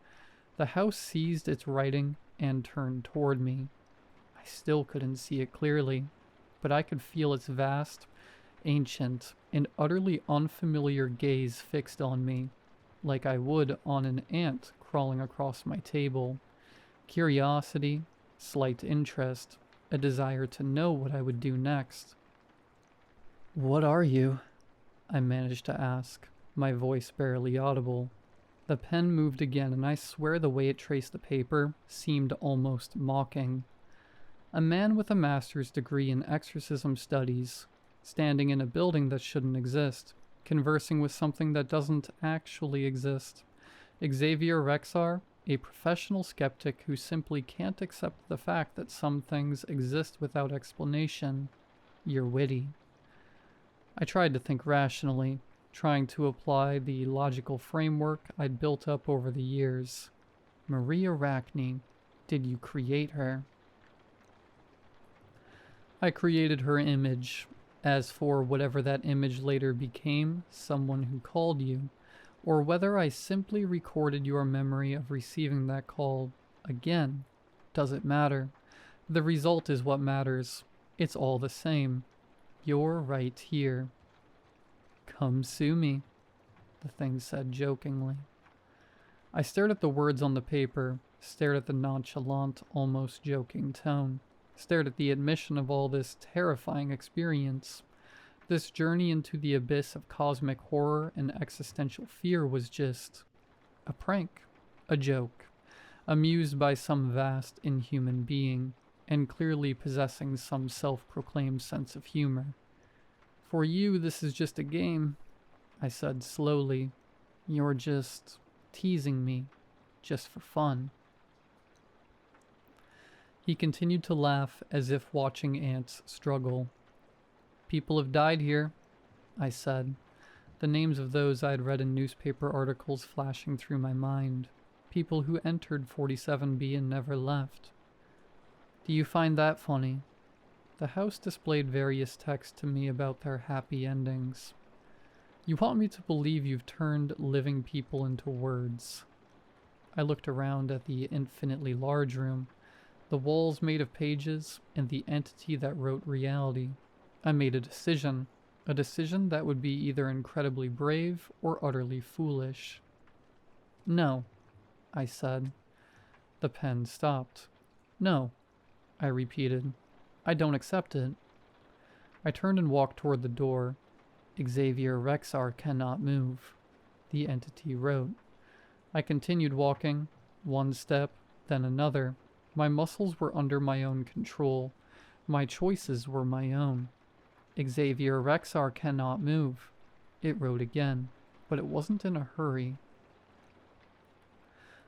The house seized its writing and turned toward me. I still couldn't see it clearly, but I could feel its vast, ancient, and utterly unfamiliar gaze fixed on me, like I would on an ant crawling across my table. Curiosity, slight interest, a desire to know what I would do next. "What are you?" I managed to ask, my voice barely audible. The pen moved again, and I swear the way it traced the paper seemed almost mocking. A man with a master's degree in exorcism studies, standing in a building that shouldn't exist, conversing with something that doesn't actually exist. Xavier Rexar, a professional skeptic who simply can't accept the fact that some things exist without explanation. You're witty. I tried to think rationally, trying to apply the logical framework I'd built up over the years. Maria Arachne, did you create her? I created her image. As for whatever that image later became, someone who called you, or whether I simply recorded your memory of receiving that call again, doesn't matter. The result is what matters. It's all the same. You're right here. "Come sue me," the thing said jokingly. I stared at the words on the paper, stared at the nonchalant, almost joking tone, stared at the admission of all this terrifying experience. This journey into the abyss of cosmic horror and existential fear was just a prank, a joke, amused by some vast inhuman being, and clearly possessing some self-proclaimed sense of humor. "For you, this is just a game," I said slowly. "You're just teasing me, just for fun." He continued to laugh as if watching ants struggle. "People have died here," I said, the names of those I'd read in newspaper articles flashing through my mind. People who entered 47B and never left. "Do you find that funny?" The house displayed various texts to me about their happy endings. "You want me to believe you've turned living people into words." I looked around at the infinitely large room. The walls made of pages, and the entity that wrote reality. I made a decision that would be either incredibly brave or utterly foolish. No, I said. The pen stopped. No, I repeated. I don't accept it. I turned and walked toward the door. Xavier Rexar cannot move, the entity wrote. I continued walking, one step, then another. My muscles were under my own control. My choices were my own. Xavier Rexar cannot move, it wrote again, but it wasn't in a hurry.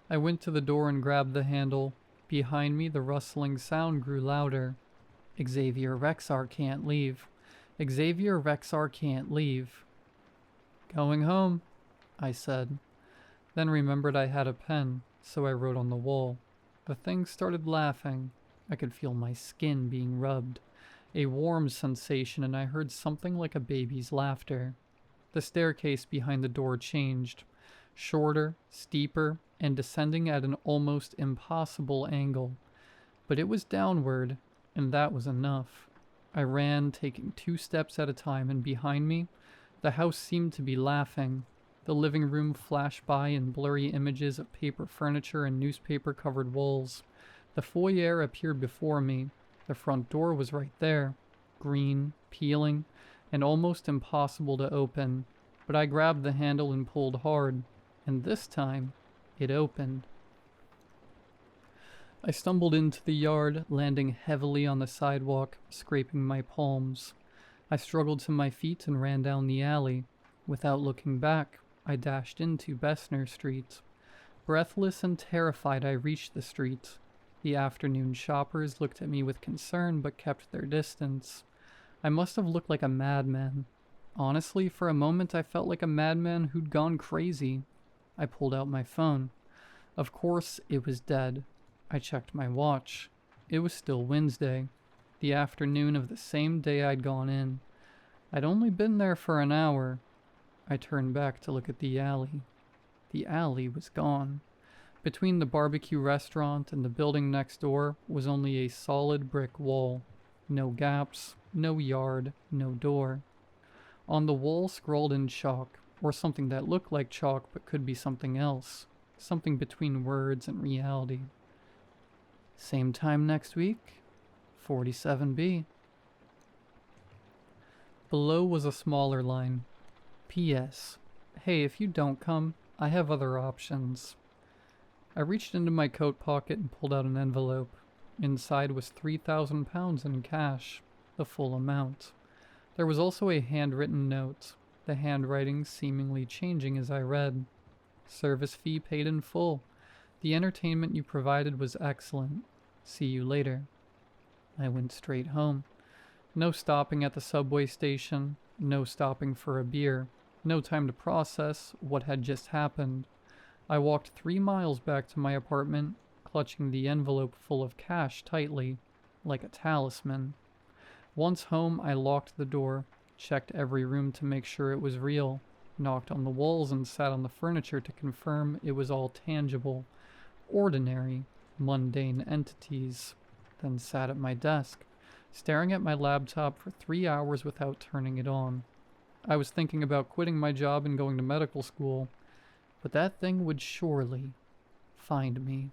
I went to the door and grabbed the handle. Behind me, the rustling sound grew louder. Xavier Rexar can't leave. Xavier Rexar can't leave. Going home, I said. Then remembered I had a pen, so I wrote on the wall. The thing started laughing. I could feel my skin being rubbed. A warm sensation, and I heard something like a baby's laughter. The staircase behind the door changed. Shorter, steeper, and descending at an almost impossible angle. But it was downward, and that was enough. I ran, taking 2 steps at a time, and behind me, the house seemed to be laughing. The living room flashed by in blurry images of paper furniture and newspaper-covered walls. The foyer appeared before me. The front door was right there, green, peeling, and almost impossible to open. But I grabbed the handle and pulled hard, and this time, it opened. I stumbled into the yard, landing heavily on the sidewalk, scraping my palms. I struggled to my feet and ran down the alley. Without looking back, I dashed into Bessemer Street. Breathless and terrified, I reached the street. The afternoon shoppers looked at me with concern but kept their distance. I must have looked like a madman. Honestly, for a moment I felt like a madman who'd gone crazy. I pulled out my phone. Of course, it was dead. I checked my watch. It was still Wednesday, the afternoon of the same day I'd gone in. I'd only been there for an hour. I turned back to look at the alley. The alley was gone. Between the barbecue restaurant and the building next door was only a solid brick wall. No gaps, no yard, no door. On the wall scrawled in chalk, or something that looked like chalk but could be something else. Something between words and reality. Same time next week, 47B. Below was a smaller line. P.S. Hey, if you don't come, I have other options. I reached into my coat pocket and pulled out an envelope. Inside was £3,000 in cash, the full amount. There was also a handwritten note, the handwriting seemingly changing as I read. Service fee paid in full. The entertainment you provided was excellent. See you later. I went straight home. No stopping at the subway station, no stopping for a beer, no time to process what had just happened. I walked 3 miles back to my apartment, clutching the envelope full of cash tightly, like a talisman. Once home, I locked the door, checked every room to make sure it was real, knocked on the walls and sat on the furniture to confirm it was all tangible, ordinary, mundane entities, then sat at my desk, staring at my laptop for 3 hours without turning it on. I was thinking about quitting my job and going to medical school, but that thing would surely find me.